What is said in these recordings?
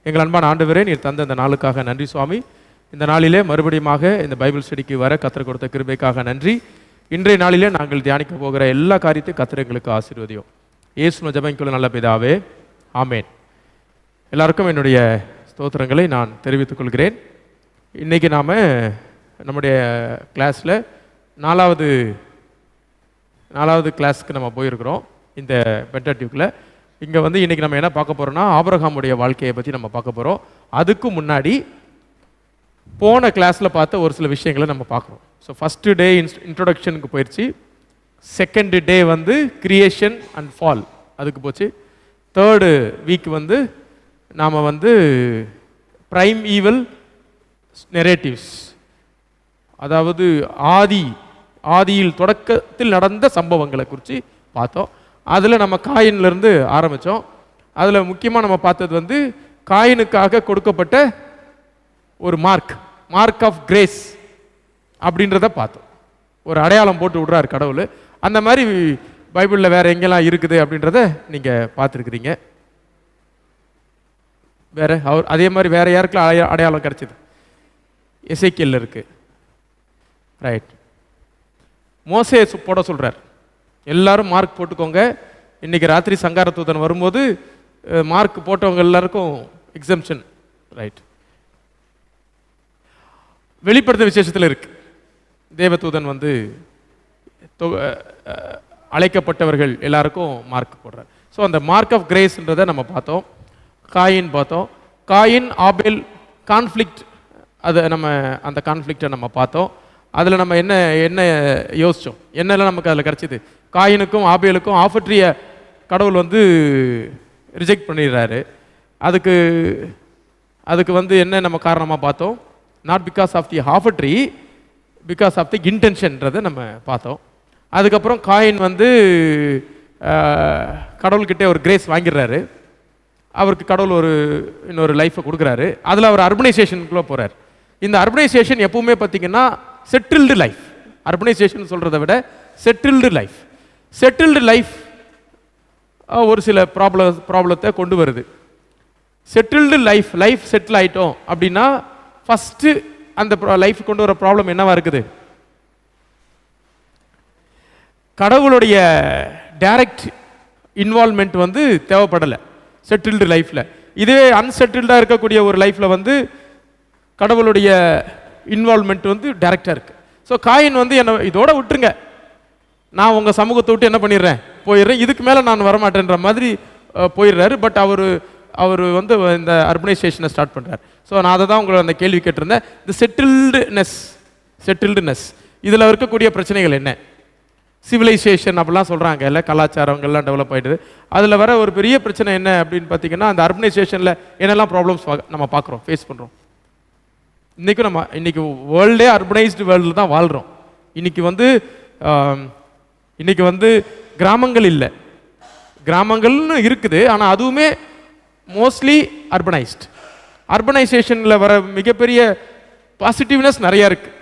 எங்கள் அன்பான ஆண்டவரே, நீர் தந்த இந்த நாளுக்காக நன்றி சுவாமி. இந்த நாளிலே மறுபடியுமாக இந்த பைபிள் ஸ்டடிக்கு வர கர்த்தர் கொடுத்த கிருபைக்காக நன்றி. இன்றைய நாளிலே நாங்கள் தியானிக்க போகிற எல்லா காரியத்தையும் கர்த்தர் எங்களுக்கு ஆசீர்வதியும். இயேசுவின் ஜெபங்களுள்ள நல்ல பிதாவே, ஆமேன். எல்லாருக்கும் என்னுடைய ஸ்தோத்திரங்களை நான் தெரிவித்துக் கொள்கிறேன். இன்றைக்கி நாம் நம்முடைய கிளாஸில் நாலாவது கிளாஸ்க்கு நம்ம போயிருக்கிறோம் இந்த பென்டடியூக்கில். இங்கே இன்றைக்கி நம்ம என்ன பார்க்க போகிறோம்னா, ஆபிரகாமுடைய வாழ்க்கையை பற்றி நம்ம பார்க்க போகிறோம். அதுக்கு முன்னாடி போன கிளாஸில் பார்த்த ஒரு சில விஷயங்களை நம்ம பார்க்குறோம். ஸோ ஃபஸ்ட்டு டே இன்ட்ரொடக்ஷனுக்கு போயிடுச்சு. Second day creation and fall அதுக்கு போச்சு. தேர்டு வீக் நாம் ப்ரைம் ஈவல் நெரேட்டிவ்ஸ், அதாவது ஆதியில் தொடக்கத்தில் நடந்த சம்பவங்களை குறித்து பார்த்தோம். அதில் நம்ம காயின்லேருந்து ஆரம்பித்தோம். அதில் முக்கியமாக நம்ம பார்த்தது காயினுக்காக கொடுக்கப்பட்ட ஒரு மார்க் ஆஃப் கிரேஸ் அப்படின்றத பார்த்தோம். ஒரு அடையாளம் போட்டு விடுறார் கடவுள். அந்த மாதிரி பைபிளில் வேறு எங்கெல்லாம் இருக்குது அப்படின்றத நீங்கள் பார்த்துருக்குறீங்க. வேறு அதே மாதிரி வேறு யாருக்கெல்லாம் அடையாளம் கிடச்சிது? எசேக்கியேல் இருக்குது, ரைட். மோசே போட சொல்கிறார், எல்லாரும் மார்க் போட்டுக்கோங்க. இன்றைக்கி ராத்திரி சங்கார தூதன் வரும்போது மார்க் போட்டவங்க எல்லாருக்கும் எக்ஸம்ஷன், ரைட். வெளிப்படுத்த விசேஷத்தில் இருக்கு, தேவதூதன் அழைக்கப்பட்டவர்கள் எல்லாருக்கும் மார்க் போடுறார். ஸோ அந்த மார்க் ஆஃப் கிரேஸ்ன்றதை நம்ம பார்த்தோம். காயின் பார்த்தோம். காயின் ஆபேல் கான்ஃப்ளிக்ட், அதை நம்ம அந்த கான்ஃப்ளிக்டை நம்ம பார்த்தோம். அதில் நம்ம என்ன யோசித்தோம், என்னெல்லாம் நமக்கு அதில் கிடச்சிது? காயினுக்கும் ஆபேலுக்கும் ஆஃபட்ரிய கடவுள் ரிஜெக்ட் பண்ணிடுறாரு. அதுக்கு என்ன நம்ம காரணமாக பார்த்தோம்? Not because of the adultery, because of the இன்டென்ஷன்றதை நம்ம பார்த்தோம். அதுக்கப்புறம் காயின் கடவுள்கிட்டே ஒரு கிரேஸ் வாங்கிடுறாரு. அவருக்கு கடவுள் இன்னொரு லைஃப்பை கொடுக்குறாரு. அதில் அவர் அர்பனைசேஷனுக்குள்ளே போகிறார். இந்த அர்பனைசேஷன் எப்பவுமே பார்த்திங்கன்னா செட்டில்டு லைஃப். அர்பனைசேஷன் சொல்கிறத விட செட்டில்டு லைஃப் ஒரு சில ப்ராப்ளத்தை கொண்டு வருது. செட்டில்டு லைஃப் செட்டில் ஆகிட்டோம் அப்படின்னா ஃபஸ்ட்டு அந்த லைஃப் கொண்டு வர ப்ராப்ளம் என்னவா இருக்குது? கடவுளுடைய டைரக்ட் இன்வால்மெண்ட் தேவைப்படலை செட்டில்டு லைஃப்பில். இதுவே அன்செட்டில்டாக இருக்கக்கூடிய ஒரு லைஃப்பில் கடவுளுடைய இன்வால்மெண்ட் டைரக்டாக இருக்குது. ஸோ காயின் என்ன இதோட விட்டுருங்க, நான் உங்கள் சமூகத்தை விட்டு என்ன பண்ணிடுறேன், போயிடுறேன், இதுக்கு மேலே நான் வரமாட்டேன்ற மாதிரி போயிடுறாரு. பட் அவர் இந்த அர்பனைசேஷனை ஸ்டார்ட் பண்ணுறார். ஸோ நான் அதை தான் உங்களை அந்த கேள்வி கேட்டிருந்தேன். இந்த செட்டில்டுனஸ் இதில் இருக்கக்கூடிய பிரச்சனைகள் என்ன? சிவிலைசேஷன் அப்படிலாம் சொல்கிறாங்க, இல்லை கலாச்சாரங்கள்லாம் டெவலப் ஆகிடுது. அதில் வர ஒரு பெரிய பிரச்சனை என்ன அப்படின்னு பார்த்தீங்கன்னா, அந்த அர்பனைசேஷனில் என்னெல்லாம் ப்ராப்ளம்ஸ் நம்ம பார்க்குறோம், ஃபேஸ் பண்ணுறோம். இன்றைக்கி வேர்ல்டே அர்பனைஸ்டு வேர்ல்டில் தான் வாழ்கிறோம். இன்றைக்கி கிராமங்கள் இல்லை, கிராமங்கள்னு இருக்குது, ஆனால் அதுவுமே மோஸ்ட்லி அர்பனைசேஷனில் வர மிகப்பெரிய பாசிட்டிவ்னஸ் நிறையா இருக்குது.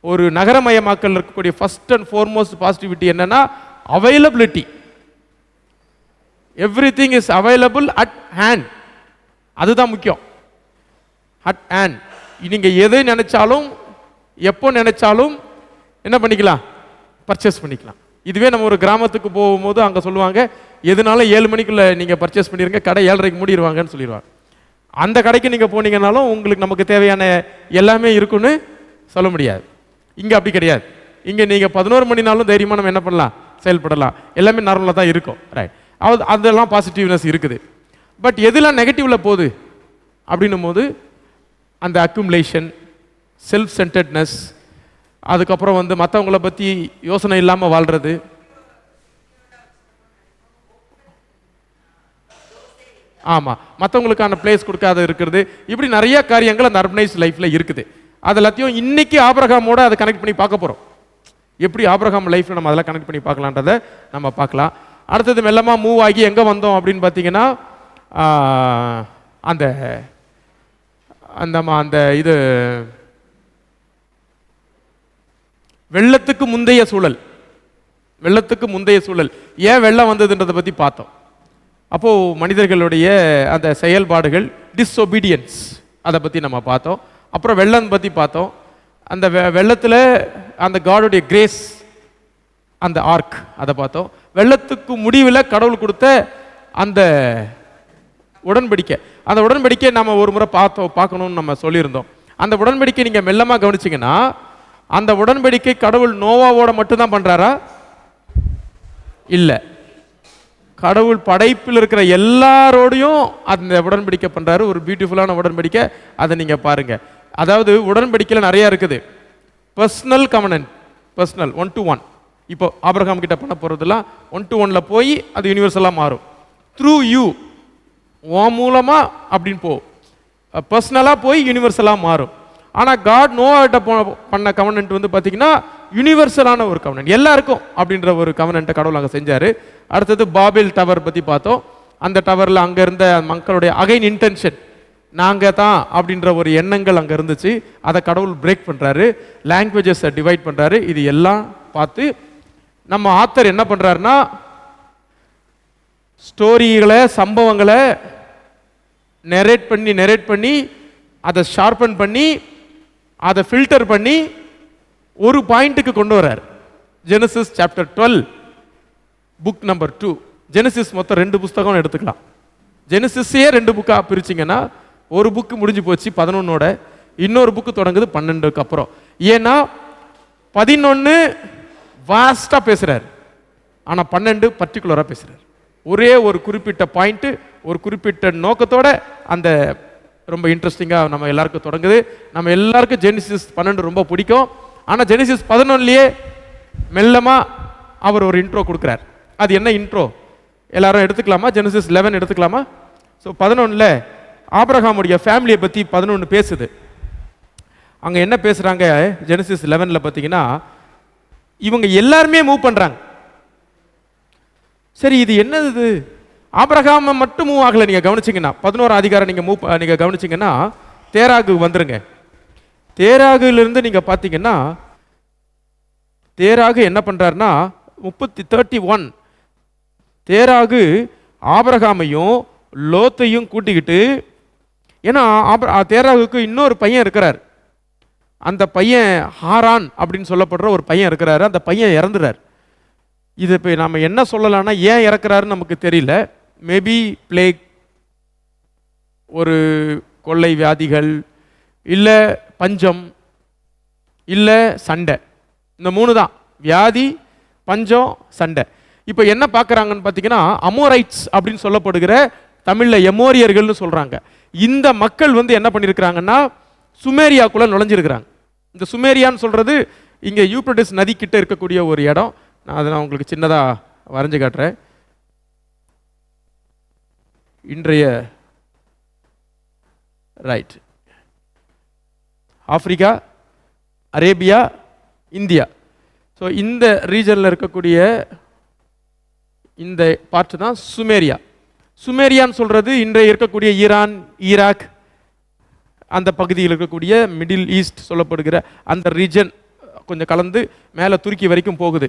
ஒரு நகரமயமாக்கல் இருக்கக்கூடிய ஃபர்ஸ்ட் அண்ட் ஃபார்மோஸ்ட் பாசிட்டிவிட்டி என்னன்னா availability. Everything is available at hand. அதுதான் முக்கியம், அட் ஹேண்ட். நீங்கள் எதை நினைச்சாலும் எப்போ நினைச்சாலும் என்ன பண்ணிக்கலாம், பர்ச்சேஸ் பண்ணிக்கலாம். இதுவே நம்ம ஒரு கிராமத்துக்கு போகும்போது அங்கே சொல்லுவாங்க, எதுனாலும் 7 மணிக்குள்ளே நீங்கள் பர்ச்சேஸ் பண்ணிடுங்க, கடை 7:30க்கு மூடிடுவாங்கன்னு சொல்லிடுவாங்க. அந்த கடைக்கு நீங்கள் போனீங்கன்னாலும் உங்களுக்கு நமக்கு தேவையான எல்லாமே இருக்குன்னு சொல்ல முடியாது. இங்கே அப்படி கிடையாது. இங்கே நீங்கள் 11 மணினாலும் தைரியமாக நம்ம என்ன பண்ணலாம், செயல்படலாம். எல்லாமே நார்மலாக தான் இருக்கும், ரைட். அதெல்லாம் பாசிட்டிவ்னஸ் இருக்குது. பட் எதெல்லாம் நெகட்டிவில் போகுது அப்படின்னும் போது அந்த அக்யூமுலேஷன், செல்ஃப் சென்டர்ட்னஸ், அதுக்கப்புறம் மற்றவங்கள பற்றி யோசனை இல்லாமல் வாழ்கிறது, ஆமாம், மற்றவங்களுக்கான பிளேஸ் கொடுக்காத இருக்கிறது, இப்படி நிறைய காரியங்கள் அந்த அர்பனைஸ்ட் லைஃப்பில் இருக்குது. அது எல்லாத்தையும் இன்னைக்கு ஆபிரகாமோட அதை கனெக்ட் பண்ணி பார்க்க போகிறோம். எப்படி ஆபிரகாம் லைஃப்பில் நம்ம அதெல்லாம் கனெக்ட் பண்ணி பார்க்கலான்றதை நம்ம பார்க்கலாம். அடுத்தது மெல்லமாக மூவ் ஆகி எங்கே வந்தோம் அப்படின்னு பார்த்தீங்கன்னா, அந்த அந்த இது வெள்ளத்துக்கு முந்தைய சூழல் ஏன் வெள்ளம் வந்ததுன்றதை பற்றி பார்த்தோம். அப்போது மனிதர்களுடைய அந்த செயல்பாடுகள், டிஸ்ஒபீடியன்ஸ், அதை பற்றி நம்ம பார்த்தோம். அப்புறம் வெள்ளம் பற்றி பார்த்தோம். அந்த வெள்ளத்தில் அந்த காடுடைய கிரேஸ், அந்த ஆர்க், அதை பார்த்தோம். வெள்ளத்துக்கு முடிவில் கடவுள் கொடுத்த அந்த உடன்படிக்கை, அந்த உடன்படிக்கை நம்ம ஒரு முறை பார்க்கணும்னு நம்ம சொல்லியிருந்தோம். அந்த உடன்படிக்கை நீங்கள் மெல்லமாக கவனிச்சிங்கன்னா, அந்த உடன்படிக்கை கடவுள் நோவாவோட மட்டும்தான் பண்ணுறாரா? இல்லை, கடவுள் படைப்பில் இருக்கிற எல்லாரோடையும் அந்த உடன்படிக்கை பண்ணுறாரு. ஒரு பியூட்டிஃபுல்லான உடன்படிக்கை, அதை நீங்கள் பாருங்கள். அதாவது உடன்படிக்கையில் நிறையா இருக்குது. Personal covenant, personal 1-to-1. இப்போ ஆபிரகாம் கிட்ட பண்ண போகிறதுலாம் 1-to-1ல போய் அது யூனிவர்சலாக மாறும். த்ரூ யூ, உன் மூலமாக அப்படின்னு பர்சனலாக போய் யூனிவர்சலாக மாறும். ஆனால் காட் நோவாகிட்ட பண்ண கவனன்ட் வந்து பார்த்தீங்கன்னா யூனிவர்சலான ஒரு கவனன்ட், எல்லாருக்கும் அப்படின்ற ஒரு கவனன்ட்டை கடவுள் அங்கே செஞ்சார். அடுத்தது பாபேல் டவர் பற்றி பார்த்தோம். அந்த டவரில் அங்கே இருந்த மக்களுடைய அகைன் இன்டென்ஷன், நாங்கள் தான் அப்படின்ற ஒரு எண்ணங்கள் அங்கே இருந்துச்சு. அதை கடவுள் பிரேக் பண்ணுறாரு, லாங்குவேஜஸை டிவைட் பண்ணுறாரு. இது எல்லாம் பார்த்து நம்ம ஆத்தர் என்ன பண்ணுறாருன்னா, ஸ்டோரிகளை, சம்பவங்களை நெரேட் பண்ணி அதை ஷார்பன் பண்ணி அதை ஃபில்டர் பண்ணி ஒரு பாயிண்ட்டுக்கு கொண்டு வர்றார். Genesis chapter 12 book number 2. Genesis மொத்தம் 2 புஸ்தகம் எடுத்துக்கலாம். ஜெனசிஸே 2 புக்காக பிரிச்சிங்கன்னா ஒரு புக்கு முடிஞ்சு போச்சு 11ஓட, இன்னொரு புக்கு தொடங்குது 12க்கு அப்புறம். ஏன்னா 11 வாஸ்டாக பேசுகிறார், ஆனால் 12 பர்டிகுலராக பேசுகிறார். ஒரே ஒரு குறிப்பிட்ட பாயிண்ட்டு, ஒரு குறிப்பிட்ட நோக்கத்தோட அந்த ரொம்ப இன்ட்ரெஸ்டிங்காக நம்ம எல்லாருக்கும் தொடங்குது. நம்ம எல்லாருக்கும் ஜெனசிஸ் 12 ரொம்ப பிடிக்கும். ஆனால் ஜெனசிஸ் 11லேயே மெல்லமாக அவர் ஒரு இன்ட்ரோ கொடுக்குறார். அது என்ன இன்ட்ரோ எல்லாரும் எடுத்துக்கலாமா? ஜெனசிஸ் 11 எடுத்துக்கலாமா? ஸோ 11ல் ஆபிரகாமுடைய ஃபேமிலியை பற்றி 11 பேசுது. அங்கே என்ன பேசுகிறாங்க? ஜெனசிஸ் 11ல் பார்த்தீங்கன்னா இவங்க எல்லாருமே மூவ் பண்ணுறாங்க. சரி, இது என்னது? ஆபிரகாமை மட்டும் மூவ் ஆகலை. நீங்கள் கவனிச்சிங்கன்னா 11ஆம் அதிகாரம் நீங்கள் கவனிச்சிங்கன்னா தேராகு வந்துருங்க. தேராகுலேருந்து நீங்கள் பார்த்தீங்கன்னா தேராகு என்ன பண்ணுறாருன்னா 31 தேராகு ஆபிரகாமையும் லோத்தையும் கூட்டிக்கிட்டு, ஏன்னா தேராகுக்கு இன்னொரு பையன் இருக்கிறார். அந்த பையன் ஹாரான் அப்படின்னு சொல்லப்படுற ஒரு பையன் இருக்கிறாரு. அந்த பையன் இறந்துறார். இது இப்போ நம்ம என்ன சொல்லலாம்னா, ஏன் இறக்குறாருன்னு நமக்கு தெரியல. மேபி பிளேக், ஒரு கொள்ளை வியாதிகள், இல்லை பஞ்சம், இல்லை சண்டை. இந்த 3 தான், வியாதி, பஞ்சம், சண்டை. இப்போ என்ன பார்க்குறாங்கன்னு பார்த்தீங்கன்னா, அமோரைட்ஸ் அப்படின்னு சொல்லப்படுகிற, தமிழில் எமோரியர்கள்னு சொல்கிறாங்க. இந்த மக்கள் வந்து என்ன பண்ணியிருக்கிறாங்கன்னா சுமேரியாக்குள்ளே நுழைஞ்சிருக்கிறாங்க. இந்த சுமேரியான்னு சொல்கிறது இங்கே யூப்ரட்டிஸ் நதிக்கிட்ட இருக்கக்கூடிய ஒரு இடம். அதை நான் உங்களுக்கு சின்னதாக வரைஞ்சு காட்டுறேன். இன்றைய right Africa, Arabia, India. So இந்த ரீஜனில் இருக்கக்கூடிய இந்த பார்ட்டு தான் சுமேரியா. சுமேரியான்னு சொல்கிறது இன்றைய இருக்கக்கூடிய ஈரான், ஈராக், அந்த பகுதியில் இருக்கக்கூடிய மிடில் ஈஸ்ட் சொல்லப்படுகிற அந்த ரீஜன் கொஞ்சம் கலந்து மேலே துருக்கி வரைக்கும் போகுது.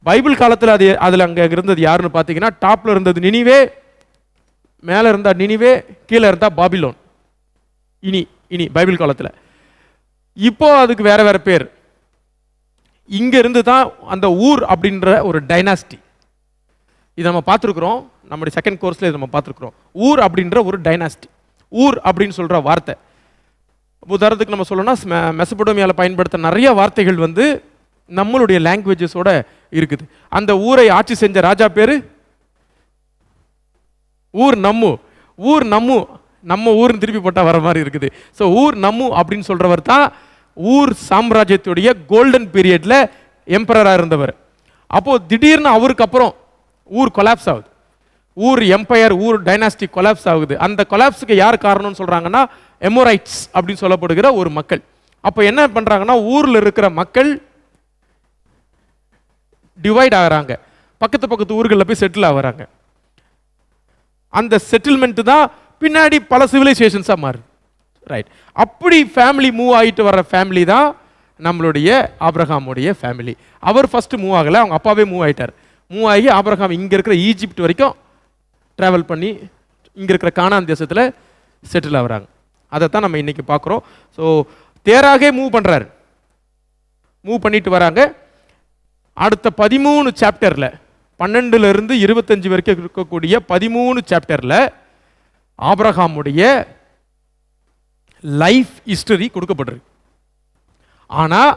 பைபிள் காலத்தில் அதில் அங்கே இருந்தது யாருன்னு பார்த்தீங்கன்னா, டாப்பில் இருந்தது நினிவே, மேலே இருந்தால் நினிவே, கீழே இருந்தால் பாபிலோன். இனி பைபிள் காலத்தில். இப்போ அதுக்கு வேற வேற பேர். இங்க இருந்து தான் அந்த ஊர் அப்படின்ற ஒரு டைனாஸ்டி. இதை நம்ம பார்த்துருக்குறோம், நம்முடைய செகண்ட் கோர்ஸ்ல இதை நம்ம பார்த்துருக்குறோம். ஊர் அப்படின்ற ஒரு டைனாஸ்டி. ஊர் அப்படின்னு சொல்ற வார்த்தை, உதாரணத்துக்கு நம்ம சொல்லணும்னா மெசபடோமியாவில் பயன்படுத்த நிறைய வார்த்தைகள் வந்து நம்மளுடைய லாங்குவேஜஸோட இருக்குது. அந்த ஊரை ஆட்சி செஞ்ச ராஜா பேரு ஊர் நம்மு. ஊர் நம்மு, நம்ம ஊர்னு திருப்பி போட்டால் வர மாதிரி இருக்குது. ஸோ ஊர் நம்மு அப்படின்னு சொல்றவர் தான் ஊர் சாம்ராஜ்யத்துடைய கோல்டன் பீரியட்ல எம்பரராக இருந்தவர். அப்போ திடீர்னு அவருக்கு அப்புறம் ஊர் கொலாப்ஸ் ஆகுது. ஊர் எம்பையர், ஊர் டைனாஸ்டி கொலாப்ஸ் ஆகுது. அந்த கொலாப்ஸுக்கு யார் காரணம்னு சொல்றாங்கன்னா எமோரைட்ஸ் அப்படின்னு சொல்லப்படுகிற ஒரு மக்கள். அப்போ என்ன பண்றாங்கன்னா, ஊர்ல இருக்கிற மக்கள் டிவைட் ஆகிறாங்க, பக்கத்து ஊர்களில் போய் செட்டில் ஆகிறாங்க. அந்த செட்டில்மெண்ட் தான் பின்னாடி பல சிவிலைசேஷன்ஸா மாறுது. ரைட், அப்படி ஃபேமிலி மூவ் ஆகிட்டு வர்ற ஃபேமிலி தான் நம்மளுடைய ஆபிரகாமுடைய ஃபேமிலி. அவர் ஃபர்ஸ்ட் மூவ் ஆகலை, அவங்க அப்பாவே மூவ் ஆகிட்டார். மூவ் ஆகி ஆபிரகாம் இங்கே இருக்கிற ஈஜிப்ட் வரைக்கும் ட்ராவல் பண்ணி இங்கே இருக்கிற கானான் தேசத்தில் செட்டில் ஆகுறாங்க. அதைத்தான் நம்ம இன்னைக்கு பார்க்குறோம். ஸோ தேராகே மூவ் பண்ணுறாரு, மூவ் பண்ணிட்டு வராங்க. அடுத்த 13 சாப்டரில் 12லிருந்து 25 வரைக்கும் இருக்கக்கூடிய 13 சாப்டரில் ஆபிரகாமுடைய லைஃப் ஹிஸ்டரி கொடுக்கப்பட்டிருக்கு. ஆனால்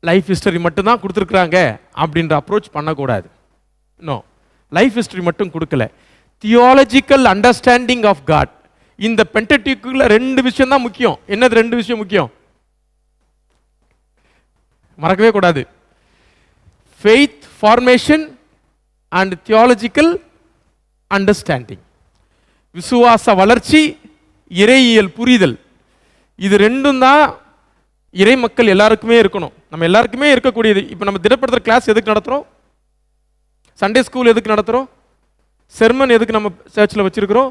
லைஃப் ஹிஸ்டரி மட்டும்தான் கொடுத்துருக்குறாங்க அப்படின்ற அப்ரோச் பண்ணக்கூடாது. நோ, லைஃப் ஹிஸ்டரி மட்டும் கொடுக்கல, தியாலஜிக்கல் அண்டர்ஸ்டாண்டிங் ஆஃப் காட். இந்த பென்டடியூக்ல 2 விஷயம் தான் முக்கியம். என்னது 2 விஷயம் முக்கியம்? மறக்கவே கூடாது. Faith formation and theological understanding. விசுவாச வளர்ச்சி, இறையியல் புரிதல். இது 2ம் தான் இறை மக்கள் எல்லாருக்குமே இருக்கணும். நம்ம எல்லாருக்குமே இருக்கக்கூடியது. இப்போ நம்ம திடப்படுத்துகிற கிளாஸ் எதுக்கு நடத்துகிறோம்? சண்டே ஸ்கூல் எதுக்கு நடத்துகிறோம்? செர்மன் எதுக்கு நம்ம சர்ச்சில் வச்சிருக்கிறோம்?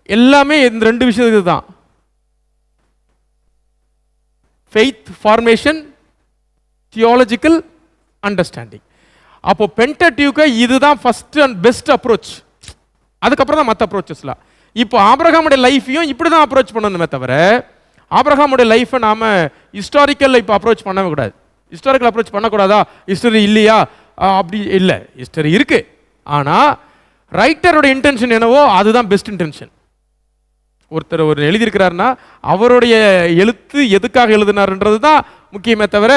எல்லாமே இந்த 2 விஷயத்துக்கு தான். Faith formation, theological understanding. அப்போ பென்டடியூக்கை இதுதான் ஃபர்ஸ்ட் அண்ட் பெஸ்ட் அப்ரோச். அதுக்கப்புறம் தான் மற்ற அப்ரோச்சஸ்லாம். இப்போ ஆபிரகாமுடைய லைஃப்பையும் இப்படி தான் அப்ரோச் பண்ணணுமே தவிர, ஆபிரகாமுடைய லைஃப்பை நாம ஹிஸ்டாரிக்கல் இப்போ அப்ரோச் பண்ணவே கூடாது. ஹிஸ்டாரிக்கல் அப்ரோச் பண்ணக்கூடாதா? ஹிஸ்டரி இல்லையா? அப்படி இல்லை, ஹிஸ்டரி இருக்கு. ஆனால் ரைட்டரோட இன்டென்ஷன் என்னவோ அதுதான் பெஸ்ட் இன்டென்ஷன். ஒருத்தர் ஒரு எழுதியிருக்கிறாருன்னா அவருடைய எழுத்து எதுக்காக எழுதினார்ன்றது தான் முக்கியமே தவிர,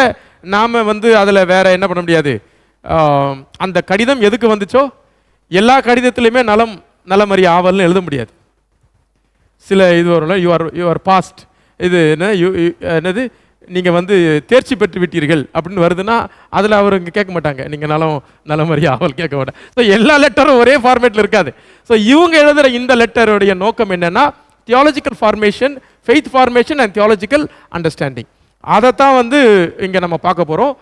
நாம் அதில் வேற என்ன பண்ண முடியாது. அந்த கடிதம் எதுக்கு வந்துச்சோ, எல்லா கடிதத்திலையுமே நலமறி ஆவல்னு எழுத முடியாது. சில இது வரும், யூஆர் பாஸ்ட், இது என்னது, நீங்கள் தேர்ச்சி பெற்று விட்டீர்கள் அப்படின்னு வருதுன்னா அதில் அவர் இங்கே கேட்க மாட்டாங்க, நீங்கள் நலமறி ஆவல் கேட்க மாட்டாங்க. ஸோ எல்லா லெட்டரும் ஒரே ஃபார்மேட்டில் இருக்காது. ஸோ இவங்க எழுதுகிற இந்த லெட்டருடைய நோக்கம் என்னென்னா theological formation, faith formation and theological understanding. அதைத்தான் இங்கே நம்ம பார்க்க போகிறோம்.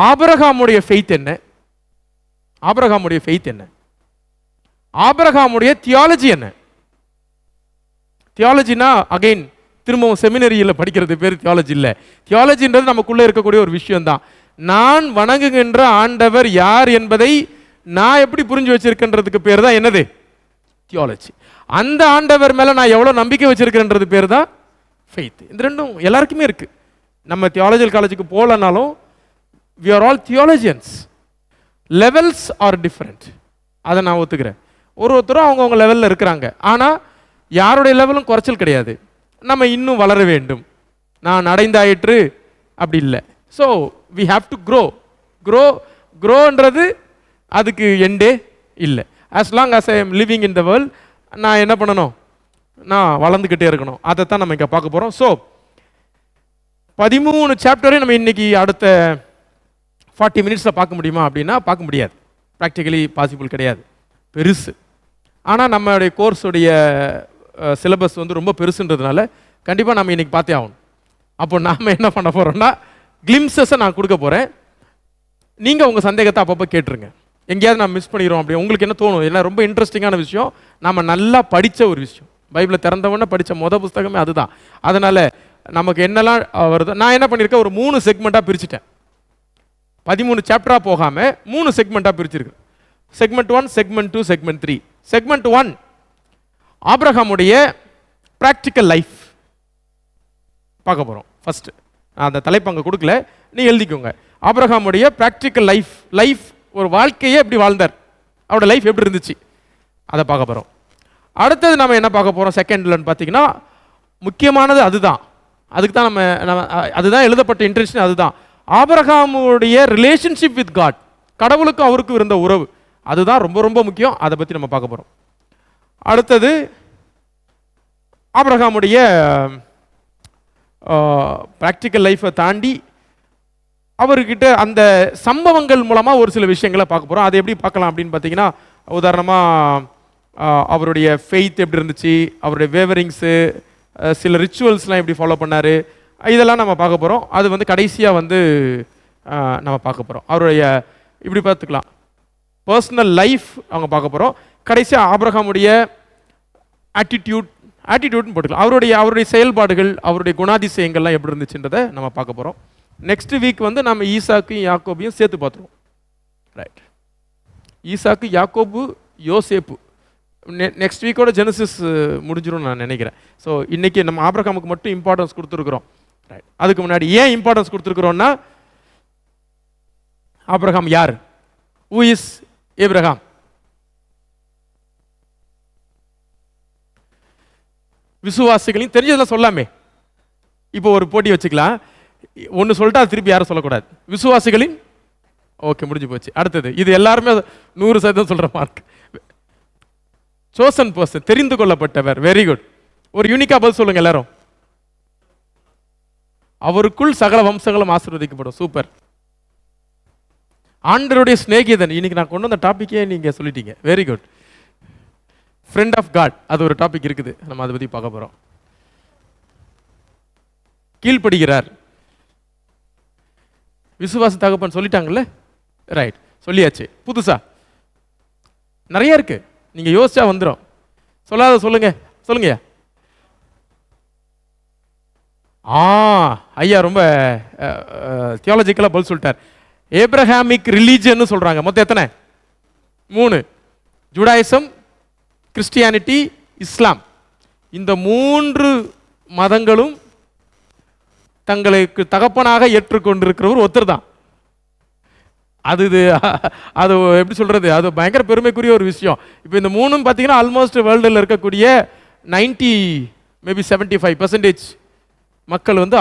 ஆபிரகாமுடைய ஃபெய்த் என்ன, ஆபிரகாமுடைய ஃபெய்த் என்ன, ஆபிரகாமுடைய தியாலஜி என்ன. தியாலஜினா அகைன் திரும்பவும் செமினரியில் படிக்கிறது பேர் தியாலஜி இல்லை. தியாலஜின்றது நமக்குள்ளே இருக்கக்கூடிய ஒரு விஷயம் தான். நான் வணங்குகின்ற ஆண்டவர் யார் என்பதை நான் எப்படி புரிஞ்சு வச்சிருக்கின்றதுக்கு பேர் தான் என்னது? தியாலஜி. அந்த ஆண்டவர் மேலே நான் எவ்வளோ நம்பிக்கை வச்சிருக்கிறேன்றது பேர் தான் ஃபெய்த். இந்த 2ம் எல்லாருக்குமே இருக்கு. நம்ம தியாலஜிக்கல் காலேஜுக்கு போகலனாலும் we are all theologians. levels are different. அதை நான் ஒத்துக்கிறேன். ஒருத்தரும் அவங்கவுங்க லெவலில் இருக்கிறாங்க. ஆனால் யாருடைய லெவலும் குறைச்சல் கிடையாது. நம்ம இன்னும் வளர வேண்டும். நான் அடைந்தாயிற்று அப்படி இல்லை. ஸோ வி ஹாவ் டு க்ரோன்றது அதுக்கு எண்டே இல்லை. As long as I am living in the world, நான் என்ன பண்ணணும்? நான் வளர்ந்துக்கிட்டே இருக்கணும். அதைத்தான் நம்ம இங்கே பார்க்க போகிறோம். ஸோ 13 சாப்டரையும் நம்ம இன்னைக்கு அடுத்த 40 மினிட்ஸில் பார்க்க முடியுமா அப்படின்னா பார்க்க முடியாது. ப்ராக்டிக்கலி பாசிபிள் கிடையாது, பெருசு. ஆனால் நம்மளுடைய கோர்ஸுடைய சிலபஸ் ரொம்ப பெருசுன்றதுனால கண்டிப்பாக நம்ம இன்னைக்கு பார்த்தே ஆகணும். அப்போ நாம் என்ன பண்ண போகிறோம்னா கிளிம்சஸை நான் கொடுக்க போகிறேன். நீங்கள் உங்கள் சந்தேகத்தை அப்பப்போ கேட்டுருங்க. எங்கேயாவது நான் மிஸ் பண்ணிடுறோம் அப்படி உங்களுக்கு என்ன தோணும்? ஏன்னா ரொம்ப இன்ட்ரெஸ்டிங்கான விஷயம், நம்ம நல்லா படித்த ஒரு விஷயம். பைபிளை திறந்தவொன்னே படித்த புஸ்தகமே அதுதான். அதனால் நமக்கு என்னெல்லாம் வருது, நான் என்ன பண்ணியிருக்கேன், ஒரு 3 செக்மெண்ட்டாக பிரிச்சுட்டேன். 13 சாப்டராக போகாமல் 3 செக்மெண்ட்டாக பிரிச்சிருக்கு. Segment 1, segment 2, segment 3. செக்மெண்ட் 1 ஆபிரகாமுடைய ப்ராக்டிக்கல் லைஃப் பார்க்க போகிறோம். ஃபர்ஸ்ட் அந்த தலைப்பு அங்கே கொடுக்கல, நீ எழுதிக்கோங்க. ஆபிரகாமுடைய ப்ராக்டிக்கல் லைஃப் ஒரு வாழ்க்கையே எப்படி வாழ்ந்தார், அவரோட லைஃப் எப்படி இருந்துச்சு, அதை பார்க்க போகிறோம். அடுத்தது நம்ம என்ன பார்க்க போகிறோம் செகண்ட்லன்னு பார்த்தீங்கன்னா, முக்கியமானது அதுதான். அதுக்கு தான் நம்ம அதுதான் எழுதப்பட்ட இன்டென்ஷன். அதுதான் ஆபிரகாமுடைய ரிலேஷன்ஷிப் வித் காட், கடவுளுக்கும் அவருக்கும் இருந்த உறவு, அதுதான் ரொம்ப ரொம்ப முக்கியம். அதை பற்றி நம்ம பார்க்க போகிறோம். அடுத்தது ஆபிரகாமுடைய ப்ராக்டிக்கல் லைஃப்பை தாண்டி அவர்கிட்ட அந்த சம்பவங்கள் மூலமாக ஒரு சில விஷயங்களை பார்க்க போகிறோம். அதை எப்படி பார்க்கலாம் அப்படின்னு பார்த்தீங்கன்னா, உதாரணமாக அவருடைய ஃபெய்த் எப்படி இருந்துச்சு, அவருடைய வேவரிங்ஸு, சில ரிச்சுவல்ஸ்லாம் எப்படி ஃபாலோ பண்ணார், இதெல்லாம் நம்ம பார்க்க போகிறோம். அது கடைசியாக நம்ம பார்க்க போகிறோம். அவருடைய இப்படி பார்த்துக்கலாம் பர்சனல் லைஃப் அவங்க பார்க்க போகிறோம். கடைசியாக ஆபிரகாமுடைய ஆட்டிடியூட்னு போட்டுக்கலாம். அவருடைய செயல்பாடுகள், அவருடைய குணாதிசயங்கள்லாம் எப்படி இருந்துச்சுன்றதை நம்ம பார்க்க போகிறோம். நெக்ஸ்ட் வீக் நம்ம ஈசாக்கையும் யாக்கோபையும் சேர்த்து பார்த்துருவோம். ரைட், ஈசாக்கு யாக்கோபு யோசேப்பு. நெக்ஸ்ட் வீக்கோட ஜெனசிஸ் முடிஞ்சிடும் நான் நினைக்கிறேன். ஸோ இன்றைக்கி நம்ம ஆபிரகாமுக்கு மட்டும் இம்பார்ட்டன்ஸ் கொடுத்துருக்குறோம். ரைட். அதுக்கு முன்னாடி ஏன் இம்பார்ட்டன்ஸ் கொடுத்துருக்குறோன்னா, ஆபிரகாம் யார்? Who is Abraham? விசுவாசிகளையும் தெரிஞ்சதெல்லாம் சொல்லாமே. இப்போ ஒரு போட்டி வச்சுக்கலாம். ஒன்று சொல்லிட்டு அது திருப்பி யாரும் சொல்லக்கூடாது. விசுவாசிகளின் ஓகே, முடிஞ்சு போச்சு. அடுத்தது, இது எல்லாருமே 100% சொல்கிற மார்க். சோசன் பர்சன், தெரிந்து கொள்ளப்பட்டவர். Very good. ஒரு யூனிக்கா பதில் சொல்லுங்க எல்லாரும். அவருக்குள் சகல வம்சங்களும் ஆசீர்வதிக்கப்படும். சூப்பர். ஆண்டவருடைய சிநேகிதன். இன்னைக்கு நான் கொண்டு வந்த டாபிக்கே நீங்க சொல்லிட்டீங்க. Very good. Friend of God, அது ஒரு டாபிக் இருக்குது, நம்ம அதை பற்றி பார்க்க போகிறோம். கீழ்ப்படுகிறார். விசுவாச தகப்பன் சொல்லிட்டாங்கல்ல, ரைட், சொல்லியாச்சு. புதுசா நிறைய இருக்கு, நீங்க யோசிச்சா வந்துடும். சொல்லாத சொல்லுங்க, சொல்லுங்க. ஐயா ரொம்ப தியாலஜிக்கலாக பதில் சொல்லிட்டார். ஏப்ரஹாமிக் ரிலீஜன் சொல்றாங்க. மொத்தம் எத்தனை? 3. ஜூடாயிசம், கிறிஸ்டியானிட்டி, இஸ்லாம். இந்த 3 மதங்களும் தங்களுக்கு தகப்பனாக ஏற்றுக்கொண்டிருக்கிறவர் ஒருத்தர் தான். அது எப்படி சொல்றது, அது பயங்கர பெருமைக்குரிய ஒரு விஷயம். இப்போ இந்த 3 பார்த்தீங்கன்னா ஆல்மோஸ்ட் வேர்ல்டில் இருக்கக்கூடிய 90 மேபி 75% மக்கள் வந்து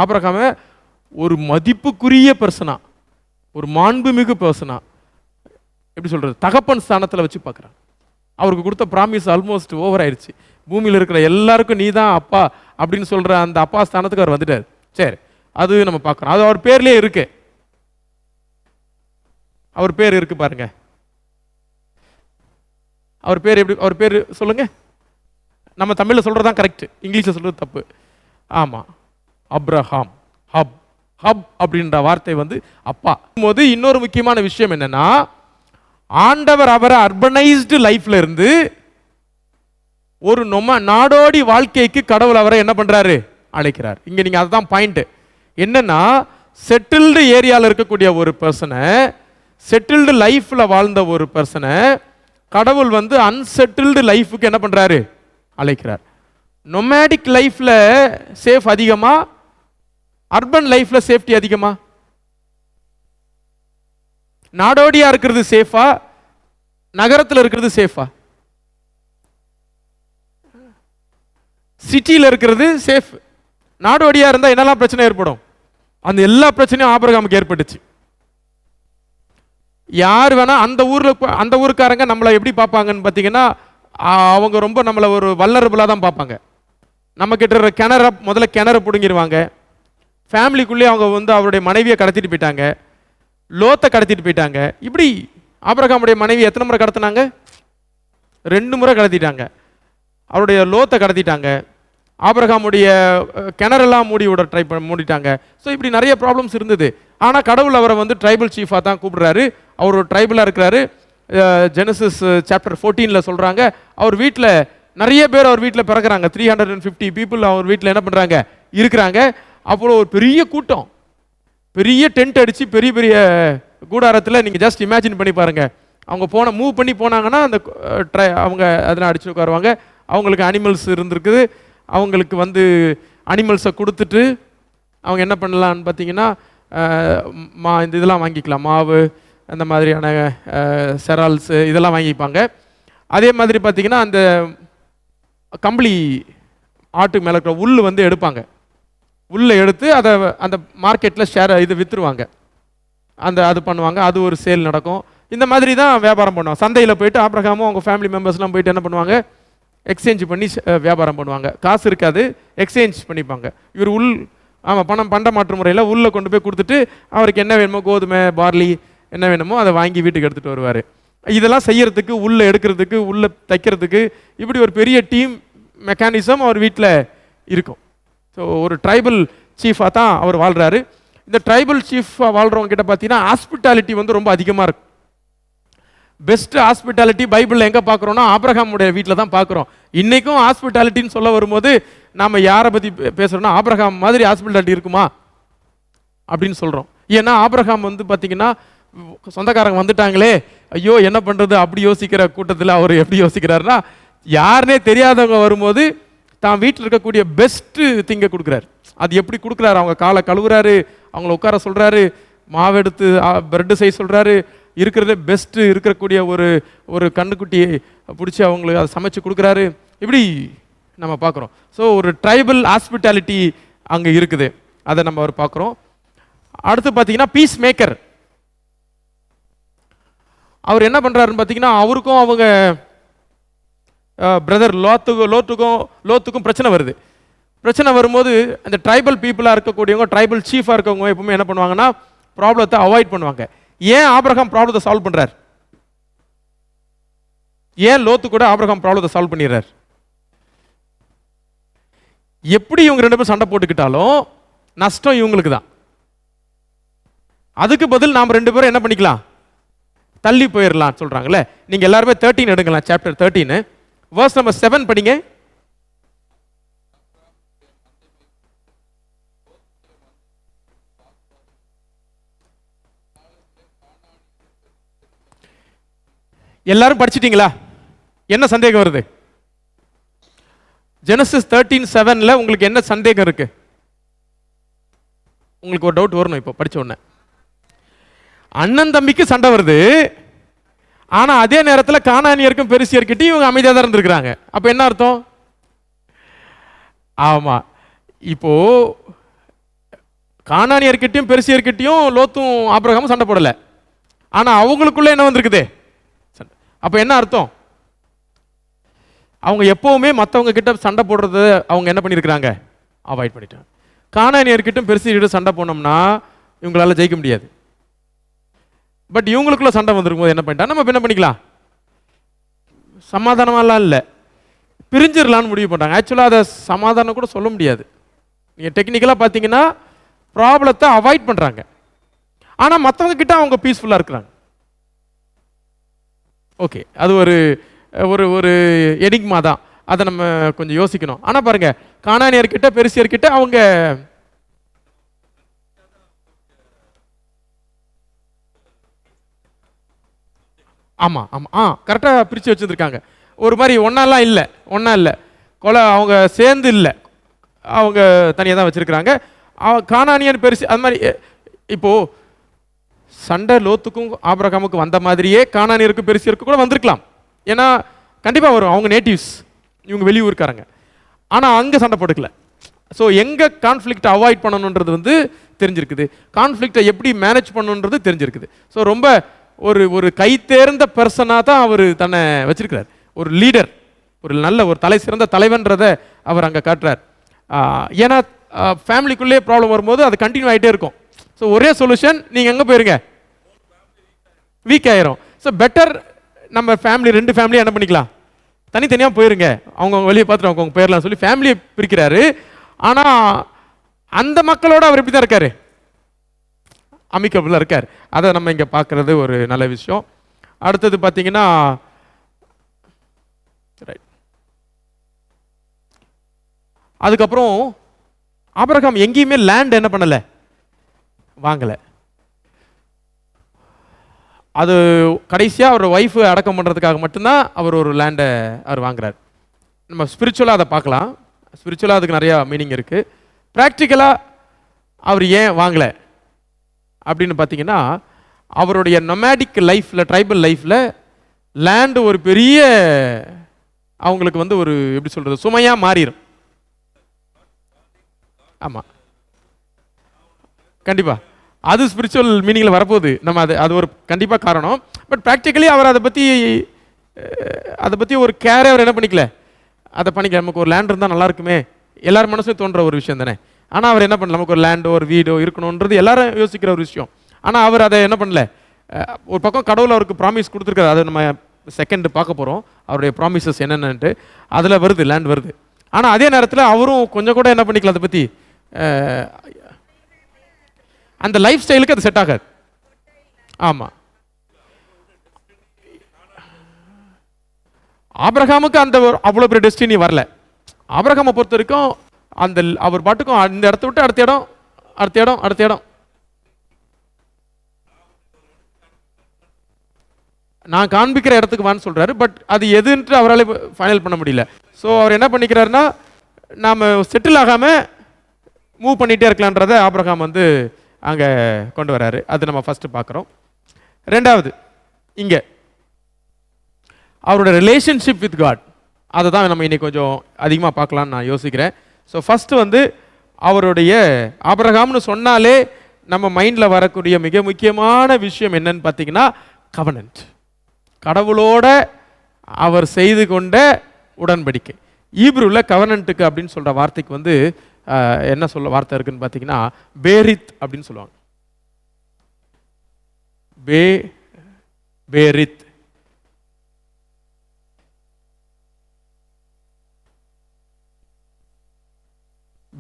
ஆபிரகாமை ஒரு மதிப்புக்குரிய பர்சனா, ஒரு மாண்புமிகு பர்சனா, எப்படி சொல்றது, தகப்பன் ஸ்தானத்தில் வச்சு பார்க்குறாங்க. அவருக்கு கொடுத்த ப்ராமிஸ் ஆல்மோஸ்ட் ஓவர் ஆயிடுச்சு. பூமியில் இருக்கிற எல்லாருக்கும் நீ தான் அப்பா அப்படின்னு சொல்ற அந்த அப்பா ஸ்தானத்துக்கு அவர் வந்துட்டார். சரி, அது நம்ம பார்க்குறோம். அது அவர் பேர்லேயே இருக்கு. அவர் பேர் இருக்கு பாருங்க. அவர் பேர் எப்படி? அவர் பேர் சொல்லுங்க. நம்ம தமிழில் சொல்றதுதான் கரெக்ட், இங்கிலீஷில் சொல்றது தப்பு. ஆமா, அப்ரஹாம். ஹப் ஹப் அப்படின்ற வார்த்தை வந்து அப்பா. போது இன்னொரு முக்கியமான விஷயம் என்னன்னா, ஆண்டவர் அவரை அர்பனைஸ்டு லைஃப்ல இருந்து ஒரு நாடோடி வாழ்க்கைக்கு கடவுள் அவரை என்ன பண்றாரு? அழைக்கிறார். இங்க நீங்க அதுதான் பாயிண்ட். என்னன்னா, செட்டில்டு ஏரியாவில் இருக்கக்கூடிய ஒரு பர்சனை, செட்டில்டு லைஃப்ல வாழ்ந்த ஒரு பர்சனை கடவுள் வந்து அன்செட்டில்டு லைஃபுக்கு என்ன பண்றாரு? அழைக்கிறார். நொமேடிக் லைஃப்ல சேஃப் அதிகமா, அர்பன் லைஃப்ல சேஃப்டி அதிகமா? நாடோடியா இருக்கிறது சேஃபா, நகரத்தில் இருக்கிறது சேஃபா? சிட்டியில் இருக்கிறது சேஃப். நாடோடியா இருந்தா என்னெல்லாம் பிரச்சனை ஏற்படும்? அந்த எல்லா பிரச்சனையும் ஆபிரகாமுக்கு ஏற்பட்டுச்சு. யார் வேணா அந்த ஊருக்காரங்க நம்மளை எப்படி பார்ப்பாங்கன்னு பார்த்தீங்கன்னா, அவங்க ரொம்ப நம்மளை ஒரு வல்லரபுளாக தான் பார்ப்பாங்க. நம்ம கிட்ட இருக்கிற முதல்ல கிணறு பிடுங்கிடுவாங்க. ஃபேமிலிக்குள்ளேயே அவங்க வந்து அவருடைய மனைவியை கடத்திட்டு போயிட்டாங்க, லோத்தை கடத்திட்டு போயிட்டாங்க. இப்படி ஆபிரகாமுடைய மனைவி எத்தனை முறை கடத்தினாங்க? 2 முறை கடத்திட்டாங்க. அவருடைய லோத்தை கடத்திட்டாங்க. ஆபிரகாமுடைய கிணறெல்லாம் மூடிட்டாங்க. ஸோ இப்படி நிறைய ப்ராப்ளம்ஸ் இருந்தது. ஆனால் கடவுள் அவரை வந்து ட்ரைபல் சீஃபாக தான் கூப்பிடுறாரு. அவர் ஒரு ட்ரைபலாக இருக்கிறாரு. ஜெனசிஸ் சாப்டர் 14 சொல்கிறாங்க, அவர் வீட்டில் நிறைய பேர் அவர் வீட்டில் பிறக்கிறாங்க. 350 பீப்புள் அவர் வீட்டில் என்ன பண்ணுறாங்க? இருக்கிறாங்க. அப்புறம் ஒரு பெரிய கூட்டம், பெரிய டென்ட் அடித்து பெரிய பெரிய கூடாரத்தில் நீங்கள் ஜஸ்ட் இமேஜின் பண்ணி பாருங்கள். அவங்க மூவ் பண்ணி போனாங்கன்னா அந்த அவங்க அதெல்லாம் அடிச்சு உட்காருவாங்க. அவங்களுக்கு அனிமல்ஸ் இருந்திருக்குது. அவங்களுக்கு வந்து அனிமல்ஸை கொடுத்துட்டு அவங்க என்ன பண்ணலான்னு பார்த்தீங்கன்னா, இந்த இதெல்லாம் வாங்கிக்கலாம், மாவு, அந்த மாதிரியான செரால்ஸு இதெல்லாம் வாங்கிப்பாங்க. அதே மாதிரி பார்த்தீங்கன்னா அந்த கம்பளி ஆட்டுக்கு மேலே இருக்கிற உள் வந்து எடுப்பாங்க. உள்ளே எடுத்து அதை அந்த மார்க்கெட்டில் இது விற்றுருவாங்க. அது பண்ணுவாங்க. அது ஒரு சேல் நடக்கும். இந்த மாதிரி தான் வியாபாரம் பண்ணுவாங்க. சந்தையில் போயிட்டு ஆபிரகாமும் அவங்க ஃபேமிலி மெம்பர்ஸ்லாம் போயிட்டு என்ன பண்ணுவாங்க? எக்ஸ்சேஞ்ச் பண்ணி வியாபாரம் பண்ணுவாங்க. காசு இருக்காது, எக்ஸ்சேஞ்ச் பண்ணிப்பாங்க. இவர் பண்ட மாற்று முறையில் உள்ளே கொண்டு போய் கொடுத்துட்டு அவருக்கு என்ன வேணுமோ, கோதுமை, பார்லி என்ன வேணுமோ அதை வாங்கி வீட்டுக்கு எடுத்துகிட்டு வருவார். இதெல்லாம் செய்யறதுக்கு, உள்ளே எடுக்கிறதுக்கு, உள்ளே தைக்கிறதுக்கு, இப்படி ஒரு பெரிய டீம் மெக்கானிசம் அவர் வீட்டில் இருக்கும். ஸோ ஒரு ட்ரைபல் சீஃபாக தான் அவர் வாழ்கிறாரு. இந்த ட்ரைபல் சீஃபாக வாழ்கிறவங்க கிட்ட பார்த்தீங்கன்னா ஹாஸ்பிட்டாலிட்டி வந்து ரொம்ப அதிகமாக இருக்கும். பெஸ்ட் ஹாஸ்பிட்டாலிட்டி பைபிளில் எங்கே பார்க்குறோன்னா ஆபிரகாமுடைய வீட்டில் தான் பார்க்குறோம். இன்றைக்கும் ஹாஸ்பிட்டாலிட்டின்னு சொல்ல வரும்போது நாம் யாரை பற்றி பேசுகிறோன்னா, ஆபிரகாம் மாதிரி ஹாஸ்பிட்டாலிட்டி இருக்குமா அப்படின்னு சொல்கிறோம். ஏன்னா ஆபிரகாம் வந்து பார்த்தீங்கன்னா, சொந்தக்காரங்க வந்துட்டாங்களே ஐயோ என்ன பண்ணுறது அப்படி யோசிக்கிற கூட்டத்தில் அவர் எப்படி யோசிக்கிறாருன்னா, யாருனே தெரியாதவங்க வரும்போது தான் வீட்டில் இருக்கக்கூடிய பெஸ்ட்டு திங்கை கொடுக்குறாரு. அது எப்படி கொடுக்குறாரு? அவங்க காலை கழுவுறாரு, அவங்கள உட்கார சொல்கிறாரு, மாவெடுத்து பிரெட்டு செய்ய சொல்கிறாரு, இருக்கிறதே பெஸ்ட்டு இருக்கக்கூடிய ஒரு ஒரு கண்ணுக்குட்டியை பிடிச்சி அவங்களுக்கு அதை சமைச்சு கொடுக்குறாரு. இப்படி நம்ம பார்க்குறோம். ஸோ ஒரு ட்ரைபல் ஹாஸ்பிட்டாலிட்டி அங்கே இருக்குது, அதை நம்ம அவர் பார்க்குறோம். அடுத்து பார்த்தீங்கன்னா பீஸ் மேக்கர். அவர் என்ன பண்ணுறாருன்னு பார்த்தீங்கன்னா, அவருக்கும் அவங்க பிரதர் லோத்துக்கும் பிரச்சனை வருது. பிரச்சனை வரும்போது அந்த ட்ரைபல் பீப்புளாக இருக்கக்கூடியவங்க, ட்ரைபல் சீஃபாக இருக்கவங்க எப்பவுமே என்ன பண்ணுவாங்கன்னா, ப்ராப்ளத்தை அவாய்ட் பண்ணுவாங்க. ஏன் ஆபிரகாம் ப்ராப்ளத்தை சால்வ் பண்ணுறார்? ஏன் லோத்து கூட ஆபிரகாம் ப்ராப்ளத்தை சால்வ் பண்ணிடுறார்? எப்படி இவங்க ரெண்டு பேரும் சண்டை போட்டுக்கிட்டாலும் நஷ்டம் இவங்களுக்கு தான். அதுக்கு பதில் நாம் ரெண்டு பேரும் என்ன பண்ணிக்கலாம்? தள்ளி போயிடலாம் சொல்றாங்களே. நீங்க எல்லாருமே 13 எடுக்கலாம், சாப்டர் 13 verse number 7 படிங்க. எல்லாரும் படிச்சிட்டீங்களா? என்ன சந்தேகம் வருது? ஜெனசிஸ் 13:7 உங்களுக்கு என்ன சந்தேகம் இருக்கு? உங்களுக்கு ஒரு டவுட் வரணும் இப்போ படிச்ச உடனே. அண்ணன் தம்பிக்கு சண்டை வருது, ஆனா அதே நேரத்தில் கானானியருக்கும் பெரிசியர்கிட்டையும் இவங்க அமைதியாக தான் இருந்திருக்கிறாங்க. அப்ப என்ன அர்த்தம்? ஆமா, இப்போ கானானியர்கிட்டையும் பெரிசியர்கிட்டையும் லோத்தும் ஆபிரகாமும் சண்டை போடல, ஆனா அவங்களுக்குள்ள என்ன வந்திருக்குது? அப்ப என்ன அர்த்தம்? அவங்க எப்பவுமே மற்றவங்க கிட்ட சண்டை போடுறது அவங்க என்ன பண்ணியிருக்கிறாங்க? அவாய்ட் பண்ணிட்டாங்க. கானானியர்கிட்டும் பெரிசியர்கிட்ட சண்டை போனோம்னா இவங்களால ஜெயிக்க முடியாது. பட் இவங்களுக்குள்ள சண்டை வந்துருக்கும் போது என்ன பண்ணிட்டா, நம்ம என்ன பண்ணிக்கலாம்? சமாதானமாலாம் இல்லை, பிரிஞ்சிடலான்னு முடிவு பண்ணிட்டாங்க. ஆக்சுவலாக அதை சமாதானம் கூட சொல்ல முடியாது. நீங்கள் டெக்னிக்கலாக பார்த்தீங்கன்னா ப்ராப்ளத்தை அவாய்ட் பண்ணுறாங்க, ஆனால் மற்றவங்க கிட்ட அவங்க பீஸ்ஃபுல்லாக இருக்கிறாங்க. ஓகே, அது ஒரு ஒரு ஒரு எனிக்மா தான், அதை நம்ம கொஞ்சம் யோசிக்கணும். ஆனால் பாருங்க, கானானியர்கிட்ட பெரிசியர்கிட்ட அவங்க ஆமாம் ஆமாம் கரெக்டாக பிரித்து வச்சுருக்காங்க. ஒரு மாதிரி ஒன்றாலாம் இல்லை, ஒன்றா இல்லை, கொலை அவங்க சேர்ந்து இல்லை, அவங்க தனியாக தான் வச்சுருக்கிறாங்க. கானானியன் பெருசு அது மாதிரி. இப்போது சண்டை லோத்துக்கும் ஆபிரகாமுக்கும் வந்த மாதிரியே கானானியருக்கும் பெருசியருக்கும் கூட வந்திருக்கலாம். ஏன்னா கண்டிப்பாக வரும், அவங்க நேட்டிவ்ஸ், இவங்க வெளியூருக்காரங்க. ஆனால் அங்கே சண்டை போட்டுக்கல. ஸோ எங்கே கான்ஃப்ளிக்டை அவாய்ட் பண்ணணுன்றது வந்து தெரிஞ்சிருக்குது, கான்ஃப்ளிக்டை எப்படி மேனேஜ் பண்ணணுன்றது தெரிஞ்சிருக்குது. ஸோ ரொம்ப ஒரு ஒரு கை தேர்ந்த பர்சனாக தான் அவர் தன்னை வச்சிருக்கிறார். ஒரு லீடர், ஒரு நல்ல ஒரு தலை சிறந்த தலைவன்றதை அவர் அங்கே காட்டுறார். ஏன்னா ஃபேமிலிக்குள்ளே ப்ராப்ளம் வரும்போது அது கண்டினியூ ஆகிட்டே இருக்கும். ஸோ ஒரே சொல்யூஷன், நீங்கள் எங்கே போயிருங்க, வீக் ஆயிரும். ஸோ பெட்டர் நம்ம ஃபேமிலி, ரெண்டு ஃபேமிலியும் என்ன பண்ணிக்கலாம், தனித்தனியாக போயிருங்க, அவங்க வெளியே பார்த்துட்டு அவங்க போயிடலாம் சொல்லி ஃபேமிலியை பிரிக்கிறாரு. ஆனால் அந்த மக்களோட அவர் எப்படி தான் இருக்காரு, அமிக்கபிளாக இருக்கார். அதை நம்ம இங்கே பார்க்குறது ஒரு நல்ல விஷயம். அடுத்தது பார்த்தீங்கன்னா ரைட், அதுக்கப்புறம் ஆபிரகாம் எங்கேயுமே லேண்ட் என்ன பண்ணலை, வாங்கலை. அது கடைசியாக அவர் ஒய்ஃபு அடக்கம் பண்ணுறதுக்காக மட்டும்தான் அவர் ஒரு லேண்டை அவர் வாங்குறார். நம்ம ஸ்பிரிச்சுவலாக அதை பார்க்கலாம், ஸ்பிரிச்சுவலாக அதுக்கு நிறையா மீனிங் இருக்குது. ப்ராக்டிக்கலாக அவர் ஏன் வாங்கலை அப்படின்னு பார்த்தீங்கன்னா, அவருடைய நொமேடிக் லைஃப்பில், ட்ரைபல் லைஃப்பில் லேண்டு ஒரு பெரிய அவங்களுக்கு வந்து ஒரு எப்படி சொல்கிறது, சுமையாக மாறிடும். ஆமாம், கண்டிப்பாக அது ஸ்பிரிச்சுவல் மீனிங்கில் வரப்போகுது. நம்ம அது ஒரு கண்டிப்பாக காரணம். பட் ப்ராக்டிக்கலி அவர் அதை பற்றி ஒரு கேரே அவர் என்ன பண்ணிக்கல, அதை பண்ணிக்கல. நமக்கு ஒரு லேண்ட் இருந்தால் நல்லா இருக்குமே, எல்லாரும் மனசும் தோன்ற ஒரு விஷயம் தானே. ஆனால் அவர் என்ன பண்ணல, நமக்கு ஒரு லேண்டோ ஒரு வீடோ இருக்கணுன்றது எல்லாரும் யோசிக்கிற ஒரு விஷயம். ஆனால் அவர் அதை என்ன பண்ணல, ஒரு பக்கம் கடவுள் அவருக்கு ப்ராமிஸ் கொடுத்துருக்காரு, அதை நம்ம செகண்ட் பார்க்க போகிறோம், அவருடைய ப்ராமிசஸ் என்னென்னன்ட்டு. அதில் வருது, லேண்ட் வருது. ஆனால் அதே நேரத்தில் அவரும் கொஞ்சம் கூட என்ன பண்ணிக்கல, அதை பற்றி அந்த லைஃப் ஸ்டைலுக்கு அது செட் ஆகாது. ஆமாம், ஆபிரகாமுக்கு அந்த அவ்வளோ பெரிய டெஸ்டினி வரல. ஆபிரகாமை பொறுத்த வரைக்கும் அந்த அவர் பாட்டுக்கும் அந்த இடத்த விட்டு அடுத்த இடம், அடுத்த இடம், அடுத்த இடம். நான் காண்பிக்கிற இடத்துக்கு வான்னு சொல்கிறாரு. பட் அது எதுன்ட்டு அவரால் ஃபைனல் பண்ண முடியல. ஸோ அவர் என்ன பண்ணிக்கிறாருன்னா, நாம் செட்டில் ஆகாமல் மூவ் பண்ணிகிட்டே இருக்கலான்றதை ஆபிரகாம் வந்து அங்கே கொண்டு வராரு. அது நம்ம ஃபஸ்ட்டு பார்க்குறோம். ரெண்டாவது, இங்கே அவரோட ரிலேஷன்ஷிப் வித் காட், அதை தான் நம்ம இன்னைக்கு கொஞ்சம் அதிகமாக பார்க்கலான்னு நான் யோசிக்கிறேன். ஸோ ஃபஸ்ட்டு வந்து அவருடைய ஆபிரகாம்னு சொன்னாலே நம்ம மைண்டில் வரக்கூடிய மிக முக்கியமான விஷயம் என்னன்னு பார்த்தீங்கன்னா கவனன்ட், கடவுளோட அவர் செய்து கொண்ட உடன்படிக்கை. ஈப்ரூவில் கவனன்ட்டுக்கு அப்படின்னு சொல்கிற வார்த்தைக்கு வந்து என்ன சொல்ல வார்த்தை இருக்குன்னு பார்த்தீங்கன்னா பேரித் அப்படின்னு சொல்லுவாங்க. பேரித்.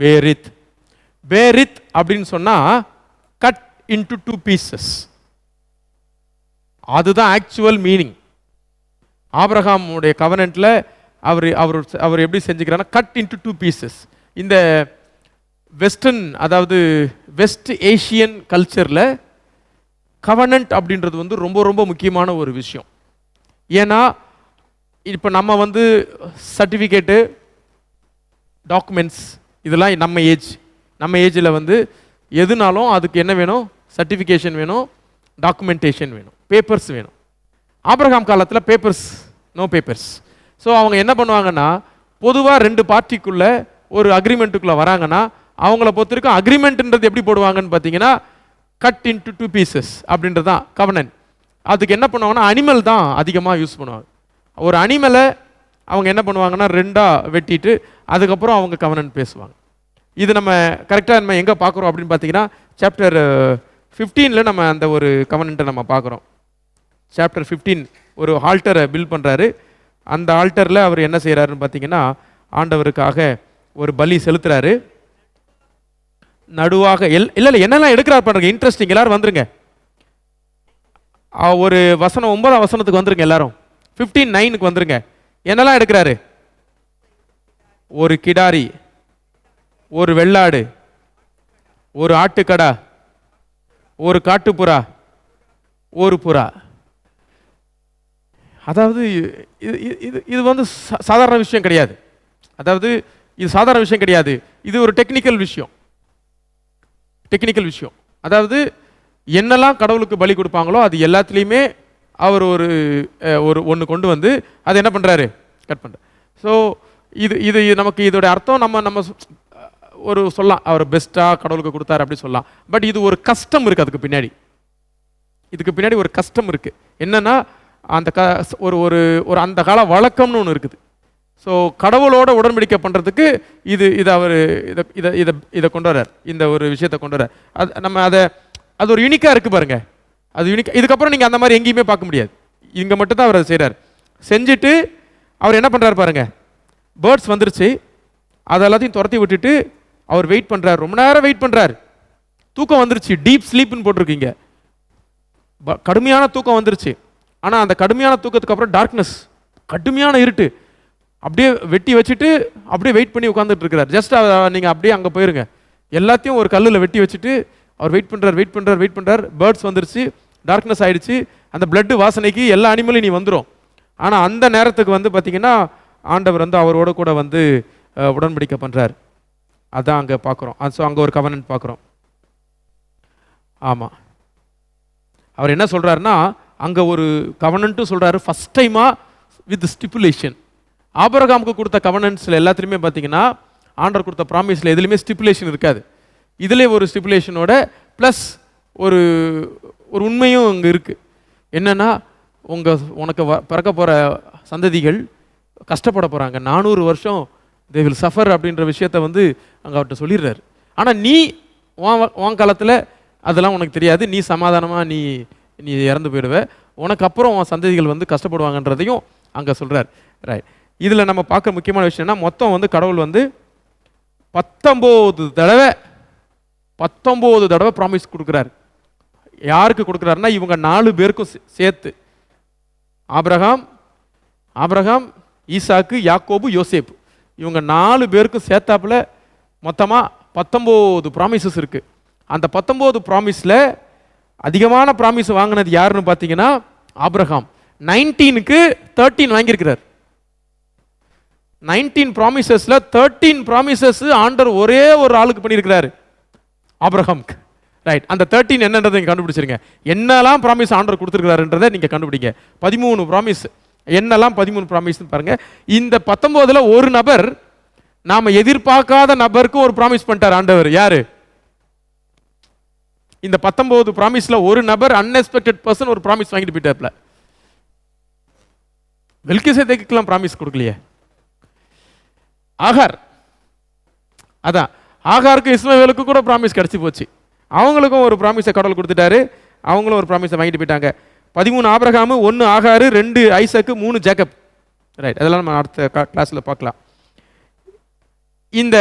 பேரித் பேரித் அப்படின்னு சொன்னா கட் இன்டு 2 pieces. அதுதான் ஆக்சுவல் மீனிங். ஆபிரகாமுடைய கவனன்ட்ல அவர் அவர் அவர் எப்படி செஞ்சுக்கிறாருன்னா கட் இன்டு 2 pieces. இந்த வெஸ்டர்ன், அதாவது வெஸ்ட் ஏஷியன் கல்ச்சரில் கவனன்ட் அப்படின்றது வந்து ரொம்ப ரொம்ப முக்கியமான ஒரு விஷயம். ஏன்னா இப்போ நம்ம வந்து சர்டிஃபிகேட்டு, டாக்குமெண்ட்ஸ் இதெல்லாம் நம்ம ஏஜில் வந்து எதுனாலும் அதுக்கு என்ன வேணும்? சர்டிஃபிகேஷன் வேணும், டாக்குமெண்டேஷன் வேணும், பேப்பர்ஸ் வேணும். ஆபிரகாம் காலத்தில் நோ பேப்பர்ஸ். ஸோ அவங்க என்ன பண்ணுவாங்கன்னா, பொதுவாக 2 பார்ட்டிக்குள்ள ஒரு அக்ரிமெண்ட்டுக்குள்ளே வராங்கன்னா அவங்கள பொறுத்த வரைக்கும் அக்ரிமெண்ட்ன்றது எப்படி போடுவாங்கன்னு பார்த்தீங்கன்னா கட் இன்டு 2 pieces அப்படின்றது தான் கவனன்ட். அதுக்கு என்ன பண்ணுவாங்கன்னா அனிமல் தான் அதிகமாக யூஸ் பண்ணுவாங்க. ஒரு அனிமலை அவங்க என்ன பண்ணுவாங்கன்னா 2ஆக வெட்டிட்டு அதுக்கப்புறம் அவங்க கவனன்ட் பேசுவாங்க. இது நம்ம கரெக்டாக நம்ம எங்கே பார்க்குறோம் அப்படின்னு பார்த்தீங்கன்னா சாப்டர் 15 நம்ம அந்த ஒரு கவனன்ட்டை நம்ம பார்க்குறோம். சாப்டர் 15 ஒரு ஆல்டரை பில்ட் பண்ணுறாரு. அந்த ஆல்டரில் அவர் என்ன செய்கிறாருன்னு பார்த்தீங்கன்னா ஆண்டவருக்காக ஒரு பலி செலுத்துறாரு. நடுவாக இல்லை என்னெல்லாம் எடுக்கிறார் பண்ணுறங்க. இன்ட்ரெஸ்டிங், எல்லாரும் வந்துருங்க. ஒரு வசனம் 9ஆம் வசனத்துக்கு வந்துருங்க. எல்லாரும் 15:9 வந்துருங்க. என்னெல்லாம் எடுக்கிறாரு? ஒரு கிடாரி, ஒரு வெள்ளாடு, ஒரு ஆட்டுக்கடா, ஒரு காட்டுப்புறா, ஒரு புறா. அதாவது இது வந்து சாதாரண விஷயம் கிடையாது. இது சாதாரண விஷயம் கிடையாது. இது ஒரு டெக்னிக்கல் விஷயம். அதாவது என்னெல்லாம் கடவுளுக்கு பலி கொடுப்பாங்களோ அது எல்லாத்துலேயுமே அவர் ஒன்று கொண்டு வந்து அது என்ன பண்ணுறாரு? கட் பண்ணுறாரு. ஸோ இது நமக்கு இதோட அர்த்தம் நம்ம ஒரு சொல்லலாம், அவர் பெஸ்ட்டாக கடவுளுக்கு கொடுத்தாரு அப்படி சொல்லலாம். பட் இது ஒரு கஷ்டம் இருக்குது. இதுக்கு பின்னாடி ஒரு கஷ்டம் இருக்குது. என்னன்னா அந்த ஒரு அந்த கால வழக்கம்னு ஒன்று இருக்குது. ஸோ கடவுளோட உடன்படிக்கை பண்ணுறதுக்கு இதை கொண்டு வர்றார். இந்த ஒரு விஷயத்தை கொண்டு வர்றார். அது ஒரு யூனிக்காக இருக்குது பாருங்க. அது யூனிக். இதுக்கப்புறம் நீங்கள் அந்த மாதிரி எங்கேயுமே பார்க்க முடியாது. இங்கே மட்டும்தான் அவர் அதை செய்கிறார். செஞ்சுட்டு அவர் என்ன பண்ணுறாரு பாருங்க. பேர்ட்ஸ் வந்துருச்சு, அதை எல்லாத்தையும் துரத்தி விட்டுட்டு அவர் வெயிட் பண்ணுறார். ரொம்ப நேரம் வெயிட் பண்ணுறார். தூக்கம் வந்துருச்சு, டீப் ஸ்லீப்னு போட்டிருக்கீங்க. கடுமையான தூக்கம் வந்துருச்சு. ஆனால் அந்த கடுமையான தூக்கத்துக்கு அப்புறம் டார்க்னஸ், கடுமையான இருட்டு. அப்படியே வெட்டி வச்சுட்டு அப்படியே வெயிட் பண்ணி உட்காந்துட்டு இருக்கிறார். ஜஸ்ட் நீங்கள் அப்படியே அங்கே போயிருங்க. எல்லாத்தையும் ஒரு கல்லில் வெட்டி வச்சுட்டு அவர் வெயிட் பண்ணுறார். பேர்ட்ஸ் வந்துருச்சு, டார்க்னஸ் ஆகிடுச்சு. அந்த பிளட்டு வாசனைக்கு எல்லா அனிமலும் நீ வந்துடும். ஆனால் அந்த நேரத்துக்கு வந்து பார்த்தீங்கன்னா ஆண்டவர் வந்து அவரோட கூட வந்து உடன்படிக்கை பண்ணுறார். அதான் அங்கே பார்க்குறோம். ஸோ அங்கே ஒரு கவனன்ட் பார்க்குறோம். ஆமாம், அவர் என்ன சொல்கிறாருன்னா அங்கே ஒரு கவனன்ட்டும் சொல்கிறாரு. ஃபஸ்ட் டைமாக வித் ஸ்டிப்புலேஷன். ஆபிரகாமுக்கு கொடுத்த கவனன்ட்ஸில் எல்லாத்துலேயுமே பார்த்தீங்கன்னா ஆண்டவர் கொடுத்த ப்ராமிஸில் எதுலேயுமே ஸ்டிப்புலேஷன் இருக்காது. இதிலே ஒரு ஸ்டிப்புலேஷனோட ப்ளஸ் ஒரு உண்மையும் அங்கே இருக்குது. என்னென்னா உனக்கு பிறக்க போகிற சந்ததிகள் கஷ்டப்பட போகிறாங்க, 400 வருஷம் தே வில் சஃபர் அப்படின்ற விஷயத்த வந்து அங்கே அவர்கிட்ட சொல்லிடுறாரு. ஆனால் நீ உன் காலத்தில் அதெல்லாம் உனக்கு தெரியாது, நீ சமாதானமாக நீ இறந்து போயிடுவ, உனக்கு அப்புறம் உன் சந்ததிகள் வந்து கஷ்டப்படுவாங்கன்றதையும் அங்கே சொல்கிறார். ரைட். இதில் நம்ம பார்க்குற முக்கியமான விஷயம்னா மொத்தம் வந்து கடவுள் வந்து 19 தடவை ப்ராமிஸ் கொடுக்குறாரு. யாருக்கு கொடுக்குறாருன்னா இவங்க 4 பேருக்கும் சேர்த்து. ஆபிரகாம், ஈசாக்கு, யாக்கோபு, யோசேப்பு, இவங்க 4 பேருக்கும் சேர்த்தாப்புல மொத்தமாக 19 ப்ராமிசஸ் இருக்குது. அந்த 19 ப்ராமிஸில் அதிகமான ப்ராமிஸ் வாங்கினது யாருன்னு பார்த்தீங்கன்னா ஆபிரகாம். 19க்கு 13 வாங்கியிருக்கிறார். 19 ப்ராமிசஸ்ல 13 ப்ராமிசஸ் ஆண்டவர் ஒரே ஒரு ஆளுக்கு பண்ணியிருக்கிறாரு, ஆபிரகாமுக்கு. ரைட், அந்த 13 என்னன்றதை நீங்க கண்டுபிடிச்சிருங்க. என்னெல்லாம் ப்ராமிஸ் ஆண்டவர் கொடுத்துருக்காருன்றதை நீங்க கண்டுபிடிங்க. 13 ப்ராமிஸ், என்னெல்லாம் 13 ப்ராமிஸ் பாருங்க. இந்த 19ல ஒரு நபர், நாம எதிர்பார்க்காத நபருக்கு ஒரு ப்ராமிஸ் பண்ணிட்டார் ஆண்டவர். யாரு? இந்த 19 ப்ராமிஸ்ல ஒரு நபர், அன்எக்ஸ்பெக்டட் பர்சன், ஒரு ப்ராமிஸ் வாங்கிட்டு போயிட்டாப்ல. மெல்கிசேதேக்குலாம் ப்ராமிஸ் கொடுக்கலையே. ஆகார், அதான் ஆகாருக்கு இஸ்மவேலுக்கு கூட ப்ராமிஸ் கிடைச்சி போச்சு. அவங்களுக்கும் ஒரு ப்ராமிஸை கடவுள் கொடுத்துட்டாரு, அவங்களும் ஒரு ப்ராமிஸை வாங்கிட்டு போயிட்டாங்க. 13 ஆபிரகாமு, 1 ஆகாரு, 2 ஐசக்கு, 3 ஜேக்கப். ரைட், அதெல்லாம் நம்ம அடுத்த கிளாஸில் பார்க்கலாம். இந்த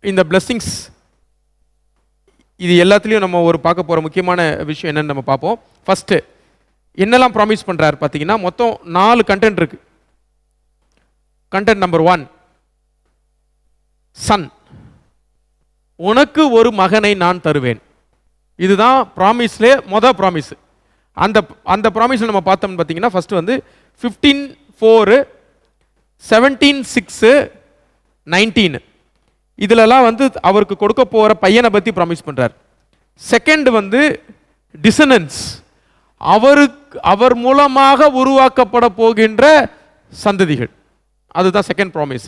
இந்த பிளெஸிங்ஸ், இது எல்லாத்துலேயும் நம்ம ஒரு பார்க்க போகிற முக்கியமான விஷயம் என்னன்னு நம்ம பார்ப்போம். ஃபஸ்ட்டு என்னெல்லாம் ப்ராமிஸ் பண்ணுறாரு பார்த்தீங்கன்னா, மொத்தம் 4 கண்டென்ட் இருக்கு. கண்டென்ட் நம்பர் 1, சன், உனக்கு ஒரு மகனை நான் தருவேன். இதுதான் ப்ராமிஸ்லே மொதல் ப்ராமிஸ். அந்த அந்த ப்ராமிஸில் நம்ம பார்த்தோம்னு பார்த்தீங்கன்னா, ஃபர்ஸ்ட் வந்து 15:4, 17:6, 19 இதிலெல்லாம் வந்து அவருக்கு கொடுக்க போகிற பையனை பற்றி ப்ராமிஸ் பண்ணுறார். செகண்ட் வந்து டிசனன்ஸ், அவர் மூலமாக உருவாக்கப்பட போகின்ற சந்ததிகள், அதுதான் செகண்ட் ப்ராமிஸ்.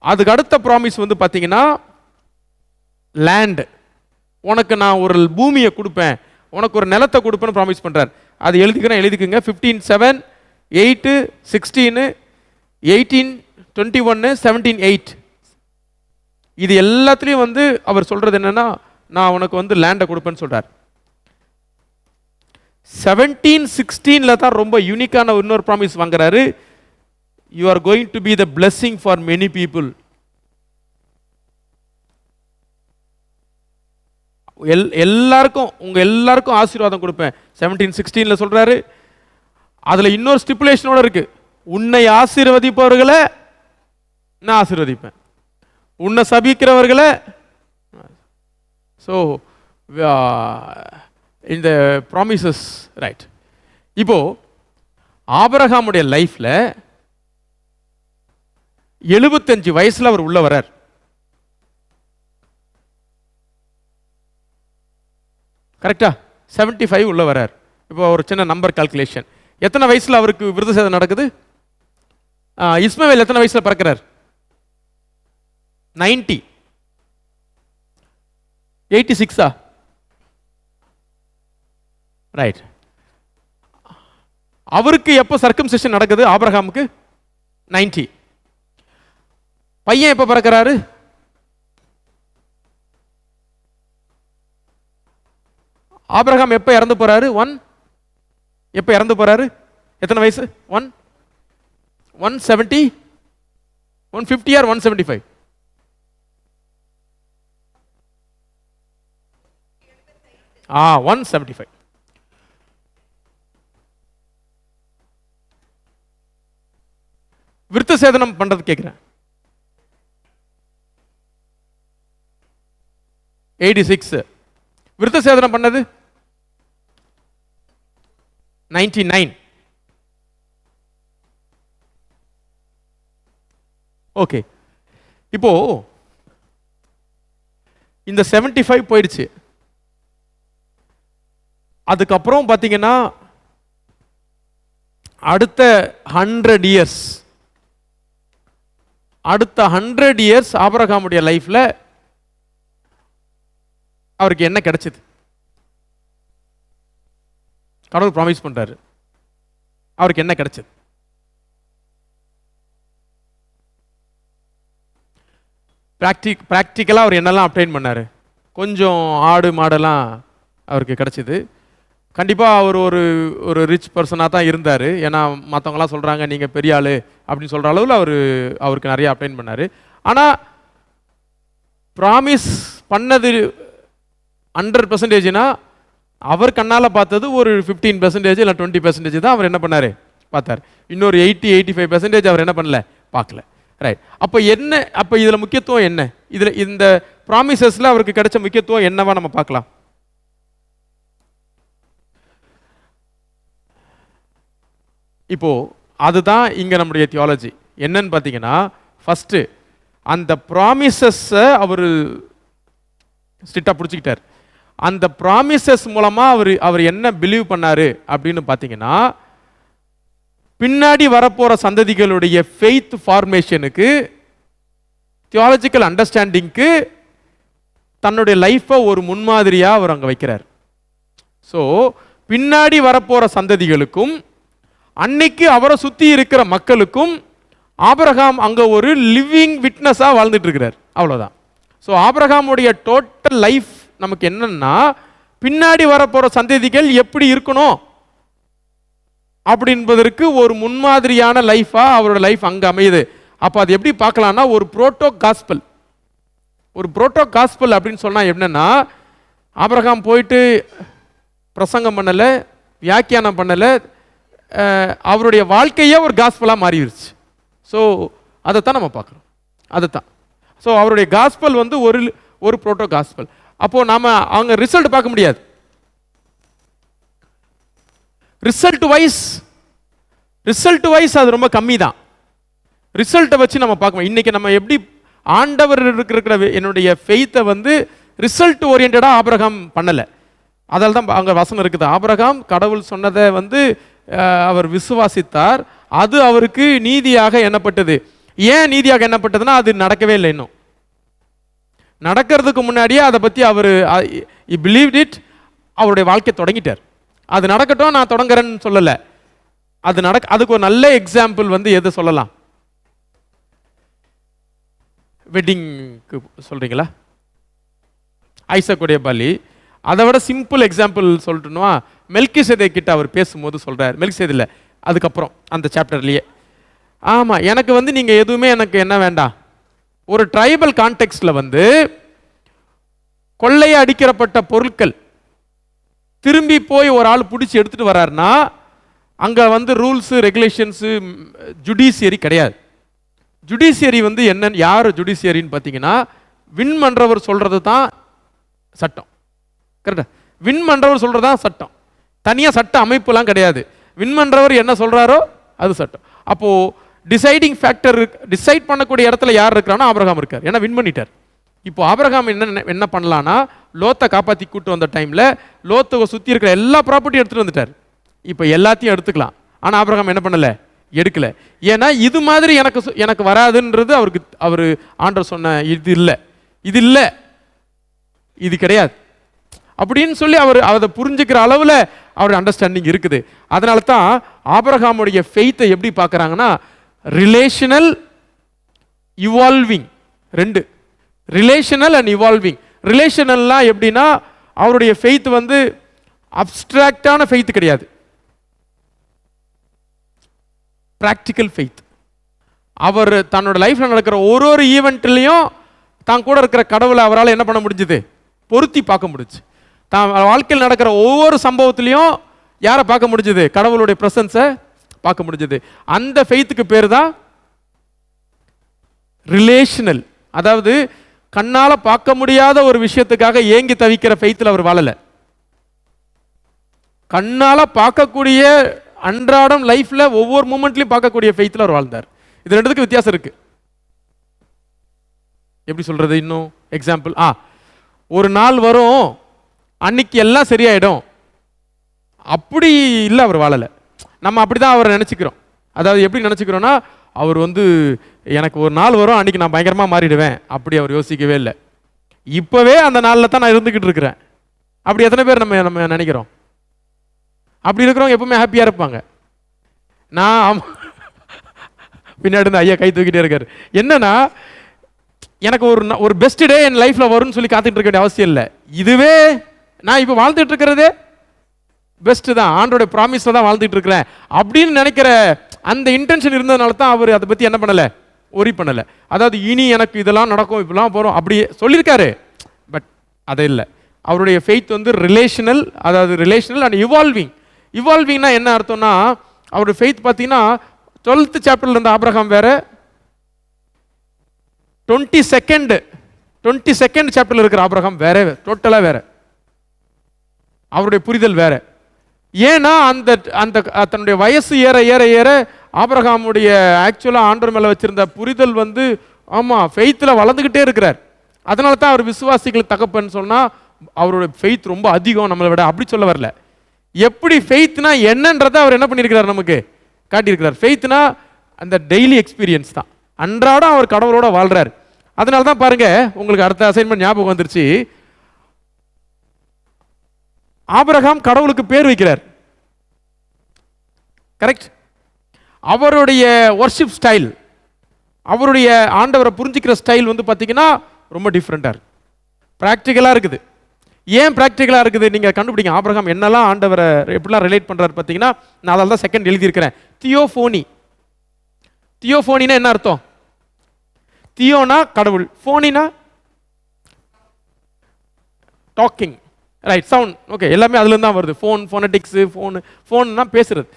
அதுக்கு அடுத்த ப்ராமிஸ் வந்து பார்த்தீங்கன்னா லேண்ட், உனக்கு நான் ஒரு பூமியை கொடுப்பேன், உனக்கு ஒரு நிலத்தை கொடுப்பேன்னு ப்ராமிஸ் பண்ணுறார். அது எழுதிக்குங்க. 15:7, 8, 16, 18, 21, 17, 8 இது எல்லாத்துலேயும் வந்து அவர் சொல்றது என்னன்னா, நான் உனக்கு வந்து லேண்டை கொடுப்பேன்னு சொல்றார். 17:16 தான் ரொம்ப யூனிக்கான இன்னொரு ப்ராமிஸ் வாங்குறாரு. You are going to be the blessing for many people. எல்லாருக்கும், உங்க எல்லாருக்கும் ஆசீர்வாதம் கொடுப்பேன் 17:16 சொல்றாரு. அதுல இன்னொரு ஸ்டிப்புலேஷனோட இருக்கு, உன்னை ஆசீர்வதிப்பவர்களை நான் ஆசீர்வதிப்பேன், உன்னை சபிக்கிறவர்களை. ஸோ இந்த ப்ராமிசஸ். ரைட், இப்போ ஆபிரகாமுடைய லைஃப்ல 75 வயசுல அவர் உள்ள வரார். கரெக்டா? 75 உள்ள வரார். இப்போ ஒரு சின்ன நம்பர் கால்குலேஷன். எத்தனை வயசுல அவருக்கு விருது சேதம் நடக்குது? இஸ்மவேல் எத்தனை வயசுல பிறக்கிறார்? 90. 86 ரைட். அவருக்கு எப்போ சர்க்கம்சிஷன் நடக்குது? ஆபிரகாமுக்கு 90. பையன் எப்ப பிறக்கிறாரு? ஆபிரகாம் எப்ப இறந்து போறாரு? 1. எப்ப இறந்து போறாரு? எத்தனை வயசு? 170, 150 or 175? ஆ 175. விருத்த சேதனம் பண்றது கேட்கிறேன். 86. விருத்த சேதனம் பண்ணது 99. ஓகே, இப்போ இந்த 75 போயிடுச்சு. அதுக்கப்புறம் பார்த்தீங்கன்னா அடுத்த 100 இயர்ஸ், அடுத்த 100 இயர்ஸ் ஆபிரகாமுடைய லைஃப்ல அவருக்கு என்ன கிடைச்சது? கடவுள் ப்ராமிஸ் பண்றாரு, அவருக்கு என்ன கிடைச்சது? பிராக்டிக்கலா அவர் என்னெல்லாம் அப்டைன் பண்ணாரு? கொஞ்சம் ஆடு மாடெல்லாம் அவருக்கு கிடைச்சது. கண்டிப்பாக அவர் ஒரு ரிச் பர்சனாக தான் இருந்தார். ஏன்னா மற்றவங்களாம் சொல்கிறாங்க நீங்கள் பெரிய ஆள் அப்படின்னு சொல்கிற அளவில் அவருக்கு நிறைய அப்டைன் பண்ணார். ஆனால் ப்ராமிஸ் பண்ணது 100%னா அவர் கண்ணால் பார்த்தது ஒரு 15% இல்லை 20% தான் அவர் என்ன பண்ணார், பார்த்தார். இன்னொரு 80-85% அவர் என்ன பண்ணல, பார்க்கல. ரைட். அப்போ இதில் முக்கியத்துவம் என்ன? இதில் இந்த ப்ராமிசஸில் அவருக்கு கிடைச்ச முக்கியத்துவம் என்னவா நம்ம பார்க்கலாம். இப்போ அதுதான் இங்க நம்முடைய தியாலஜி என்னன்னு பார்த்தீங்கன்னா, ஃபர்ஸ்ட் அந்த ப்ராமிசஸை அவர் ஸ்ட்ரிக்டா பிடிச்சிக்கிட்டார். அந்த ப்ராமிசஸ் மூலமா அவர் என்ன பிலீவ் பண்ணாரு அப்படின்னு பார்த்தீங்கன்னா, பின்னாடி வரப்போற சந்ததிகளுடைய ஃபெய்த் ஃபார்மேஷனுக்கு, தியாலஜிக்கல் அண்டர்ஸ்டாண்டிங்க்கு தன்னுடைய லைஃப்பை ஒரு முன்மாதிரியா அவர் அங்க வைக்கிறார். ஸோ பின்னாடி வரப்போற சந்ததிகளுக்கும் அன்னைக்கு அவரை சுத்தி இருக்கிற மக்களுக்கும் ஆபிரகாம் அங்க ஒரு லிவிங் விட்னஸா வாழ்ந்துட்டு இருக்கிறார். அவ்வளவுதான். ஸோ ஆபிரகாமுடைய டோட்டல் லைஃப் நமக்கு என்னன்னா, பின்னாடி வரப்போற சந்ததிகள் எப்படி இருக்கணும் அப்படின்பதற்கு ஒரு முன்மாதிரியான லைஃபா அவரோட லைஃப் அங்க அமையுது. அப்ப அது எப்படி பார்க்கலாம்னா, ஒரு புரோட்டோ காஸ்பல். ஒரு புரோட்டோ காஸ்பல் அப்படின்னு சொன்னா என்னன்னா, ஆபிரகாம் போயிட்டு பிரசங்கம் பண்ணல, வியாக்கியானம் பண்ணல, அவருடைய வாழ்க்கையே ஒரு காஸ்பலா மாறிடுச்சு. ஸோ அதைத்தான் நம்ம பார்க்குறோம். அதைத்தான். ஸோ அவருடைய காஸ்பல் வந்து ஒரு புரோட்டோ காஸ்பல். அப்போ நாம அவங்க ரிசல்ட் பார்க்க முடியாது. ரிசல்ட் வைஸ் அது ரொம்ப கம்மி தான். ரிசல்ட்டை வச்சு நம்ம பார்க்கணும். இன்னைக்கு நம்ம எப்படி ஆண்டவர் இருக்கிற என்னுடைய ஃபெய்த்தை வந்து ரிசல்ட் ஓரியன்டா ஆபிரகாம் பண்ணல. அதால தான் அங்க வசனம் இருக்குது, ஆபிரகாம் கடவுள் சொன்னதை வந்து அவர் விசுவாசித்தார், அது அவருக்கு நீதியாக எண்ணப்பட்டது. ஏன் நீதியாக எண்ணப்பட்டதுன்னா, அது நடக்கவே இல்லை. இன்னும் நடக்கிறதுக்கு முன்னாடியே அதை பத்தி அவர் பிலீவ்ட் இட், அவருடைய வாழ்க்கை தொடங்கிட்டார். அது நடக்கட்டும், நான் தொடங்குறேன்னு சொல்லல. அது அதுக்கு ஒரு நல்ல எக்ஸாம்பிள் வந்து எது சொல்லலாம்? வெட்டிங்க்கு சொல்றீங்களா? ஐசக்குடைய பலி. அதை விட சிம்பிள் எக்ஸாம்பிள் சொல்லிட்டுனா, மெல்கிசேதேக் கிட்ட அவர் பேசும்போது சொல்றார், மெல்கிசேதேக் இல்லை, அதுக்கப்புறம் அந்த சாப்டர்லயே, ஆமா எனக்கு வந்து நீங்க எதுவுமே எனக்கு என்ன வேண்டாம், ஒரு ட்ரைபல் கான்டெக்ஸ்ட்ல வந்து கொள்ளைய அடிக்கிறப்பட்ட பொருட்கள் திரும்பி போய் ஒரு ஆள் பிடிச்சி எடுத்துட்டு வர்றாருன்னா, அங்க வந்து ரூல்ஸ் ரெகுலேஷன்ஸ் ஜுடிஷியரி கிடையாது. ஜுடிஷியரி வந்து என்ன, யார் ஜுடிஷியரின்னு பார்த்தீங்கன்னா, வின் பண்றவர் சொல்றது தான் சட்டம். கரெக்டா? வின் பண்றவர் சொல்றதுதான் சட்டம். தனியா சட்ட அமைப்புலாம் கிடையாது. வின் பண்றவர் என்ன சொல்றாரோ அது சட்டம். அப்போ டிசைடிங் ஃபேக்டர், டிசைட் பண்ணக்கூடிய இடத்துல யார் இருக்கிறானோ ஆபிரகாம் இருக்கார். ஏன்னா வின் பண்ணிட்டார். இப்போ ஆபிரகாம் என்ன பண்ணலாம்னா, லோத்தை காப்பாற்றி கூட்டு வந்த டைம்ல லோத்தை சுற்றி இருக்கிற எல்லா ப்ராப்பர்ட்டியும் எடுத்துட்டு வந்துட்டார். இப்போ எல்லாத்தையும் எடுத்துக்கலாம். ஆனால் ஆபிரகாம் என்ன பண்ணல, எடுக்கல. ஏன்னா இது மாதிரி எனக்கு வராதுன்றது அவர் ஆண்டவர் சொன்ன இது இல்லை, இது இல்லை, இது கிடையாது அப்படின்னு சொல்லி அவர் அதை புரிஞ்சுக்கிற அளவில் அவருடைய அண்டர்ஸ்டாண்டிங் இருக்குது. அதனால தான் ஆபிரகாமுடைய ஃபெய்த்தை எப்படி பார்க்குறாங்கன்னா, ரிலேஷனல் இவால்விங். ரெண்டு, ரிலேஷனல் அண்ட் இவால்விங். ரிலேஷனல்லாம் எப்படின்னா, அவருடைய ஃபெய்த் வந்து அப்ஸ்ட்ராக்டான ஃபெய்த் கிடையாது, பிராக்டிக்கல் ஃபெய்த். அவர் தன்னோட லைஃப்ல நடக்கிற ஒரு ஈவெண்ட்லையும் தான் கூட இருக்கிற கடவுளை அவரால் என்ன பண்ண முடிஞ்சுது, பொருத்தி பார்க்க முடிஞ்சு. தான் வாழ்க்கையில் நடக்கிற ஒவ்வொரு சம்பவத்திலையும் யாரை பார்க்க முடிஞ்சது, கடவுளுடைய பிரசன்ஸை பார்க்க முடிஞ்சது. அந்த ஃபெய்த்துக்கு பேர் தான் ரிலேஷனல். அதாவது கண்ணால பார்க்க முடியாத ஒரு விஷயத்துக்காக ஏங்கி தவிக்கிற ஃபெய்த்தில் அவர் வாழல. கண்ணால பார்க்கக்கூடிய அன்றாடம் லைஃப்ல ஒவ்வொரு மூமெண்ட்லையும் பார்க்கக்கூடிய ஃபெய்த்தில் அவர் வாழ்ந்தார். இது ரெண்டுத்துக்கு வித்தியாசம் இருக்கு. எப்படி சொல்றது, இன்னும் எக்ஸாம்பிள், ஒரு நாள் வரும் அன்னைக்கு எல்லாம் சரியாயிடும், அப்படி இல்லை அவர் வாழல. நம்ம அப்படிதான் அவரை நினைச்சுக்கிறோம். அதாவது எப்படி நினைச்சுக்கிறோம்னா, அவர் வந்து எனக்கு ஒரு நாள் வரும் அன்னைக்கு நான் பயங்கரமா மாறிடுவேன், அப்படி அவர் யோசிக்கவே இல்லை. இப்பவே அந்த நாளில் தான் நான் இருந்துகிட்டு இருக்கிறேன். அப்படி எத்தனை பேர் நம்ம நினைக்கிறோம்? அப்படி இருக்கிறவங்க எப்பவுமே ஹாப்பியா இருப்பாங்க. நான் பின்னாடி இருந்து ஐயா கை தூக்கிட்டே இருக்காரு. என்னன்னா, எனக்கு ஒரு பெஸ்ட் டே என் லைஃப்ல வரும்னு சொல்லி காத்துட்டு இருக்க வேண்டிய அவசியம் இல்லை. இதுவே நான் இப்போ வாழ்ந்துட்டு இருக்கிறதே பெஸ்ட் தான், ஆண்டோட ப்ராமிஸ்ல தான் வாழ்ந்துட்டு இருக்கிறேன் அப்படின்னு நினைக்கிற அந்த இன்டென்ஷன் இருந்ததுனால தான் அவர் அதை பத்தி என்ன பண்ணல, ஒரி பண்ணல. அதாவது இனி எனக்கு இதெல்லாம் நடக்கும், இப்பெல்லாம் போறோம் அப்படி சொல்லியிருக்காரு. பட் அது இல்லை. அவருடைய ஃபெய்த் வந்து ரிலேஷனல், அதாவது ரிலேஷனல் அண்ட் இவால்விங். இவால்விங்னா என்ன அர்த்தம்னா, அவருடைய ஃபெய்த் பார்த்தீங்கன்னா 12th சாப்டர்ல இருந்த ஆபிரகாம் வேற, 22nd சாப்டர்ல இருக்கிற ஆபிரகாம் வேற, டோட்டலா வேற. அவருடைய புரிதல் வேற. ஏன்னா அந்த அந்த தன்னுடைய வயசு ஏற ஏற ஏற ஆபிரகாமுடைய ஆக்சுவலாக ஆண்டவர் மேலே வச்சிருந்த புரிதல் வந்து ஆமாம் ஃபெய்த்தில் வளர்ந்துக்கிட்டே இருக்கிறார். அதனால தான் அவர் விசுவாசிகள் தகப்பன்னு சொன்னால் அவருடைய ஃபெய்த் ரொம்ப அதிகம் நம்மளை விட. அப்படி சொல்ல வரல. எப்படி ஃபெய்த்னா என்னன்றதை அவர் என்ன பண்ணியிருக்கிறார், நமக்கு காட்டியிருக்கிறார். ஃபெய்த்னா அந்த டெய்லி எக்ஸ்பீரியன்ஸ் தான், அன்றாடம் அவர் கடவுளோட வாழ்றார். அதனால தான் பாருங்க, உங்களுக்கு அடுத்த அசைன்மெண்ட் ஞாபகம் வந்துருச்சு. ஆபிரகாம் கடவுளுக்கு பேர் வைக்கிறார், கரெக்ட்? அவருடைய வர்ஷிப் ஸ்டைல், அவருடைய ஆண்டவரை புரிஞ்சுக்கிற ஸ்டைல் வந்து பார்த்தீங்கன்னா ரொம்ப டிஃப்ரெண்டாக இருக்கு, ப்ராக்டிக்கலாக இருக்குது. ஏன் ப்ராக்டிக்கலாக இருக்குது நீங்கள் கண்டுபிடிங்க. ஆபிரகாம் என்னெல்லாம் ஆண்டவரை எப்படிலாம் ரிலேட் பண்ணுறாரு பார்த்தீங்கன்னா, நான் அதில் தான் செகண்ட் எழுதியிருக்கிறேன். தியோஃபோனி. தியோஃபோனினா என்ன அர்த்தம்? தியோனா கடவுள், ஃபோனினா டாக்கிங், ரைட், சவுண்ட், ஓகே, எல்லாமே அதுலேருந்து தான் வருது. ஃபோன், ஃபோனட்டிக்ஸு, ஃபோன்னா பேசுறது.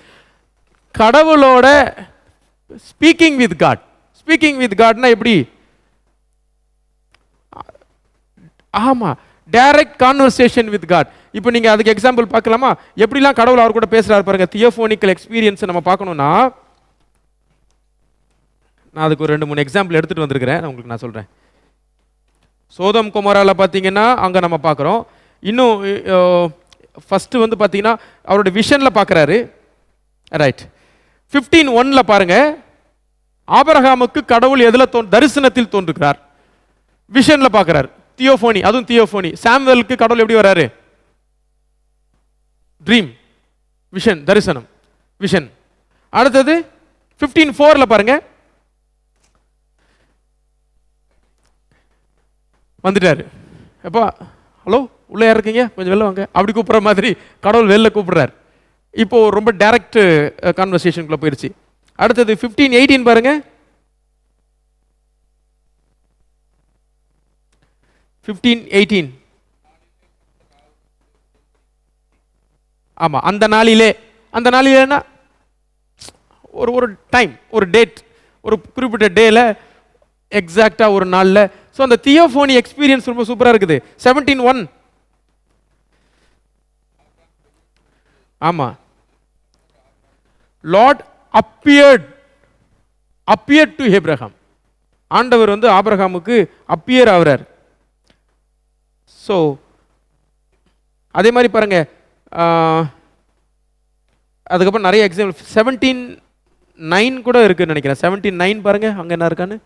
கடவுளோட speaking with God. Speaking with காட்னா எப்படி? ஆமாம், டைரக்ட் கான்வர்சேஷன் வித் காட். இப்போ நீங்கள் அதுக்கு எக்ஸாம்பிள் பார்க்கலாமா? எப்படிலாம் கடவுள் அவர் கூட பேசுகிறாரு பாருங்க. தியோஃபோனிக்கல் எக்ஸ்பீரியன்ஸை நம்ம பார்க்கணும்னா, நான் அதுக்கு ஒரு 2-3 எக்ஸாம்பிள் எடுத்துகிட்டு வந்திருக்கிறேன், உங்களுக்கு நான் சொல்கிறேன். சோதம் குமாராவில் பார்த்தீங்கன்னா அங்கே நம்ம பார்க்குறோம். இன்னும் ஃபஸ்ட்டு வந்து பார்த்தீங்கன்னா அவருடைய விஷனில் பார்க்குறாரு, ரைட். 15:1 பாருங்க, ஆபிரகாமுக்கு கடவுள் எதில் தரிசனத்தில் தோன்றுகிறார், விஷனில் பார்க்குறார். தியோஃபோனி, அதுவும் தியோஃபோனி. சாமுவேலுக்கு கடவுள் எப்படி வராரு? ட்ரீம், விஷன், தரிசனம், விஷன். அடுத்தது 15:4 பாருங்க, வந்துட்டாரு. எப்பா ஹலோ உள்ளே இருக்கீங்க, கொஞ்சம் வெளில வாங்க, அப்படி கூப்பிட்ற மாதிரி கடவுள் வெளில கூப்பிடுறாரு. இப்போ ரொம்ப டைரக்ட் கான்வர்சேஷனுக்குள்ள போயிடுச்சு. அடுத்தது 15:18 பாருங்க. 15:18 ஆமா, அந்த நாளிலேனா ஒரு டைம், ஒரு டேட், ஒரு குறிப்பிட்ட டேல, எக்ஸாக்டா ஒரு நாளில். ஸோ அந்த தியோஃபோனி எக்ஸ்பீரியன்ஸ் ரொம்ப சூப்பராக இருக்குது. 17:1 ஆமா, லார்ட் அப்பியர்ட் டு ஏப்ரஹாம். ஆண்டவர் வந்து ஆபிரகாமுக்கு அப்பியர் ஆகிறார். ஸோ அதே மாதிரி பாருங்க, அதுக்கப்புறம் நிறைய எக்ஸாம்பிள் 17:9 கூட இருக்குன்னு நினைக்கிறேன். 17:9 பாருங்க, அங்கே என்ன இருக்கான்னு.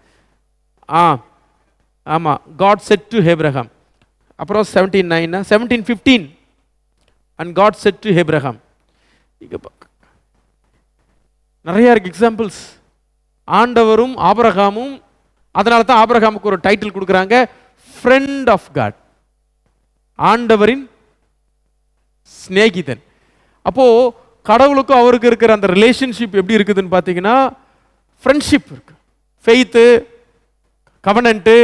ஆமாம், காட் செட் டு ஏப்ரஹாம். அப்புறம் 17:9 17:15 and God said to Abraham. இங்கே நிறைய இருக்கு எக்ஸாம்பிள்ஸ். ஆண்டவரும் ஆபிரகாமும், அதனால தான் ஆபிரகாமுக்கு ஒரு டைட்டில் கொடுக்குறாங்க, ஃப்ரெண்ட் ஆஃப் காட், ஆண்டவரின் சிநேகிதன். அப்போ கடவுளுக்கும் அவருக்கு இருக்கிற அந்த ரிலேஷன்ஷிப் எப்படி இருக்குதுன்னு பார்த்தீங்கன்னா, ஃப்ரெண்ட்ஷிப் இருக்கு. Faith, covenant,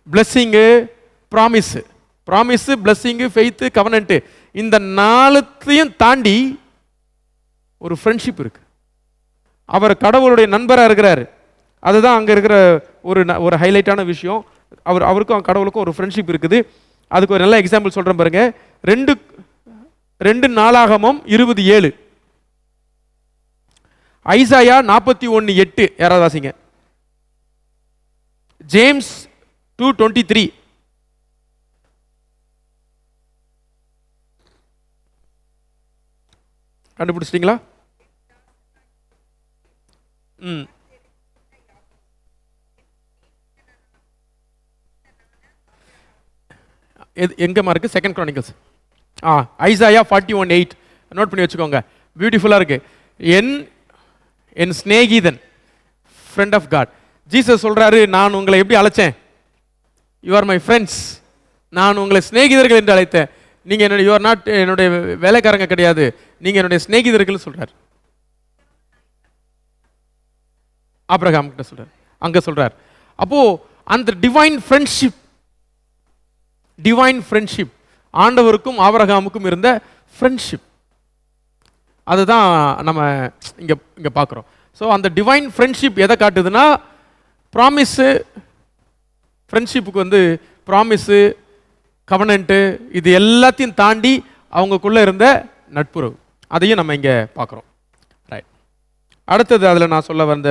blessing, promise. Promise, blessing, faith, covenant, இந்த 4த்தையும் தாண்டி ஒரு ஃப்ரெண்ட்ஷிப் இருக்கு. அவர் கடவுளுடைய நண்பராக இருக்கிறார். அதுதான் அங்கே இருக்கிற ஒரு ஹைலைட்டான விஷயம். அவருக்கும் கடவுளுக்கும் ஒரு ஃப்ரெண்ட்ஷிப் இருக்குது. அதுக்கு ஒரு நல்ல எக்ஸாம்பிள் சொல்கிறேன் பாருங்க. 2 நாளாகமம் 20:7, ஐசாயா 41:8, யாராவது வாசிங்க. ஜேம்ஸ் 2:23, கண்டுபிடிச்சிட்டீங்களா? எங்கம்மா இருக்கு? 2 Chronicles. ஐசாயா 41:8 நோட் பண்ணி வச்சுக்கோங்க, பியூட்டிஃபுல்லாக இருக்கு. என் ஸ்நேகிதன், ஃப்ரெண்ட் ஆஃப் காட். ஜீசஸ் சொல்றாரு, நான் உங்களை எப்படி அழைச்சேன்? You are my friends. நான் உங்களை சிநேகிதர்கள் என்று அழைத்தேன். நீங்க யூ ஆர் நாட் என்னுடைய வேலைக்காரங்க கிடையாது, நீங்க என்னுடைய சிநேகிதர்கள் சொல்றாரு. ஆபிரகாம் கிட்ட சொல்றார், அங்க சொல்றார். அப்போ அந்த டிவைன் ஃப்ரெண்ட்ஷிப், ஆண்டவருக்கும் ஆபிரகாமுக்கும் இருந்த ஃப்ரெண்ட்ஷிப், அதுதான் நம்ம இங்க பார்க்குறோம். ஸோ அந்த டிவைன் ஃப்ரெண்ட்ஷிப் எதை காட்டுதுன்னா, ப்ராமிஸு, ஃப்ரெண்ட்ஷிப்புக்கு வந்து ப்ராமிஸு, கவனன்ட்டு, இது எல்லாத்தையும் தாண்டி அவங்களுக்குள்ள இருந்த நட்புறவு. அதையும் நம்ம இங்கே பார்க்குறோம். ரைட். அடுத்தது அதில் நான் சொல்ல வந்த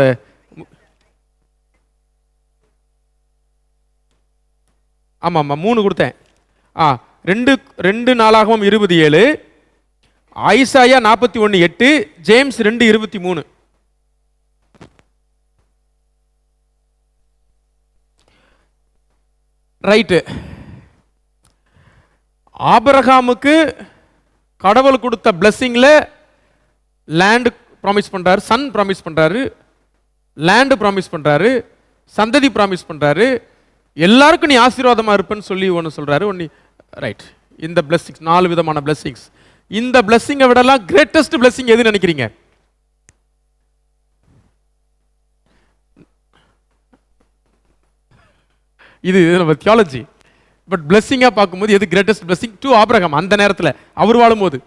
ஆமாம் 3 கொடுத்தேன். 2 நாளாகவும் 27, ஐசாயா 41:8, ஜேம்ஸ் 2:23. ரைட்டு. ஆபிரகாமுக்கு கடவுள் கொடுத்த பிளெஸிங்கில் லேண்டு ப்ராமிஸ் பண்ணுறாரு, சன் ப்ராமிஸ் பண்ணுறாரு, லேண்டு ப்ராமிஸ் பண்ணுறாரு, சந்ததி ப்ராமிஸ் பண்ணுறாரு, எல்லாருக்கும் நீ ஆசீர்வாதமாக இருப்பேன்னு சொல்லி ஒன்று சொல்கிறாரு. ஒன்று ரைட். இந்த பிளெஸிங்ஸ் 4 விதமான பிளெஸிங்ஸ். இந்த பிளெஸிங்கை விடலாம் கிரேட்டஸ்ட் பிளெஸிங் எது நினைக்கிறீங்க? இது நம்ம தியாலஜி. பட் பிளெஸிங்காக பார்க்கும்போது எது கிரேட்டஸ்ட் பிளெஸிங் டு ஆபிரகாம் அந்த நேரத்தில் அவர் வாழும்போது?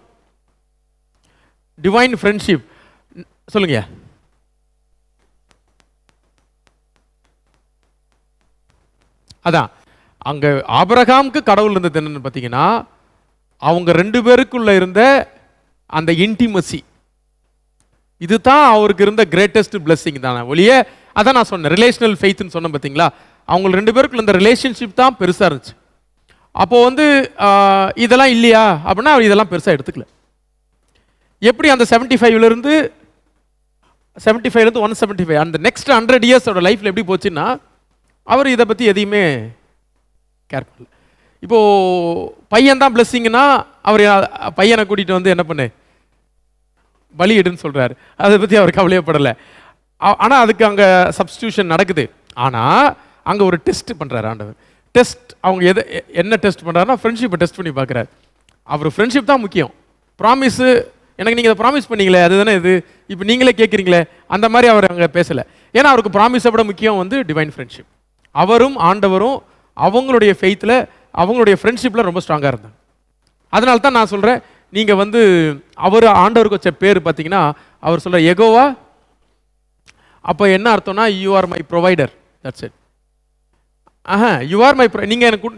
Divine friendship. சொல்லுங்க. அதான் அங்க ஆபிரகாமுக்கு கடவுள் இருந்தது என்னன்னு பார்த்தீங்கன்னா, அவங்க 2 பேருக்குள்ள இருந்த அந்த இன்டிமசி, இதுதான் அவருக்கு இருந்த கிரேட்டஸ்ட் பிளெஸிங் தானே ஒழிய. அதான் நான் சொன்னேன் ரிலேஷனல் ஃபெய்த்னு சொன்னேன் பார்த்தீங்களா, அவங்க 2 பேருக்குள்ள இந்த ரிலேஷன்ஷிப் தான் பெருசாக இருந்துச்சு. அப்போ வந்து இதெல்லாம் இல்லையா அப்படின்னா அவர் இதெல்லாம் பெருசாக எடுத்துக்கல. எப்படி அந்த 75லேருந்து 175 அந்த நெக்ஸ்ட் 100 இயர்ஸோட லைஃப்பில் எப்படி போச்சுன்னா, அவர் இதை பற்றி எதையுமே கேர் பண்ணல. இப்போது பையன் தான் பிளெஸிங்னா அவர் பையனை கூட்டிகிட்டு வந்து என்ன பண்ணு பலியிடுன்னு சொல்கிறாரு. அதை பற்றி அவர் கவலையப்படலை. ஆனால் அதுக்கு அங்கே சப்ஸ்டியூஷன் நடக்குது. ஆனால் அங்கே ஒரு டெஸ்ட் பண்ணுறாரு ஆண்டவர். டெஸ்ட் அவங்க என்ன டெஸ்ட் பண்ணுறாருன்னா ஃப்ரெண்ட்ஷிப்பை டெஸ்ட் பண்ணி பார்க்குறாரு. அவர் ஃப்ரெண்ட்ஷிப் தான் முக்கியம். ப்ராமிஸு எனக்கு நீங்கள் இதை ப்ராமிஸ் பண்ணீங்களே அதுதானே இது, இப்போ நீங்களே கேட்குறீங்களே, அந்த மாதிரி அவர் அங்கே பேசலை. ஏன்னா அவருக்கு ப்ராமிஸை விட முக்கியம் வந்து டிவைன் ஃப்ரெண்ட்ஷிப். அவரும் ஆண்டவரும் அவங்களுடைய ஃபெய்த்தில் அவங்களுடைய ஃப்ரெண்ட்ஷிப்பில் ரொம்ப ஸ்ட்ராங்காக இருந்தாங்க. அதனால தான் நான் சொல்கிறேன், நீங்கள் வந்து அவர் ஆண்டவருக்கு வச்ச பேர் பார்த்தீங்கன்னா, அவர் சொல்கிற எகோவா, அப்போ என்ன அர்த்தம்னா you are my provider, that's it. You are my நீங்கள் எனக்கு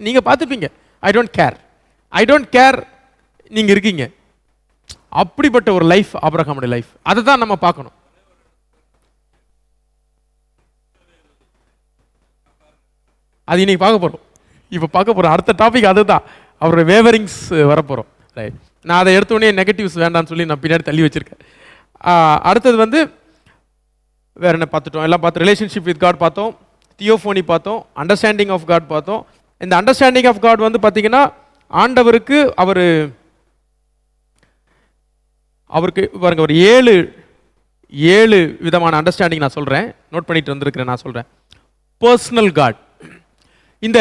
நீங்கள் பார்த்துப்பீங்க. ஐ டோன்ட் கேர் நீங்கள் இருக்கீங்க. அப்படிப்பட்ட ஒரு லைஃப் ஆபிரகாமுடைய லைஃப். அதை தான் நம்ம பார்க்கணும். அது இன்னைக்கு பார்க்க போகிறோம். இப்போ பார்க்க போகிறோம் அடுத்த டாபிக் அதுதான், அவருடைய வேவரிங்ஸ் வரப்போகிறோம். ரைட். நான் அதை எடுத்தோடனே நெகட்டிவ்ஸ் வேண்டான்னு சொல்லி நான் பின்னாடி தள்ளி வச்சுருக்கேன். அடுத்தது வந்து வேறு என்ன பார்த்துட்டோம், எல்லாம் பார்த்து ரிலேஷன்ஷிப் வித் காட் பார்த்தோம், தியோஃபோனி பார்த்தோம், அண்டர்ஸ்டாண்டிங் ஆஃப் காட் பார்த்தோம். இந்த அண்டர்ஸ்டாண்டிங் ஆஃப் காட் வந்து பார்த்தீங்கன்னா ஆண்டவருக்கு அவருக்கு பாருங்க ஒரு 7 விதமான அண்டர்ஸ்டாண்டிங் நான் சொல்கிறேன், நோட் பண்ணிட்டு வந்திருக்கிறேன். நான் சொல்கிறேன் பர்சனல் காட். இந்த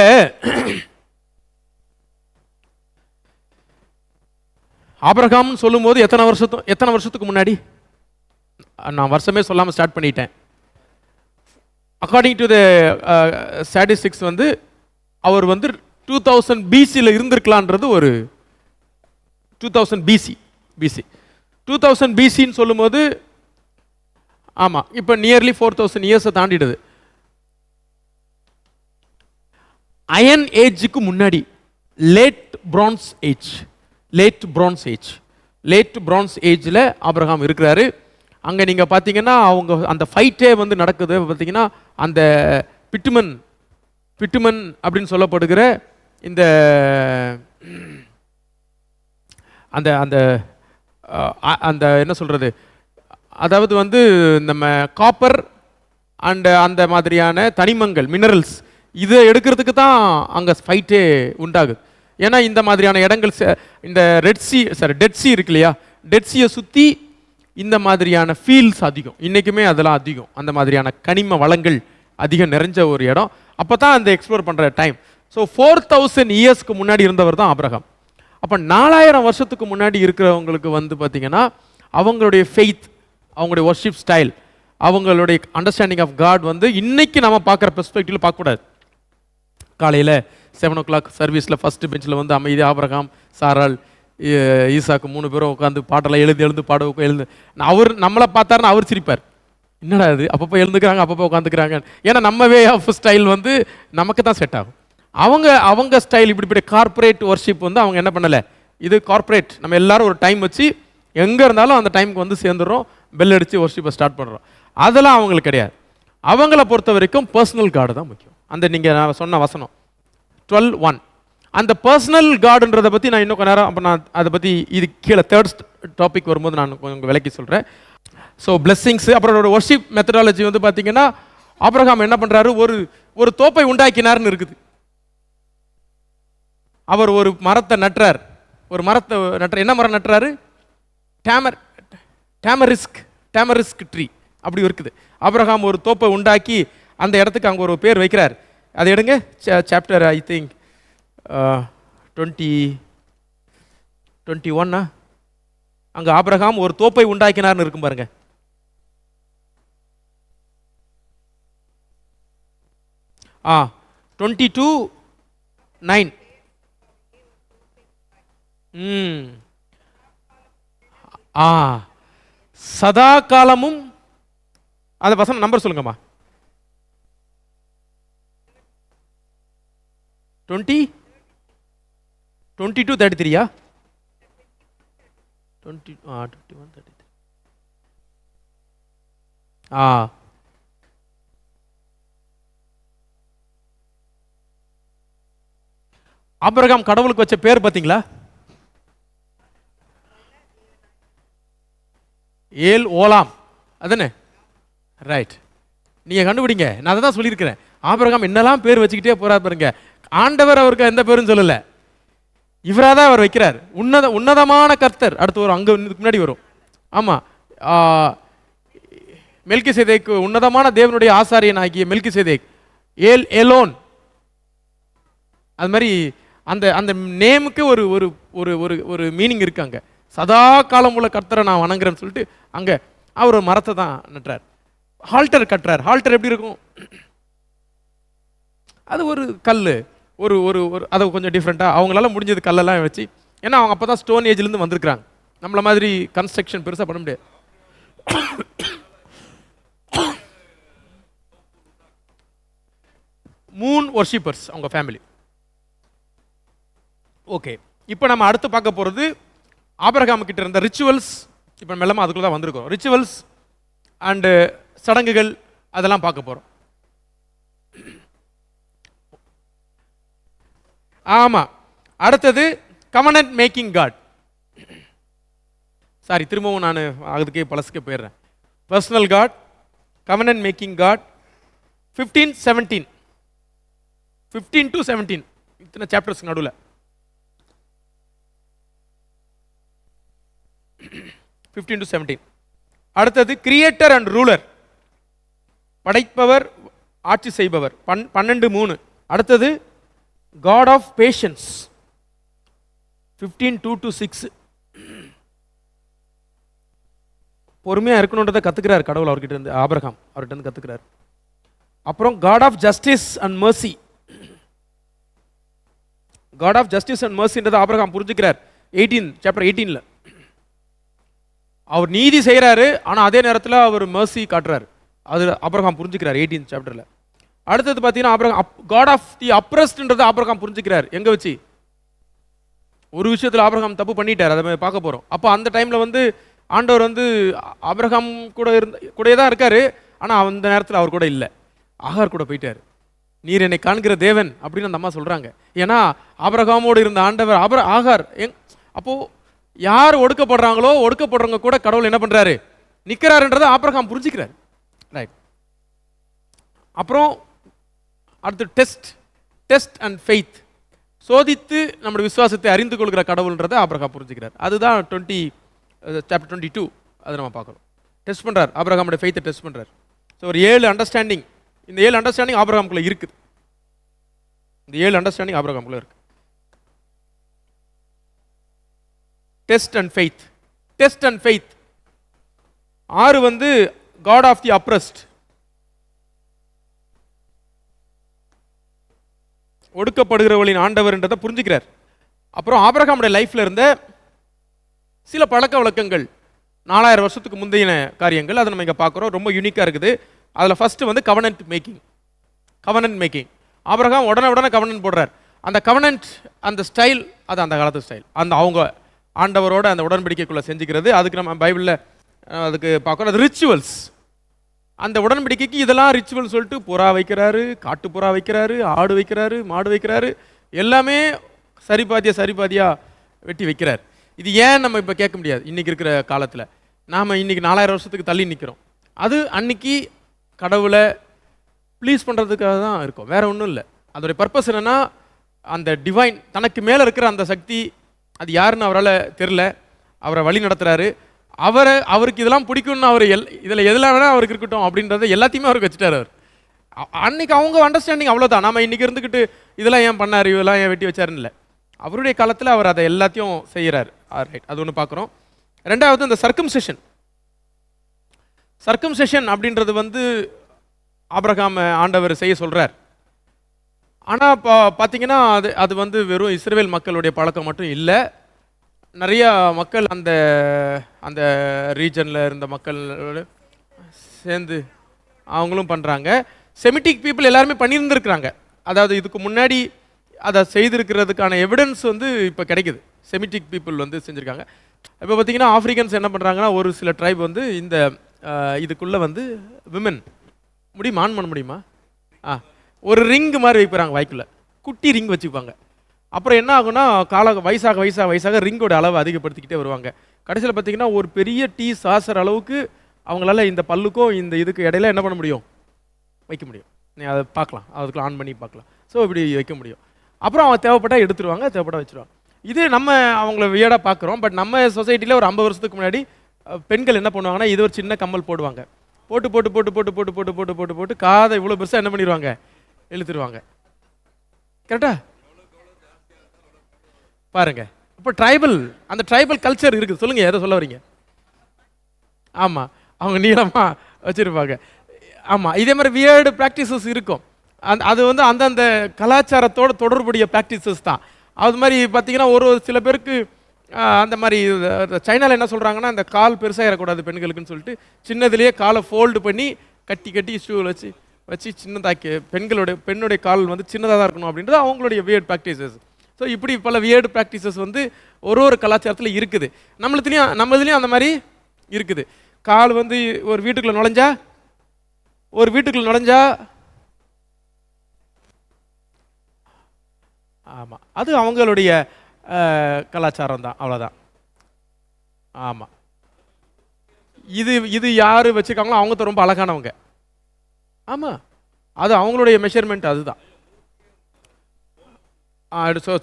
ஆபிரகாம்னு சொல்லும்போது எத்தனை வருஷத்துக்கு முன்னாடி? நான் வருஷமே சொல்லாமல் ஸ்டார்ட் பண்ணிட்டேன். அக்கார்டிங் டு த ஸ்டாட்டிஸ்டிக்ஸ் வந்து அவர் வந்து 2000 BCயில் இருந்திருக்கலான்றது ஒரு 2000 BC 2000 BCன்னு சொல்லும்போது ஆமாம் இப்போ நியர்லி 4000 இயர்ஸை தாண்டிடுது. அயன் ஏஜுக்கு முன்னாடி லேட் பிரான்ஸ் ஏஜில் ஆபிரகாம் இருக்கிறாரு. அங்கே நீங்கள் பார்த்தீங்கன்னா அவங்க அந்த ஃபைட்டே வந்து நடக்குது பார்த்தீங்கன்னா, அந்த பிட்டுமன் அப்படின்னு சொல்லப்படுகிற இந்த அந்த அந்த அந்த என்ன சொல்கிறது, அதாவது வந்து நம்ம காப்பர் அண்ட் அந்த மாதிரியான தனிமங்கள் மினரல்ஸ் இதை எடுக்கிறதுக்கு தான் அங்கே ஃபைட்டே உண்டாகுது. ஏன்னா இந்த மாதிரியான இடங்கள் இந்த டெட் சி இருக்கு இல்லையா, டெட் சியை சுற்றி இந்த மாதிரியான ஃபீல்ட்ஸ் அதிகம், இன்றைக்குமே அதெல்லாம் அதிகம், அந்த மாதிரியான கனிம வளங்கள் அதிகம் நிறைஞ்ச ஒரு இடம். அப்போ தான் அந்த எக்ஸ்ப்ளோர் பண்ணுற டைம். ஸோ 4000 இயர்ஸ்க்கு முன்னாடி இருந்தவர் தான் ஆபிரகாம். அப்போ 4000 வருஷத்துக்கு முன்னாடி இருக்கிறவங்களுக்கு வந்து பார்த்திங்கன்னா அவங்களுடைய ஃபெய்த், அவங்களுடைய வர்ஷிப் ஸ்டைல், அவங்களுடைய அண்டர்ஸ்டாண்டிங் ஆஃப் காட் வந்து இன்னைக்கு நம்ம பார்க்குற பெர்ஸ்பெக்டிவில் பார்க்கக்கூடாது. காலையில் 7 o'clock சர்வீஸில் ஃபஸ்ட்டு பெஞ்சில் வந்து அமைதி ஆபிரகாம், சாராள், ஈசாக்கு 3 பேரும் உட்காந்து பாட்டெல்லாம் எழுந்து பாட எழுந்து அவர் நம்மளை பார்த்தாருன்னா அவர் சிரிப்பார், என்னடா அது அப்பப்போ எழுந்துக்கிறாங்க அப்பப்போ உட்காந்துக்கிறாங்க. ஏன்னா நம்ம வே ஆஃப் ஸ்டைல் வந்து நமக்கு தான் செட் ஆகும். அவங்க ஸ்டைல் இப்படி கார்பரேட் வர்ஷிப் வந்து அவங்க என்ன பண்ணலை, இது கார்பரேட் நம்ம எல்லாரும் ஒரு டைம் வச்சு எங்கே இருந்தாலும் அந்த டைமுக்கு வந்து சேர்ந்துடுறோம், பெல் அடித்து ஒர்ஷிப்பை ஸ்டார்ட் பண்ணுறோம். அதெல்லாம் அவங்களுக்கு கிடையாது. அவங்கள பொறுத்த வரைக்கும் பர்சனல் காடு தான் முக்கியம். அந்த நீங்கள் நான் சொன்ன வசனம் 12:1 அந்த பர்சனல் காடுன்றதை பற்றி நான் இன்னும் கொஞ்ச நேரம், அப்போ நான் அதை பற்றி இது கீழே தேர்ட் டாபிக் வரும்போது நான் கொஞ்சம் விளக்கி சொல்கிறேன். ஸோ பிளெஸ்ஸிங்ஸு, அப்புறம் ஒரு ஒர்ஷிப் மெத்தடாலஜி வந்து பார்த்தீங்கன்னா, ஆபிரகாம் என்ன பண்ணுறாரு, ஒரு தோப்பை உண்டாக்கினார்னு இருக்குது. அவர் ஒரு மரத்தை நட்டுறார். ஒரு மரத்தை நட்டுற, என்ன மரம் நட்டுறாரு? டேமரிஸ்க் ட்ரீ அப்படி இருக்குது. ஆபிரகாம் ஒரு தோப்பை உண்டாக்கி அந்த இடத்துக்கு அங்கே ஒரு பேர் வைக்கிறார். அதை எடுங்க, சாப்டர் ஐ திங்க் 21 அங்கே ஆபிரகாம் ஒரு தோப்பை உண்டாக்கினார்னு இருக்கும் பாருங்க. ஆ 22:9 சதா காலமும், அந்த வசனம் நம்பர் சொல்லுங்கம்மா. 22:33 21:33 ஆபிரகாம் கடவுளுக்கு வச்ச பேர் பார்த்தீங்களா? ஏல் ஓலாம், அதானே? ரைட், நீங்கள் கண்டுபிடிங்க. நான் அதை தான் சொல்லியிருக்கிறேன். ஆபிரகாம் என்னெல்லாம் பேர் வச்சுக்கிட்டே போறார் பாருங்க. ஆண்டவர் அவருக்கு எந்த பேரும் சொல்லலை, இவராக தான் அவர் வைக்கிறார். உன்னதமான கர்த்தர் அடுத்து வரும், அங்கே முன்னாடி வரும். ஆமாம், மெல்கிசேதேக்கு உன்னதமான தேவனுடைய ஆசாரியன் ஆகிய மெல்கிசேதேக், எலோன். அது மாதிரி அந்த அந்த நேமுக்கு ஒரு ஒரு ஒரு ஒரு ஒரு மீனிங் இருக்கு. அங்கே சதா காலம் உள்ள கர்த்தரை நான் வணங்குறேன்னு சொல்லிட்டு அங்கே அவர் ஒரு மரத்தை தான் நட்டுறார். ஹால்டர் கட்டுறார். ஹால்டர் எப்படி இருக்கும்? அது ஒரு கல், ஒரு ஒரு ஒரு அதை கொஞ்சம் டிஃப்ரெண்ட்டாக அவங்களால முடிஞ்சது கல்லெல்லாம் வச்சு. ஏன்னா அவங்க அப்போ தான் ஸ்டோன் ஏஜ்லேருந்து வந்திருக்கிறாங்க. நம்மளை மாதிரி கன்ஸ்ட்ரக்ஷன் பெருசாக பண்ண முடியாது. மூன் வொர்ஷிப்பர்ஸ் அவங்க ஃபேமிலி. ஓகே, இப்போ நம்ம அடுத்து பார்க்க போகிறது ஆபிரகாம் கிட்ட இருந்த ரிச்சுவல்ஸ். இப்போ மெல்லமாக அதுக்குள்ள தான் வந்திருக்கோம். ரிச்சுவல்ஸ் அண்டு சடங்குகள் அதெல்லாம் பார்க்க போகிறோம். ஆமாம், அடுத்தது கவனன்ட் மேக்கிங் காட். சாரி, திரும்பவும் நான் அதுக்கே பழசுக்கே போயிடுறேன். Personal God, covenant making God. 15 to 17 இத்தனை சாப்டர்ஸ் நடுவில். 15 to 17. அடுத்தது கிரியேட்டர் அண்ட் ரூலர், படைப்பவர் ஆட்சி செய்பவர். 12:3. அடுத்தது காட் ஆஃப் பேஷன்ஸ் 15:2 to 6. பொறுமையா இருக்கணுன்றதை கத்துக்கிறார் கடவுள் அவர்கிட்ட இருந்து, ஆபிரகாம் அவர்கிட்ட இருந்து கத்துக்கிறார். அப்புறம் God of justice and mercy. God of justice and மர்சின்றதை ஆபிரகாம் புரிஞ்சுக்கிறார். சாப்டர் 18ல அவர் நீதி செய்கிறாரு, ஆனால் அதே நேரத்தில் அவர் மர்சி காட்டுறாரு. அது ஆபிரகாம் புரிஞ்சுக்கிறார் 18th சாப்டர்ல. அடுத்தது பார்த்தீங்கன்னா ஆபிரகாம் காட் ஆஃப் தி அப்ரஸ்ட்ன்றதை ஆபிரகாம் புரிஞ்சுக்கிறார். எங்க வச்சு? ஒரு விஷயத்தில் ஆபிரகாம் தப்பு பண்ணிட்டார், அதை பார்க்க போகிறோம். அப்போ அந்த டைமில் வந்து ஆண்டவர் வந்து ஆபிரகாம் கூடயே தான் இருக்காரு, ஆனால் அந்த நேரத்தில் அவர் கூட இல்லை, ஆகார் கூட போயிட்டார். நீர் என்னை காண்கிற தேவன் அப்படின்னு அந்த அம்மா சொல்கிறாங்க. ஏன்னா ஆபிரகாமோடு இருந்த ஆண்டவர் ஆகார் அப்போது யார் ஒடுக்கப்படுறாங்களோ ஒடுக்கப்படுறவங்க கூட கடவுள் என்ன பண்ணுறாரு? நிற்கிறாருன்றதை ஆபிரகாம் புரிஞ்சுக்கிறார். ரைட். அப்புறம் அடுத்து டெஸ்ட் அண்ட் ஃபெய்த், சோதித்து நம்முடைய விசுவாசத்தை அறிந்து கொள்கிற கடவுள்ன்றதை ஆபிரகாம் புரிஞ்சுக்கிறார். அதுதான் சாப்டர் 22 அதை நம்ம பார்க்குறோம். டெஸ்ட் பண்ணுறார், ஆபிரகாமுடைய ஃபெய்த்தை டெஸ்ட் பண்ணுறார். ஸோ ஒரு 7 அண்டர்ஸ்டாண்டிங், இந்த 7 அண்டர்ஸ்டாண்டிங் ஆபிரகாமுக்குள்ள இருக்குது. இந்த 7 அண்டர்ஸ்டாண்டிங் ஆபிரகாமுக்குள்ள இருக்கு. Test and faith. 6 வந்து காட் ஆஃப் தி அப்ரஸ்ட், ஒடுக்கப்படுகிறவர்களின் ஆண்டவர்ன்றதை புரிஞ்சுக்கிறார். அப்புறம் ஆபிரகாமுடைய லைஃப்ல இருந்த சில பழக்க வழக்கங்கள் 4000 வருஷத்துக்கு முந்தைய காரியங்கள், அதை நம்ம இங்கே பார்க்குறோம். ரொம்ப யூனிக்காக இருக்குது. அதில் ஃபர்ஸ்ட் வந்து கவனன்ட் மேக்கிங். ஆபிரகாம் உடனே கவனன்ட் போடுறார். அந்த கவனன்ட் அந்த ஸ்டைல், அது அந்த காலத்து ஸ்டைல், அந்த அவங்க ஆண்டவரோட அந்த உடன்படிக்கைக்குள்ளே செஞ்சுக்கிறது. அதுக்கு நம்ம பைபிளில் அதுக்கு பார்க்குறோம், அது ரிச்சுவல்ஸ். அந்த உடன்படிக்கைக்கு இதெல்லாம் ரிச்சுவல் சொல்லிட்டு புறா வைக்கிறாரு, காட்டு புறா வைக்கிறாரு, ஆடு வைக்கிறாரு, மாடு வைக்கிறாரு, எல்லாமே சரிபாதியாக வெட்டி வைக்கிறார். இது ஏன் நம்ம இப்போ கேட்க முடியாது இன்றைக்கி இருக்கிற காலத்தில். நாம் இன்றைக்கி 4000 வருஷத்துக்கு தள்ளி நிற்கிறோம். அது அன்னைக்கு கடவுளை ப்ளீஸ் பண்ணுறதுக்காக தான் இருக்கும், வேற ஒன்றும் இல்லை. அதோடைய பர்பஸ் என்னென்னா, அந்த டிவைன் தனக்கு மேலே இருக்கிற அந்த சக்தி, அது யாருன்னு அவரால் தெரில, அவரை வழி நடத்துகிறாரு. அவருக்கு இதெல்லாம் பிடிக்கும்னு அவர் இதில் எதெல்லாம் வேணால் அவருக்கு இருக்கட்டும் அப்படின்றத எல்லாத்தையுமே அவருக்கு வச்சுட்டார். அவர் அன்னைக்கு அவங்க அண்டர்ஸ்டாண்டிங் அவ்வளோதான். நம்ம இன்றைக்கி இருந்துக்கிட்டு இதெல்லாம் ஏன் பண்ணார், இதெல்லாம் ஏன் வெட்டி வச்சாருன்னு இல்லை. அவருடைய காலத்தில் அவர் அதை எல்லாத்தையும் செய்கிறார். ரைட், அது ஒன்று பார்க்குறோம். ரெண்டாவது இந்த சர்க்கம்செஷன் அப்படின்றது வந்து ஆபிரகாம் ஆண்டவர் செய்ய சொல்கிறார். ஆனால் பார்த்தீங்கன்னா அது வந்து வெறும் இஸ்ரவேல் மக்களுடைய பழக்கம் மட்டும் இல்லை. நிறைய மக்கள் அந்த அந்த ரீஜனில் இருந்த மக்கள் சேர்ந்து அவங்களும் பண்ணுறாங்க. செமிட்டிக் பீப்புள் எல்லாருமே பண்ணியிருந்துருக்குறாங்க. அதாவது இதுக்கு முன்னாடி அதை செய்திருக்கிறதுக்கான எவிடன்ஸ் வந்து இப்போ கிடைக்குது. செமிட்டிக் பீப்புள் வந்து செஞ்சுருக்காங்க. இப்போ பார்த்தீங்கன்னா ஆஃப்ரிக்கன்ஸ் என்ன பண்ணுறாங்கன்னா, ஒரு சில ட்ரைப் வந்து இந்த இதுக்குள்ளே வந்து விமன் ஆன் பண்ண முடியுமா, ஒரு ரிங் மாதிரி வைக்கிறாங்க வாய்க்குள்ளே, குட்டி ரிங் வச்சுப்பாங்க. அப்புறம் என்ன ஆகுனா, வயசாக ரிங்கோட அளவை அதிகப்படுத்திக்கிட்டே வருவாங்க. கடைசியில் பார்த்தீங்கன்னா ஒரு பெரிய டீ சாசர் அளவுக்கு அவங்களால இந்த பல்லுக்கும் இந்த இதுக்கு இடையில என்ன பண்ண முடியும், வைக்க முடியும். நீங்கள் அதை பார்க்கலாம், அதுக்குள்ள ஆன் பண்ணி பார்க்கலாம். ஸோ இப்படி வைக்க முடியும். அப்புறம் அவங்க தேவைப்பட்டால் எடுத்துருவாங்க, தேவைப்பட்டால் வச்சுருவாங்க. இது நம்ம அவங்கள வியர்டாக பார்க்குறோம். பட் நம்ம சொசைட்டியில் ஒரு 50 வருஷத்துக்கு முன்னாடி பெண்கள் என்ன பண்ணுவாங்கன்னா, இது ஒரு சின்ன கம்மல் போடுவாங்க. போட்டு போட்டு போட்டு போட்டு போட்டு போட்டு போட்டு போட்டு போட்டு காதை இவ்வளோ பெருசாக என்ன பண்ணிடுவாங்க, இழுத்துருவாங்க. கரெக்டா பாருங்க. இப்போ அந்த ட்ரைபல் கல்ச்சர் இருக்குது. சொல்லுங்கள், எதை சொல்ல வரீங்க? ஆமாம், அவங்க நீளமாக வச்சுருப்பாங்க. ஆமாம், இதே மாதிரி வியர்டு ப்ராக்டிசஸ் இருக்கும். அது வந்து அந்தந்த கலாச்சாரத்தோடு தொடர்புடைய ப்ராக்டிசஸ் தான். அது மாதிரி பார்த்தீங்கன்னா ஒரு சில பேருக்கு அந்த மாதிரி சைனாவில் என்ன சொல்கிறாங்கன்னா, அந்த கால் பெருசாக ஏறக்கூடாது பெண்களுக்குன்னு சொல்லிட்டு சின்னதுலேயே காலை ஃபோல்டு பண்ணி கட்டி ஷூவில் வச்சு சின்னதாக்கி பெண்ணுடைய கால் வந்து சின்னதாக தான் இருக்கணும் அப்படின்றது அவங்களுடைய வியர்ட் ப்ராக்டிசஸ். ஸோ இப்படி பல வியர்டு ப்ராக்டிசஸ் வந்து ஒரு கலாச்சாரத்தில் இருக்குது. நம்மளதுலேயும் அந்த மாதிரி இருக்குது. கால் வந்து ஒரு வீட்டுக்குள்ளே நுழைஞ்சா ஆமாம், அது அவங்களுடைய கலாச்சாரம் தான், அவ்வளோதான். ஆமாம், இது யார் வச்சுருக்காங்களோ அவங்க தான் ரொம்ப அழகானவங்க. ஆமாம், அது அவங்களுடைய மெஷர்மெண்ட், அதுதான்.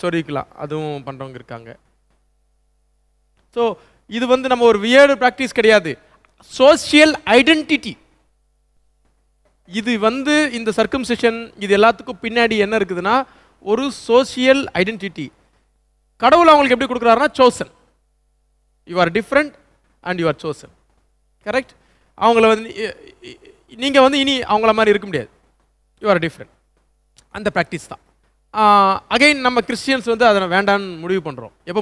சொல்லிக்கலாம், அதுவும் பண்ணுறவங்க இருக்காங்க. ஸோ இது வந்து நம்ம ஒரு வியர்டு ப்ராக்டிஸ் கிடையாது, சோஷியல் ஐடென்டிட்டி. இது வந்து இந்த சர்க்கம்சிஷன் இது எல்லாத்துக்கும் பின்னாடி என்ன இருக்குதுன்னா, ஒரு சோஷியல் ஐடென்டிட்டி. கடவுள் அவங்களுக்கு எப்படி கொடுக்குறாருன்னா, chosen. You are different and you are chosen. Correct. அவங்கள வந்து நீங்கள் வந்து இனி அவங்கள மாதிரி இருக்க முடியாது, யூ ஆர் டிஃப்ரெண்ட். அந்த ப்ராக்டிஸ் தான். அகைன் நம்ம கிறிஸ்டியன்ஸ் வந்து அதை வேண்டான்னு முடிவு பண்ணுறோம். எப்போ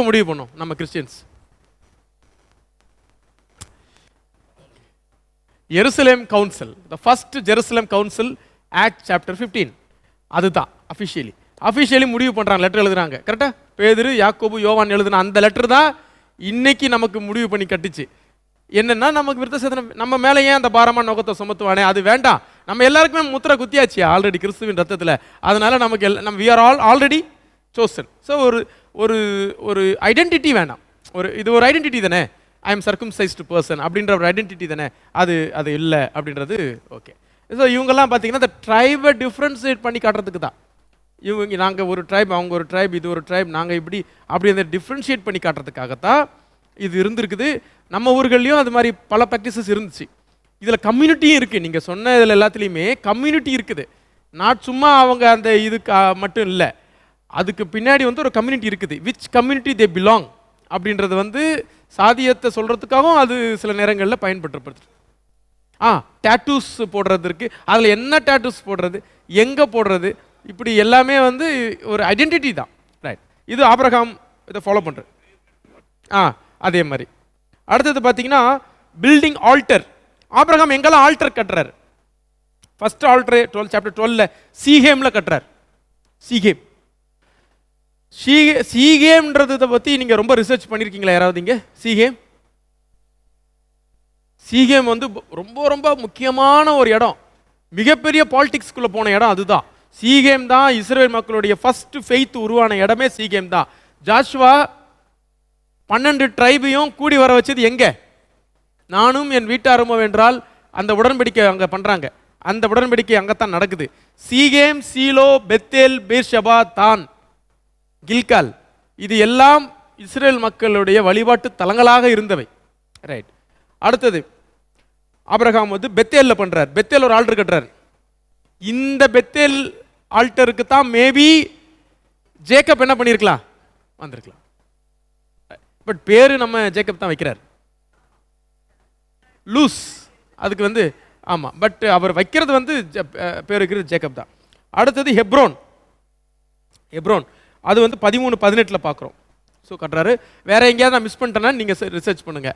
முடிவு பண்ணோம் நம்ம கிறிஸ்டியன்ஸ்? எருசலேம் council, the first Jerusalem council, act chapter 15. அதுதான் அஃபிஷியலி முடிவு பண்ணுறாங்க, லெட்டர் எழுதுறாங்க. கரெக்டாக பேதுரு, யாக்கோபு, யோவான் எழுதுன அந்த லெட்டர் தான் இன்னைக்கு நமக்கு முடிவு பண்ணி கட்டுச்சு. என்னன்னா, நமக்கு விருத்த சேதனம் நம்ம மேலே ஏன் அந்த பாரமான நோக்கத்தை சுமத்துவானே, அது வேண்டாம். நம்ம எல்லாருக்குமே முத்திரை குத்தியாச்சு ஆல்ரெடி கிறிஸ்துவின் ரத்தத்தில். அதனால நமக்கு நம்ம we are already chosen. So ஒரு ஐடென்டிட்டி வேண்டாம். இது ஒரு ஐடென்டிட்டி தானே, ஐ எம் சர்க்கம்சைஸ்டு பர்சன் அப்படின்ற ஒரு ஐடென்டிட்டி தானே, அது இல்லை அப்படின்றது ஓகே. ஸோ இவங்கெல்லாம் பார்த்தீங்கன்னா இந்த ட்ரைபை டிஃப்ரென்ஷியேட் பண்ணி காட்டுறதுக்கு தான். இவங்க நாங்கள் ஒரு ட்ரைப், அவங்க ஒரு ட்ரைப், இது ஒரு ட்ரைப், நாங்கள் அப்படி அந்த டிஃப்ரென்ஷியேட் பண்ணி காட்டுறதுக்காகத்தான் இது இருந்திருக்குது. நம்ம ஊர்கள்லையும் அது மாதிரி பல ப்ராக்டிசஸ் இருந்துச்சு. இதில் கம்யூனிட்டியும் இருக்குது. நீங்கள் சொன்ன இதில் எல்லாத்துலேயுமே கம்யூனிட்டி இருக்குது. நாட் சும்மா அவங்க அந்த இதுக்கு மட்டும் இல்லை, அதுக்கு பின்னாடி வந்து ஒரு கம்யூனிட்டி இருக்குது. விச் கம்யூனிட்டி தே பிலாங் அப்படின்றது வந்து சாதியத்தை சொல்கிறதுக்காகவும் அது சில நேரங்களில் பயன்படுத்தப்படுது. டேட்டூஸ் போடுறது இருக்குது. அதில் என்ன டேட்டூஸ் போடுறது, எங்கே போடுறது, இப்படி எல்லாமே வந்து ஒரு ஐடென்டிட்டி தான். ரைட். இது ஆபிரகாம் இதை ஃபாலோ பண்ணுறது. அதே மாதிரி அடுத்தது பார்த்தீங்கன்னா பில்டிங் ஆல்டர். ஆபிரகாம் எங்கெல்லாம் ஆல்டர் கட்டுறாரு? ஃபர்ஸ்ட் ஆல்டர் சாப்டர் 12 சீஹேமில் கட்டுறார். சீகேம்ன்றதை பற்றி நீங்கள் ரொம்ப ரிசர்ச் பண்ணியிருக்கீங்களா யாராவது இங்கே? சீகேம் வந்து ரொம்ப ரொம்ப முக்கியமான ஒரு இடம், மிகப்பெரிய பாலிடிக்ஸ்குள்ளே போன இடம் அதுதான். சீகேம் தான் இஸ்ரேல் மக்களுடைய ஃபர்ஸ்ட் ஃபெய்த் உருவான இடமே சீகேம் தான். ஜாஷுவா 12 ட்ரைபையும் கூடி வர வச்சது எங்கே? நானும் என் வீட்டாருமோ என்றால் அந்த உடன்படிக்கை அங்கே பண்ணுறாங்க. அந்த உடன்படிக்கை அங்கே தான் நடக்குது. சீகேம், சீலோ, பெத்தேல், பேர்ஷபா, தான், கில்கால், இது எல்லாம் இஸ்ரேல் மக்களுடைய வழிபாட்டு தலங்களாக இருந்தவை. ரைட். அடுத்தது ஆபிரகாம் வந்து பெத்தேலில் பண்ணுறார். பெத்தேல் ஒரு ஆல்டர் கட்டுறார். இந்த பெத்தேல் ஆல்டருக்கு தான் மேபி ஜேக்கப் என்ன பண்ணியிருக்கலாம், வந்திருக்கலாம். பட் பேரு நம்ம ஜேக்கப் தான் வைக்கிறார், லூஸ். அதுக்கு வந்து ஆமாம், பட் அவர் வைக்கிறது வந்து பேர் வைக்கிறது ஜேக்கப் தான். அடுத்தது ஹெப்ரோன். அது வந்து 13-18 பார்க்குறோம். ஸோ கட்டுறாரு. வேற எங்கேயாவது நான் மிஸ் பண்ணிட்டேன்னா நீங்கள் ரிசர்ச் பண்ணுங்க.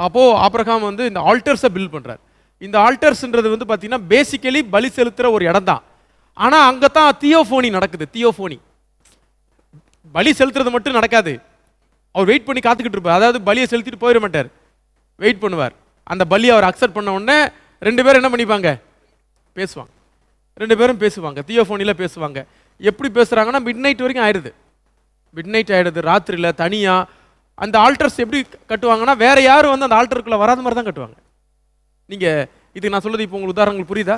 அப்போது ஆபிரகாம் வந்து இந்த ஆல்டர்ஸை பில்ட் பண்ணுறார். இந்த ஆல்டர்ஸ்ன்றது வந்து பார்த்தீங்கன்னா பேசிக்கலி பலி செலுத்துகிற ஒரு இடம் தான். ஆனால் அங்கே தான் தியோஃபோனி நடக்குது. தியோஃபோனி, பலி செலுத்துறது மட்டும் நடக்காது. அவர் வெயிட் பண்ணி காத்துக்கிட்டு இருப்பார். அதாவது பலியை செலுத்திட்டு போயிட மாட்டார், வெயிட் பண்ணுவார். அந்த பலியை அவர் அக்செப்ட் பண்ண உடனே 2 பேரும் என்ன பண்ணிப்பாங்க, பேசுவாங்க. 2 பேரும் பேசுவாங்க, தியோஃபோனியில் பேசுவாங்க. எப்படி பேசுகிறாங்கன்னா மிட் நைட் வரைக்கும் ஆயிடுது. ராத்திரியில் தனியாக. அந்த ஆல்டர்ஸ் எப்படி கட்டுவாங்கன்னா வேற யாரும் வந்து அந்த ஆல்டருக்குள்ளே வராத மாதிரி தான் கட்டுவாங்க. நீங்கள் இதுக்கு நான் சொல்கிறது இப்போ உங்களுக்கு உதாரணங்கள் புரியுதா?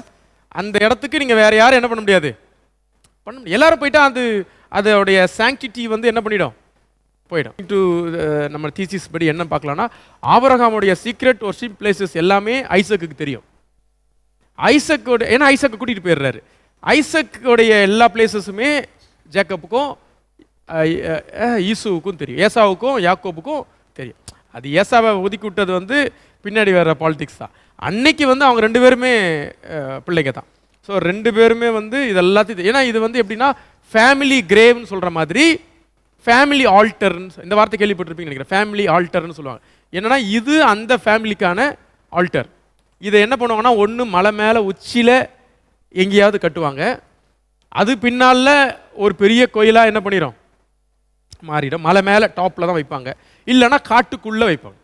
அந்த இடத்துக்கு நீங்கள் வேற யாரும் என்ன பண்ண முடியாது, எல்லாரும் போயிட்டா அதோடைய சாங்டிட்டி வந்து என்ன பண்ணிடும், போயிடும். நம்ம தீசிஸ் படி என்ன பார்க்கலாம்னா, ஆபிரகாமுடைய சீக்ரெட் வொர்ஷிப் பிளேசஸ் எல்லாமே ஐசக்குக்கு தெரியும். ஏன்னா ஐசக்கை கூட்டிகிட்டு போயிடுறாரு. ஐசக்குடைய எல்லா பிளேசஸுமே ஜேக்கப்புக்கும் ஈசுவுக்கும் தெரியும், ஏசாவுக்கும் யாக்கோபுக்கும் தெரியும். அது ஏசாவை ஒதுக்கி விட்டது வந்து பின்னாடி வேற பாலிடிக்ஸ் தான். அன்னைக்கு வந்து அவங்க 2 பேருமே பிள்ளைங்க தான். ஸோ 2 பேருமே வந்து இது எல்லாத்தையும், ஏன்னா இது வந்து எப்படின்னா ஃபேமிலி கிரேவ்னு சொல்கிற மாதிரி ஃபேமிலி ஆல்டர்னு, இந்த வார்த்தை கேள்விப்பட்டிருப்பீங்க நினைக்கிறேன். ஃபேமிலி ஆல்டர்னு சொல்லுவாங்க. என்னன்னா இது அந்த ஃபேமிலிக்கான ஆல்டர். இதை என்ன பண்ணுவாங்கன்னா ஒன்று மலை மேலே உச்சியில் எங்கேயாவது கட்டுவாங்க. அது பின்னால் ஒரு பெரிய கோயிலாக என்ன பண்ணிடும், மாறிடும். மலை மேலே டாப்பில் தான் வைப்பாங்க. இல்லைன்னா காட்டுக்குள்ளே வைப்பாங்க.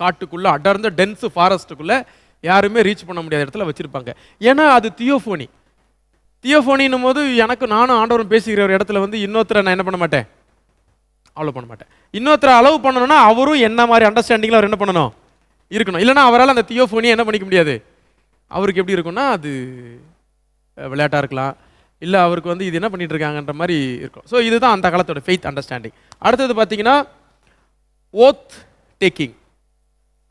காட்டுக்குள்ளே அடர்ந்த டென்ஸு ஃபாரஸ்ட்டுக்குள்ளே யாருமே ரீச் பண்ண முடியாத இடத்துல வச்சுருப்பாங்க. ஏன்னா அது தியோஃபோனின்னும் போது நானும் ஆண்டவரும் பேசிக்கிற ஒரு இடத்துல வந்து இன்னொருத்தரை நான் என்ன பண்ண மாட்டேன், அலோவ் பண்ண மாட்டேன். இன்னொருத்தரை அலோவ் பண்ணணும்னா அவரும் என்ன மாதிரி அண்டர்ஸ்டாண்டிங்கில் அவர் என்ன பண்ணணும், இருக்கணும். இல்லைனா அவரால் அந்த தியோஃபோனியை என்ன பண்ணிக்க முடியாது. அவருக்கு எப்படி இருக்கும்னா அது விளையாட்டாக இருக்கலாம், இல்லை அவருக்கு வந்து இது என்ன பண்ணிட்டு இருக்காங்கன்ற மாதிரி இருக்கும். ஸோ இதுதான் அந்த காலத்தோட ஃபெய்த் அண்டர்ஸ்டாண்டிங். அடுத்தது பார்த்தீங்கன்னா ஓத் டேக்கிங்.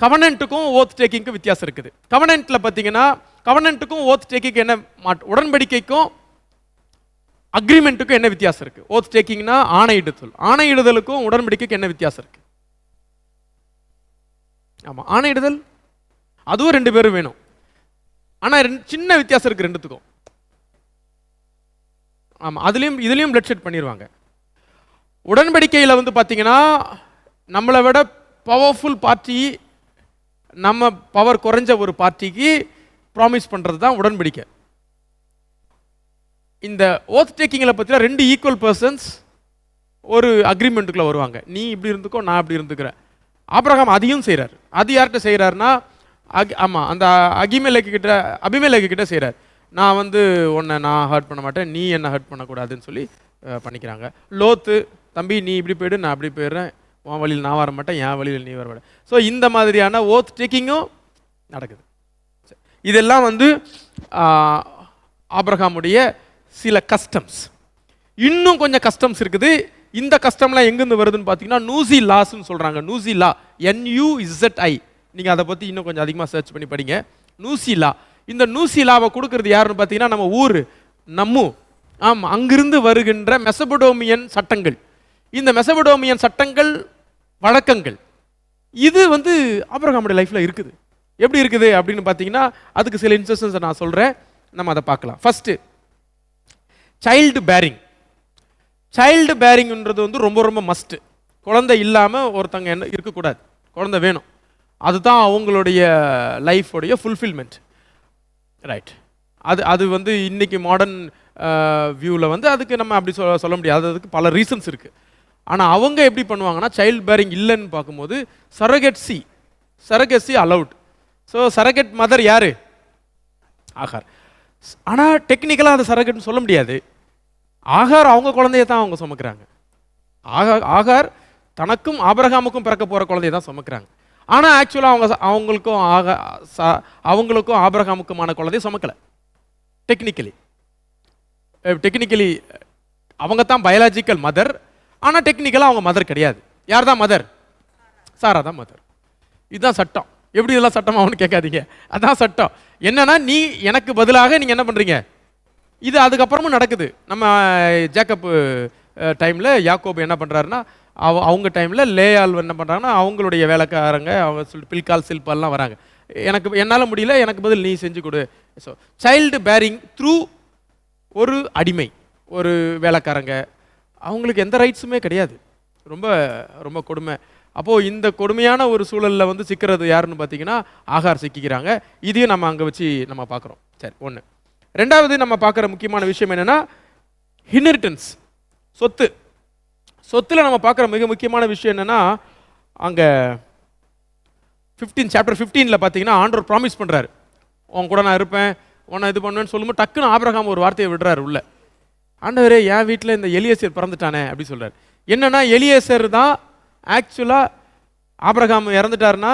கவனன்ட்டுக்கும் ஓத் டேக்கிங்க்கும் வித்தியாசம் இருக்குது. கவனன்ட்டில் பார்த்தீங்கன்னா கவனன்ட்டுக்கும் ஓத் டேக்கிங் என்ன, உடன்படிக்கைக்கும் அக்ரிமெண்ட்டுக்கும் என்ன வித்தியாசம் இருக்குது. ஓத் டேக்கிங்னா ஆணையிடுதல், ஆணையிடுதலுக்கும் உடன்படிக்கைக்கும் என்ன வித்தியாசம் இருக்குது. ஆமாம், ஆணையிடுதல் அதுவும் 2 பேரும் வேணும். ஆனால் சின்ன வித்தியாசம் இருக்குது ரெண்டுத்துக்கும். ஆமாம், இதுலேயும் பிளட் ஷெட் பண்ணிடுவாங்க. உடன்படிக்கையில் வந்து பார்த்தீங்கன்னா நம்மளை விட பவர்ஃபுல் பார்ட்டி, நம்ம பவர் குறைஞ்ச ஒரு பார்ட்டிக்கு ப்ராமிஸ் பண்ணுறது தான் உடன்படிக்கை. இந்த ஓத் டேக்கிங்கில் பார்த்தீங்கன்னா 2 ஈக்குவல் பர்சன்ஸ் ஒரு அக்ரிமெண்ட்டுக்குள்ளே வருவாங்க. நீ இப்படி இருந்துக்கோ, நான் இப்படி இருந்துக்கிறேன். ஆபிரகாம் அதையும் செய்கிறார். அது யார்கிட்ட செய்கிறாருன்னா ஆமாம், அந்த அபிமெலேக்கு கிட்ட செய்கிறார். நான் வந்து உன்னை நான் ஹர்ட் பண்ண மாட்டேன், நீ என்ன ஹர்ட் பண்ணக்கூடாதுன்னு சொல்லி பண்ணிக்கிறாங்க. லோத்து, தம்பி நீ இப்படி போய்டு, நான் அப்படி போயிடுறேன், உன் வழியில் நான் வர மாட்டேன், என் வழியில் நீ வர மாட்டேன். ஸோ இந்த மாதிரியான ஓத் டேக்கிங்கும் நடக்குது. இதெல்லாம் வந்து ஆபிரகாமுடைய சில கஸ்டம்ஸ். இன்னும் கொஞ்சம் கஸ்டம்ஸ் இருக்குது. இந்த கஸ்டம்லாம் எங்கேருந்து வருதுன்னு பார்த்தீங்கன்னா நூசி லாஸ்ன்னு சொல்கிறாங்க. நூசி லா, NUZI. நீங்கள் அதை பற்றி இன்னும் கொஞ்சம் அதிகமாக சர்ச் பண்ணி படிங்க. நூசி லா. இந்த நூசி லாவை கொடுக்கறது யாருன்னு பார்த்தீங்கன்னா நம்ம ஊர் நம்மு. ஆமாம், அங்கிருந்து வருகின்ற மெசபடோமியன் சட்டங்கள். இந்த மெசபடோமியன் சட்டங்கள், வழக்கங்கள், இது வந்து ஆபிரகாமுடைய லைஃப்பில் இருக்குது. எப்படி இருக்குது அப்படின்னு பார்த்தீங்கன்னா அதுக்கு சில இன்ஸ்ட்ரக்ஷன்ஸை நான் சொல்கிறேன், நம்ம அதை பார்க்கலாம். First child bearing. சைல்டு பேரிங்ன்றது வந்து ரொம்ப ரொம்ப மஸ்ட்டு. குழந்தை இல்லாமல் ஒருத்தங்க என்ன இருக்கக்கூடாது, குழந்தை வேணும். அதுதான் அவங்களுடைய லைஃபோடைய ஃபுல்ஃபில்மெண்ட். ரைட். அது வந்து இன்றைக்கி மாடர்ன் வியூவில் வந்து அதுக்கு நம்ம அப்படி சொல்ல முடியாது. அதுக்கு பல ரீசன்ஸ் இருக்குது. ஆனால் அவங்க எப்படி பண்ணுவாங்கன்னா சைல்டு பேரிங் இல்லைன்னு பார்க்கும்போது சரகட்சி அலவுட். ஸோ சரகட் மதர் யார்? ஆகார். ஆனால் டெக்னிக்கலாக அதை சரகட்னு சொல்ல முடியாது. ஆகார் அவங்க குழந்தைய தான் அவங்க சுமக்கிறாங்க. ஆகார் தனக்கும் ஆபிரகாமுக்கும் பிறக்க போகிற குழந்தைய தான் சுமக்கிறாங்க. ஆனால் ஆக்சுவலாக அவங்களுக்கும் ஆபிரகாமுக்குமான குழந்தைய சுமக்கலை. டெக்னிக்கலி அவங்க தான் பயாலஜிக்கல் மதர், ஆனால் டெக்னிக்கலாக அவங்க மதர் கிடையாது. யார் தான் மதர்? சாரா தான் மதர். இதுதான் சட்டம். எப்படி இதெல்லாம் சட்டம் ஆகும்னு கேட்காதீங்க, அதான் சட்டம். என்னன்னா நீ எனக்கு பதிலாக நீங்கள் என்ன பண்ணுறீங்க, இது அதுக்கப்புறமும் நடக்குது. நம்ம ஜேக்கப் டைமில் யாக்கோபு என்ன பண்ணுறாருன்னா, அவங்க டைமில் லேயால் என்ன பண்ணுறாங்கன்னா அவங்களுடைய வேலைக்காரங்க அவங்க பில்கால் சில்பால்லாம் வராங்க, என்னால் முடியல, எனக்கு பதில் நீ செஞ்சு கொடு. ஸோ சைல்டு பேரிங் த்ரூ ஒரு அடிமை, ஒரு வேலைக்காரங்க, அவங்களுக்கு எந்த ரைட்ஸுமே கிடையாது. ரொம்ப ரொம்ப கொடுமை. அப்போது இந்த கொடுமையான ஒரு சூழலில் வந்து சிக்கிறது யாருன்னு பார்த்தீங்கன்னா ஆகார் சிக்கிக்கிறாங்க. இதையும் நம்ம அங்கே வச்சு நம்ம பார்க்குறோம். சரி, ஒன்று. ரெண்டாவது நம்ம பார்க்குற முக்கியமான விஷயம் என்னென்னா இன்ஹெரிட்டன்ஸ், சொத்தில் நம்ம பார்க்குற மிக முக்கியமான விஷயம் என்னென்னா, அங்கே சாப்டர் 15 பார்த்தீங்கன்னா ஆண்டவர் ப்ராமிஸ் பண்ணுறாரு, உன் கூட நான் இருப்பேன், உன்னை இது பண்ணுவேன்னு சொல்லும்போது டக்குன்னு ஆபிரகாம் ஒரு வார்த்தையை விடுறாரு உள்ள. ஆண்டவரே என் வீட்டில் இந்த எலியேசர் பிறந்துட்டானே அப்படி சொல்கிறார். என்னென்னா எலியேசர் தான் ஆக்சுவலாக ஆபிரகாம் இறந்துட்டாருன்னா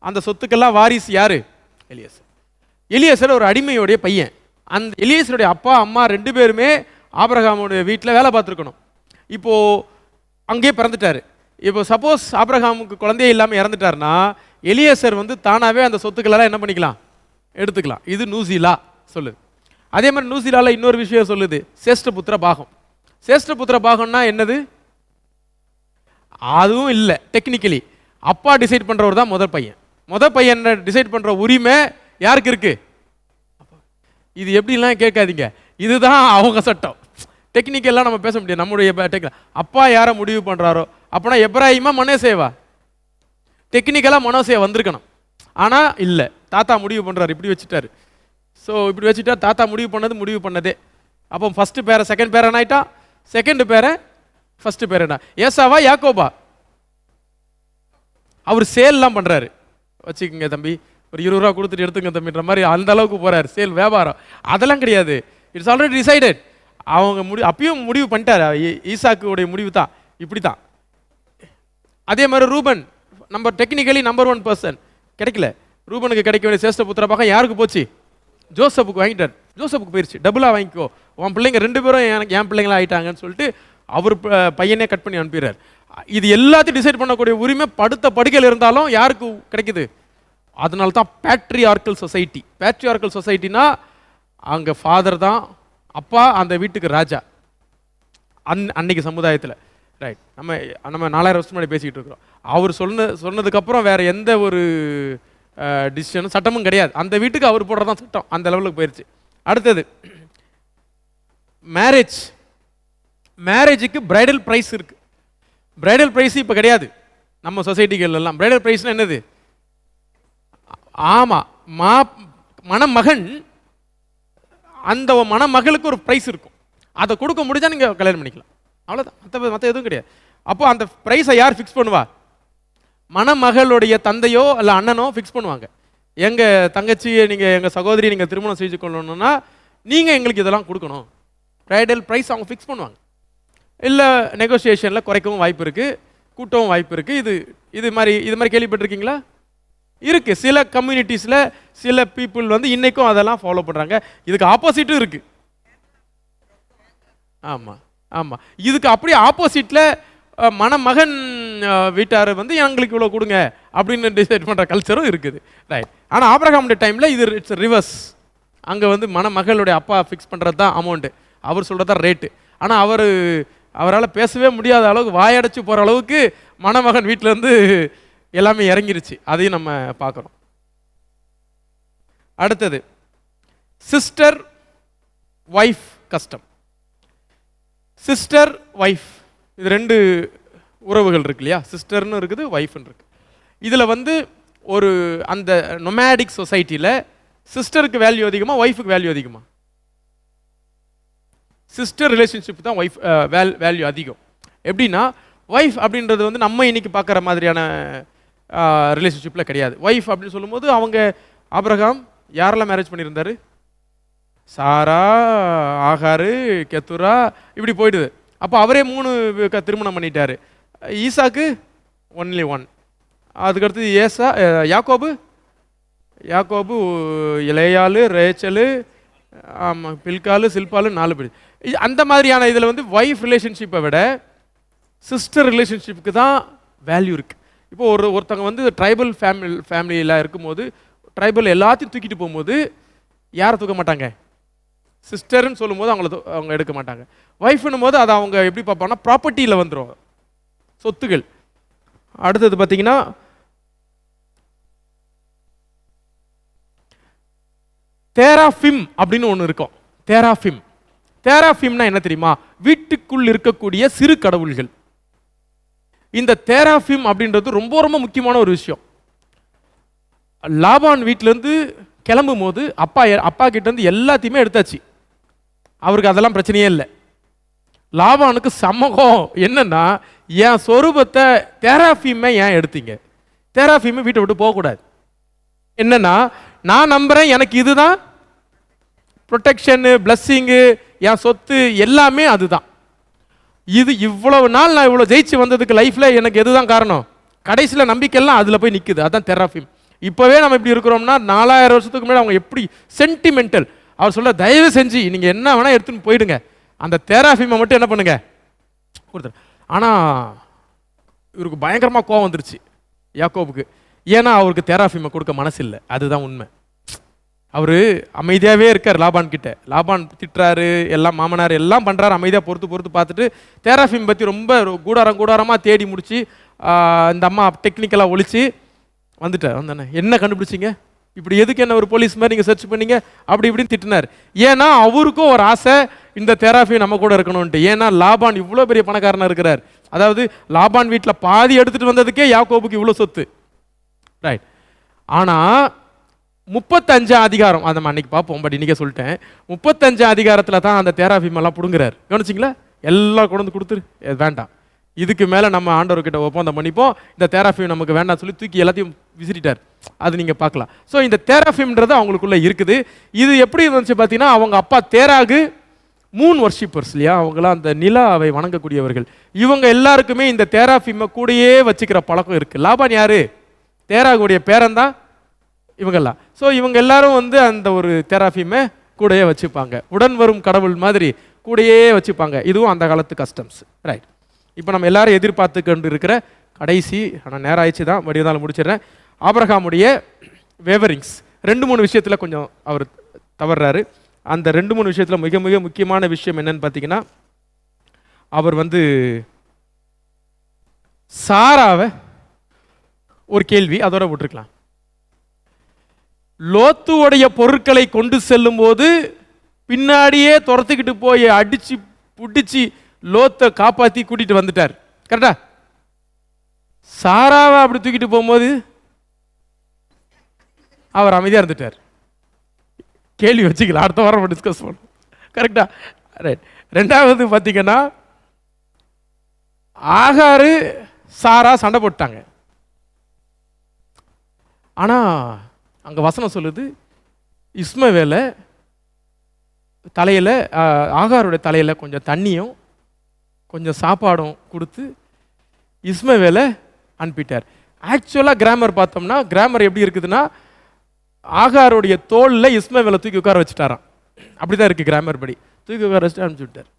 அந்த சொத்துக்கெல்லாம் வாரிசு யார்? எலியேசர் ஒரு அடிமையோடைய பையன். அந்த எலியேசருடைய அப்பா அம்மா 2 பேருமே ஆபிரகாமுடைய வீட்டில் வேலை பார்த்துருக்கணும். இப்போது அங்கேயே பிறந்துட்டார். இப்போ சப்போஸ் ஆபிரகாமுக்கு குழந்தையே இல்லாமல் இறந்துட்டாருன்னா எலியேசர் வந்து தானாகவே அந்த சொத்துக்களெல்லாம் என்ன பண்ணிக்கலாம், எடுத்துக்கலாம். இது நூசிலா சொல்லுது. அதே மாதிரி நூசிலாவில் இன்னொரு விஷயம் சொல்லுது, சேஷ்டபுத்திர பாகம். சேஷ்டபுத்திர பாகம்னா என்னது? அதுவும் இல்லை. டெக்னிக்கலி அப்பா டிசைட் பண்ணுறவர் தான் முதல் பையன் டிசைட் பண்ணுற உரிமை யாருக்கு இருக்கு? இது எப்படிலாம் கேட்காதீங்க, இதுதான் அவங்க சட்டம். டெக்னிக்கெல்லாம் நம்ம பேச முடியாது. நம்முடைய அப்பா யாரை முடிவு பண்ணுறாரோ, அப்போனா எப்ராஹிமா மனோசேவா, டெக்னிக்கலாக மனோசேவா வந்திருக்கணும். ஆனால் இல்லை, தாத்தா முடிவு பண்ணுறாரு, இப்படி வச்சுட்டாரு. ஸோ இப்படி வச்சுட்டா தாத்தா முடிவு பண்ணதே. அப்போ ஃபஸ்ட்டு பேரை செகண்ட் பேரன் ஆகிட்டான், செகண்ட் பேரை ஃபஸ்ட்டு பேரனா. ஏசாவா யாக்கோபா? அவர் சேல்லாம் பண்ணுறாரு. வச்சுக்கோங்க தம்பி, ஒரு 20 ரூபா கொடுத்துட்டு எடுத்துங்க தம்பின்ற மாதிரி அந்த அளவுக்கு போகிறார். சேல் வியாபாரம் அதெல்லாம் கிடையாது. It's already decided. அவங்க அப்பயும் முடிவு பண்ணிட்டார். ஈசாக்குடைய முடிவு தான், இப்படி தான். அதே மாதிரி ரூபன் நம்ம டெக்னிக்கலி நம்பர் 1 பர்சன் கிடைக்கல. ரூபனுக்கு கிடைக்க வேண்டிய சேஷ்ட புத்திரபாகம் யாருக்கு போச்சு? ஜோசப்புக்கு வாங்கிட்டார். ஜோசப்புக்கு போயிடுச்சு. டபுளாக வாங்கிக்கோ, உன் பிள்ளைங்க 2 பேரும் எனக்கு என் பிள்ளைங்களா ஆகிட்டாங்கன்னு சொல்லிட்டு அவர் பையனே கட் பண்ணி அனுப்பிடுறார். இது எல்லாத்தையும் டிசைட் பண்ணக்கூடிய உரிமை படுத்த படுக்கையில் இருந்தாலும் யாருக்கு கிடைக்குது? அதனால தான் பேட்ரியார்க்கல் சொசைட்டினா அங்கே ஃபாதர் தான் அப்பா, அந்த வீட்டுக்கு ராஜா. அன்னைக்கு சமுதாயத்தில் ரைட். நம்ம 4000 வருஷம் முன்னாடி பேசிக்கிட்டு இருக்கிறோம். அவர் சொன்னதுக்கப்புறம் வேற எந்த ஒரு டிசிஷனும் சட்டமும் கிடையாது. அந்த வீட்டுக்கு அவர் போடுறதான் சட்டம். அந்த லெவலுக்கு போயிடுச்சு. அடுத்தது மேரேஜுக்கு பிரைடல் ப்ரைஸ் இருக்கு. பிரைடல் ப்ரைஸ் இப்போ கிடையாது நம்ம சொசைட்டிகள் எல்லாம். பிரைடல் ப்ரைஸ்னா என்னது? ஆமாம், மணமகன், அந்த மணமகளுக்கு ஒரு ப்ரைஸ் இருக்கும். அதை கொடுக்க முடிஞ்சா நீங்கள் கல்யாணம் பண்ணிக்கலாம், அவ்வளோதான். மற்ற எதுவும் கிடையாது. அப்போ அந்த ப்ரைஸை யார் ஃபிக்ஸ் பண்ணுவா? மணமகளுடைய தந்தையோ இல்லை அண்ணனோ ஃபிக்ஸ் பண்ணுவாங்க. எங்கள் தங்கச்சியை நீங்கள், எங்கள் சகோதரியை நீங்கள் திருமணம் செஞ்சு கொள்ளணும்னா நீங்கள் எங்களுக்கு இதெல்லாம் கொடுக்கணும். பிரைடல் ப்ரைஸ் அவங்க ஃபிக்ஸ் பண்ணுவாங்க. இல்லை நெகோசியேஷனில் குறைக்கவும் வாய்ப்பு இருக்குது, கூட்டவும் வாய்ப்பு இருக்குது. இது மாதிரி கேள்விப்பட்டிருக்கீங்களா? இருக்குது. சில கம்யூனிட்டிஸில் சில பீப்புள் வந்து இன்றைக்கும் அதெல்லாம் ஃபாலோ பண்ணுறாங்க. இதுக்கு ஆப்போசிட்டும் இருக்குது. ஆமாம், இதுக்கு அப்படியே ஆப்போசிட்டில் மணமகன் வீட்டார் வந்து எங்களுக்கு இவ்வளோ கொடுங்க அப்படின்னு டிசைட் பண்ணுற கல்ச்சரும் இருக்குது. ரைட். ஆனால் ஆபிரகாமுடைய டைமில் இது இட்ஸ் ரிவர்ஸ். அங்கே வந்து மணமகளுடைய அப்பா ஃபிக்ஸ் பண்ணுறது தான் அமௌண்ட்டு, அவர் சொல்கிறது தான் ரேட்டு. ஆனால் அவரால் பேசவே முடியாத அளவுக்கு, வாயடைச்சு போகிற அளவுக்கு மணமகன் வீட்டிலேருந்து எல்லாமே இறங்கிருச்சு. அதையும் நம்ம பார்க்குறோம். அடுத்தது sister wife custom. Sister wife, இது 2 உறவுகள் இருக்கு இல்லையா? சிஸ்டர்னு இருக்குது, ஒய்ஃப்னு இருக்கு. இதில் வந்து ஒரு அந்த நொமேடிக் சொசைட்டியில் சிஸ்டருக்கு வேல்யூ அதிகமா, ஒய்ஃபுக்கு வேல்யூ அதிகமா? சிஸ்டர் ரிலேஷன்ஷிப் தான் ஒய்ஃப் வேல்யூ அதிகம். எப்படின்னா, ஒய்ஃப் அப்படின்றது வந்து நம்ம இன்னைக்கு பார்க்குற மாதிரியான ரிலேஷன்ஷிப்பில் கிடையாது. ஒய்ஃப் அப்படின்னு சொல்லும்போது அவங்க ஆபிரகாம் யாரெல்லாம் மேரேஜ் பண்ணியிருந்தாரு? சாரா, ஆகாரு, கெத்துரா, இப்படி போயிடுது. அப்போ அவரே 3 திருமணம் பண்ணிட்டாரு. ஈசாக்கு ஒன்லி ஒன். அதுக்கடுத்து யாக்கோபு இளையாளு, ரேச்சலு, ஆமாம், பில்காலு, சில்பாலு, 4 பேர். அந்த மாதிரியான இதில் வந்து ஒய்ஃப் ரிலேஷன்ஷிப்பை விட சிஸ்டர் ரிலேஷன்ஷிப்புக்கு தான் வேல்யூ இருக்குது. இப்போ ஒருத்தவங்க வந்து ட்ரைபல் ஃபேமிலியில் இருக்கும்போது, ட்ரைபல் எல்லாத்தையும் தூக்கிட்டு போகும்போது யாரை தூக்க மாட்டாங்க? சிஸ்டர்ன்னு சொல்லும்போது அவங்க எடுக்க மாட்டாங்க. ஒய்ஃப்னும் போது அதை அவங்க எப்படி பார்ப்பாங்கன்னா ப்ராப்பர்ட்டியில் வந்துடும், சொத்துகள். அடுத்தது பார்த்தீங்கன்னா தேராஃபிம் அப்படின்னு ஒன்று இருக்கும். தேராஃபிம்னா என்ன தெரியுமா? வீட்டுக்குள் இருக்கக்கூடிய சிறு கடவுள்கள். இந்த தேராஃபிம் அப்படின்றது ரொம்ப ரொம்ப முக்கியமான ஒரு விஷயம். லாபான் வீட்டிலேருந்து கிளம்பும் போது அப்பா கிட்டேருந்து எல்லாத்தையுமே எடுத்தாச்சு. அவருக்கு அதெல்லாம் பிரச்சனையே இல்லை. லாபானுக்கு சமகம் என்னன்னா, என் சொரூபத்தை தேராஃபிமை ஏன் எடுத்தீங்க? தேராஃபிமை வீட்டை விட்டு போகக்கூடாது. என்னன்னா, நான் நம்புறேன் எனக்கு இதுதான் ப்ரொடெக்ஷனு, பிளஸ்ஸிங்கு, என் சொத்து எல்லாமே அதுதான். இது இவ்வளவு நாள் நான் இவ்வளோ ஜெயிச்சு வந்ததுக்கு லைஃப்பில் எனக்கு எதுதான் காரணம்? கடைசியில் நம்பிக்கைலாம் அதில் போய் நிற்குது. அதுதான் தெராஃபிம். இப்போவே நம்ம இப்படி இருக்கிறோம்னா 4000 வருஷத்துக்கு முன்னாடி அவங்க எப்படி சென்டிமெண்டல். அவர் சொல்ல, தயவு செஞ்சு நீங்கள் என்ன வேணால் எடுத்துன்னு போயிடுங்க, அந்த தெராஃபிமை மட்டும் என்ன பண்ணுங்க கொடுத்துரு. ஆனால் இவருக்கு பயங்கரமாக கோவம் வந்துருச்சு யாக்கோபுக்கு. ஏன்னா அவருக்கு தெராஃபிமை கொடுக்க மனசு இல்லை. அதுதான் உண்மை. அவர் அமைதியாகவே இருக்கார் லாபான் கிட்ட. லாபான் திட்டுறாரு, எல்லாம் மாமனார் எல்லாம் பண்ணுறாரு, அமைதியாக பொறுத்து பார்த்துட்டு தேராஃபிம் பற்றி ரொம்ப கூடாரமாக தேடி முடிச்சு இந்த அம்மா டெக்னிக்கலாக ஒழிச்சு வந்தானே. என்ன கண்டுபிடிச்சிங்க? இப்படி எதுக்கு என்ன ஒரு போலீஸ் மாதிரி நீங்கள் சர்ச் பண்ணீங்க? அப்படி இப்படின்னு திட்டினார். ஏன்னா அவருக்கும் ஒரு ஆசை, இந்த தெராஃபி நம்ம கூட இருக்கணும்ன்ட்டு. ஏன்னா லாபான் இவ்வளோ பெரிய பணக்காரனாக இருக்கிறார். அதாவது லாபான் வீட்டில் பாதி எடுத்துகிட்டு வந்ததுக்கே யாக்கோபுக்கு இவ்வளோ சொத்து, ரைட்? ஆனால் 35 அதிகாரம் அதை நம்ம அன்னைக்கு பார்ப்போம். பட் இன்றைக்கே சொல்லிட்டேன், 35 அதிகாரத்தில் தான் அந்த தேராஃபிமெல்லாம் பிடுங்குறாரு. கவனிச்சிங்களா? எல்லாம் கொண்டு வந்து கொடுத்துரு, வேண்டாம், இதுக்கு மேலே நம்ம ஆண்டவர்கிட்ட ஒப்பந்தம் பண்ணிப்போம், இந்த தேராஃபிம் நமக்கு வேண்டாம் சொல்லி தூக்கி எல்லாத்தையும் விசிறிட்டார். அது நீங்கள் பார்க்கலாம். ஸோ இந்த தேராஃபிம்ன்றது அவங்களுக்குள்ளே இருக்குது. இது எப்படி இருந்துச்சு பார்த்தீங்கன்னா, அவங்க அப்பா தேராகு மூன் வர்ஷிப்பர்ஸ் இல்லையா, அவங்களாம் அந்த நிலாவை வணங்கக்கூடியவர்கள். இவங்க எல்லாருக்குமே இந்த தேராஃபிமை கூடயே வச்சுக்கிற பழக்கம் இருக்குது. லாபான் யாரு? தேராகுடைய பேரன் தான் இவங்கெல்லாம். ஸோ இவங்க எல்லாரும் வந்து அந்த ஒரு தெராஃபிமை கூடயே வச்சுப்பாங்க. உடன் வரும் கடவுள் மாதிரி கூடயே வச்சுப்பாங்க. இதுவும் அந்த காலத்து கஸ்டம்ஸ், ரைட்? இப்போ நம்ம எல்லாரும் எதிர்பார்த்து கொண்டு இருக்கிற கடைசி, ஆனால் நேரம் ஆயிடுச்சு தான், வடிவதால் முடிச்சிடுறேன். ஆபிரகாமுடைய வேவரிங்ஸ் 2-3 விஷயத்தில் கொஞ்சம் அவர் தவறுறாரு. அந்த 2-3 விஷயத்தில் மிக மிக முக்கியமான விஷயம் என்னன்னு பார்த்தீங்கன்னா, அவர் வந்து சாராவை ஒரு கேள்வி அதோட விட்டுருக்கலாம். லோத்துவோடைய பொருட்களை கொண்டு செல்லும் போது பின்னாடியே துரத்துக்கிட்டு போய் அடிச்சு புடிச்சு லோத்தை காப்பாற்றி கூட்டிட்டு வந்துட்டார், கரெக்டா? சாராவை அப்படி தூக்கிட்டு போகும்போது அவர் அமைதியாக இருந்துட்டார். கேள்வி வச்சுக்கலாம், அடுத்த வாரம் டிஸ்கஸ் பண்ணுவோம், கரெக்டா? ரைட். 2வது பார்த்தீங்கன்னா, ஆகாரு சாரா சண்டை போட்டாங்க. ஆனால் அங்கே வசனம் சொல்லுது, இஸ்மவேலை தலையில், ஆகாருடைய தலையில் கொஞ்சம் தண்ணியும் கொஞ்சம் சாப்பாடும் கொடுத்து இஸ்மவேலை அனுப்பிட்டார். ஆக்சுவலாக கிராமர் பார்த்தோம்னா, கிராமர் எப்படி இருக்குதுன்னா, ஆகாருடைய தோளில் இஸ்மவேலை தூக்கி உட்கார வச்சுட்டாராம். அப்படி தான் இருக்குது கிராமர் படி. தூக்கி உட்கார வச்சுட்டு அனுப்பிச்சு விட்டார்.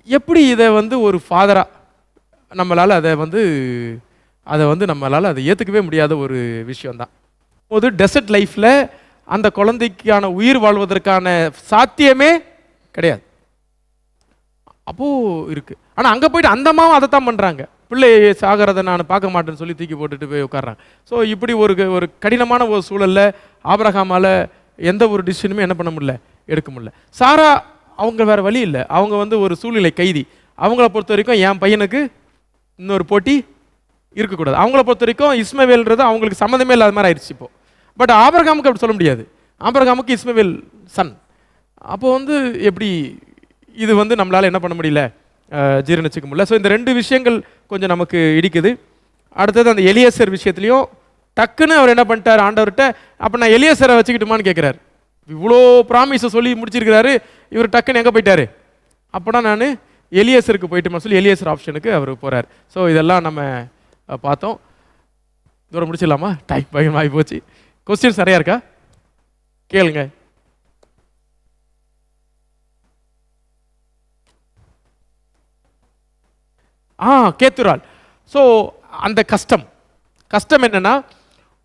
எப்படி இதை வந்து ஒரு ஃபாதராக நம்மளால் அதை நம்மளால் அதை ஏற்றுக்கவே முடியாத ஒரு விஷயம்தான். போது டெசர்ட் லைஃப்பில் அந்த குழந்தைக்கான உயிர் வாழ்வதற்கான சாத்தியமே கிடையாது. அப்போது இருக்குது. ஆனால் அங்கே போயிட்டு அந்த அம்மாவும் அதை தான் பண்ணுறாங்க. பிள்ளை சாகிறத நான் பார்க்க மாட்டேன்னு சொல்லி தூக்கி போட்டுட்டு போய் உட்கார்றாங்க. ஸோ இப்படி ஒரு கடினமான ஒரு சூழலில் ஆபிரகாமால் எந்த ஒரு டிசிஷனுமே என்ன பண்ண முடியல, எடுக்க முடியல. சாரா அவங்க வேறு வழி இல்லை, அவங்க ஒரு சூழ்நிலை கைதி. அவங்கள பொறுத்த வரைக்கும் என் பையனுக்கு இன்னொரு போட்டி இருக்கக்கூடாது. அவங்கள பொறுத்த வரைக்கும் இஸ்மவேல்ன்றது அவங்களுக்கு சம்மந்தமே இல்லாத மாதிரி ஆயிடுச்சு இப்போ. பட் ஆபிரகாமுக்கு அப்படி சொல்ல முடியாது. ஆபிரகாமுக்கு இஸ்மவேல் சன். அப்போ எப்படி இது நம்மளால் என்ன பண்ண முடியல, ஜீரணிச்சிக்க முடியல. ஸோ இந்த 2 விஷயங்கள் கொஞ்சம் நமக்கு இடிக்குது. அடுத்தது அந்த எலியேசர் விஷயத்துலையும் டக்குன்னு அவர் என்ன பண்ணிட்டார் ஆண்டவர்கிட்ட, அப்போ நான் எலியேசரை வச்சுக்கிட்டுமான்னு கேட்குறாரு. இவ்வளோ ப்ராமிஸை சொல்லி முடிச்சிருக்கிறாரு, இவர் டக்குன்னு எங்கே போயிட்டாரு? அப்போனா நான் எலியேசருக்கு போயிட்டுமா சொல்லி எலியேசர் ஆப்ஷனுக்கு அவர் போகிறார். ஸோ இதெல்லாம் நம்ம பார்த்தோம். தூரம் முடிச்சிடலாமா? டைம் பயமாகி போச்சு. கொஸ்டின்ஸ் நிறையா இருக்கா? கேளுங்க. கேத்துரால். ஸோ அந்த கஷ்டம் என்னன்னா,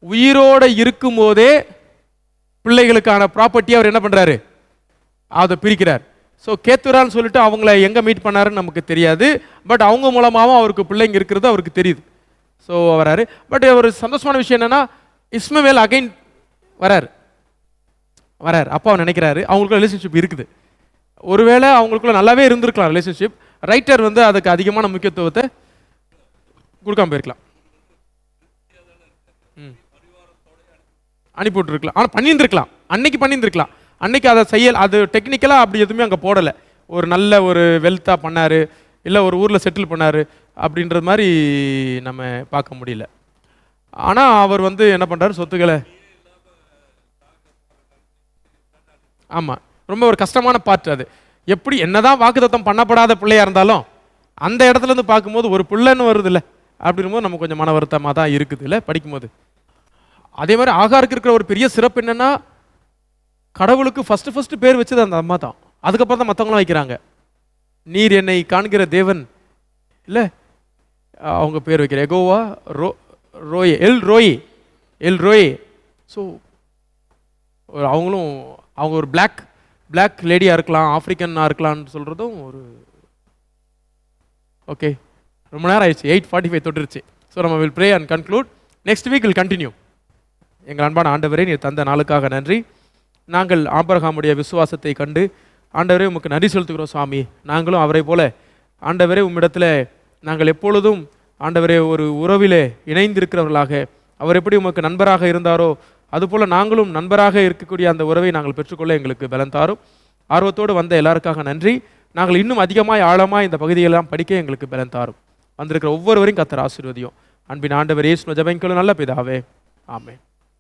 உயிரோட இருக்கும்போதே பிள்ளைகளுக்கான ப்ராப்பர்ட்டி அவர் என்ன பண்றாரு? அதை பிரிக்கிறார். ஸோ கேத்துரான்னு சொல்லிட்டு அவங்கள எங்கே மீட் பண்ணாருன்னு நமக்கு தெரியாது. பட் அவங்க மூலமாகவும் அவருக்கு பிள்ளைங்க இருக்கிறது அவருக்கு தெரியுது. ஸோ வராரு. பட் ஒரு சந்தோஷமான விஷயம் என்னன்னா, இஸ்மவேல் அகைன் வரார். அப்போ அவர் நினைக்கிறாரு அவங்களுக்குள்ள ரிலேஷன்ஷிப் இருக்குது. ஒருவேளை அவங்களுக்குள்ள நல்லாவே இருந்திருக்கலாம் ரிலேஷன்ஷிப். ரைட்டர் வந்து அதுக்கு அதிகமான முக்கியத்துவத்தை கொடுக்காம போயிருக்கலாம், அனுப்பிவிட்டுருக்கலாம். ஆனால் பண்ணியிருந்துருக்கலாம், அன்னைக்கு அதை அது டெக்னிக்கலாக அப்படி எதுவுமே அங்கே போடலை. ஒரு நல்ல ஒரு வெல்த்தாக பண்ணார், இல்லை ஒரு ஊரில் செட்டில் பண்ணார் அப்படின்றது மாதிரி நம்ம பார்க்க முடியல. ஆனால் அவர் வந்து என்ன பண்ணுறாரு, சொத்துக்களை ஆமாம் ரொம்ப ஒரு கஷ்டமான பார்ட் அது. எப்படி என்னதான் வாக்குத்தத்தம் பண்ணப்படாத பிள்ளையா இருந்தாலும் அந்த இடத்துல இருந்து பார்க்கும்போது ஒரு பிள்ளைன்னு வருது இல்லை அப்படிங்கும்போது நம்ம கொஞ்சம் மன வருத்தமாக தான் இருக்குது இல்லை படிக்கும்போது. அதே மாதிரி ஆகாருக்கு இருக்கிற ஒரு பெரிய சிறப்பு என்னன்னா, கடவுளுக்கு ஃபர்ஸ்ட் பேர் வச்சது அந்த அம்மா தான். அதுக்கப்புறம் தான் மற்றவங்களும் வைக்கிறாங்க. நீர் என்னை காண்கிற தேவன் இல்லை, அவங்க பேர் வைக்கிற எகோவா ரோயே எல் ரோயே. ஸோ அவங்க ஒரு பிளாக் லேடியாக இருக்கலாம், ஆஃப்ரிக்கனாக இருக்கலாம்னு சொல்கிறதும் ஒரு ஓகே. ரொம்ப நேரம் ஆயிடுச்சு, 8:45 தொட்டுருச்சு. ஸோ நம்ம will pray and conclude. Next week will continue. எங்கள் அன்பான ஆண்டவரே, நீர் தந்த நாளுக்காக நன்றி. நாங்கள் ஆபிரகாமுடைய விசுவாசத்தை கண்டு ஆண்டவரே உமக்கு நன்றி செலுத்துகிறோம் சுவாமி. நாங்களும் அவரை போல ஆண்டவரே உம்மிடத்தில் நாங்கள் எப்பொழுதும் ஆண்டவரே ஒரு உறவிலே இணைந்திருக்கிறவர்களாக, அவர் எப்படி உமக்கு நண்பராக இருந்தாரோ அதுபோல் நாங்களும் நண்பராக இருக்கக்கூடிய அந்த உறவை நாங்கள் பெற்றுக்கொள்ள எங்களுக்கு பலன் தாரும். ஆர்வத்தோடு வந்த எல்லாருக்காக நன்றி. நாங்கள் இன்னும் அதிகமாக ஆழமாக இந்த பகுதியெல்லாம் படிக்க எங்களுக்கு பலன் தாரும். வந்திருக்கிற ஒவ்வொருவரையும் கர்த்தர் ஆசீர்வதியும். அன்பின் ஆண்டவர் இயேசு ஜெபங்களும் நல்ல பிதாவே, ஆமென்.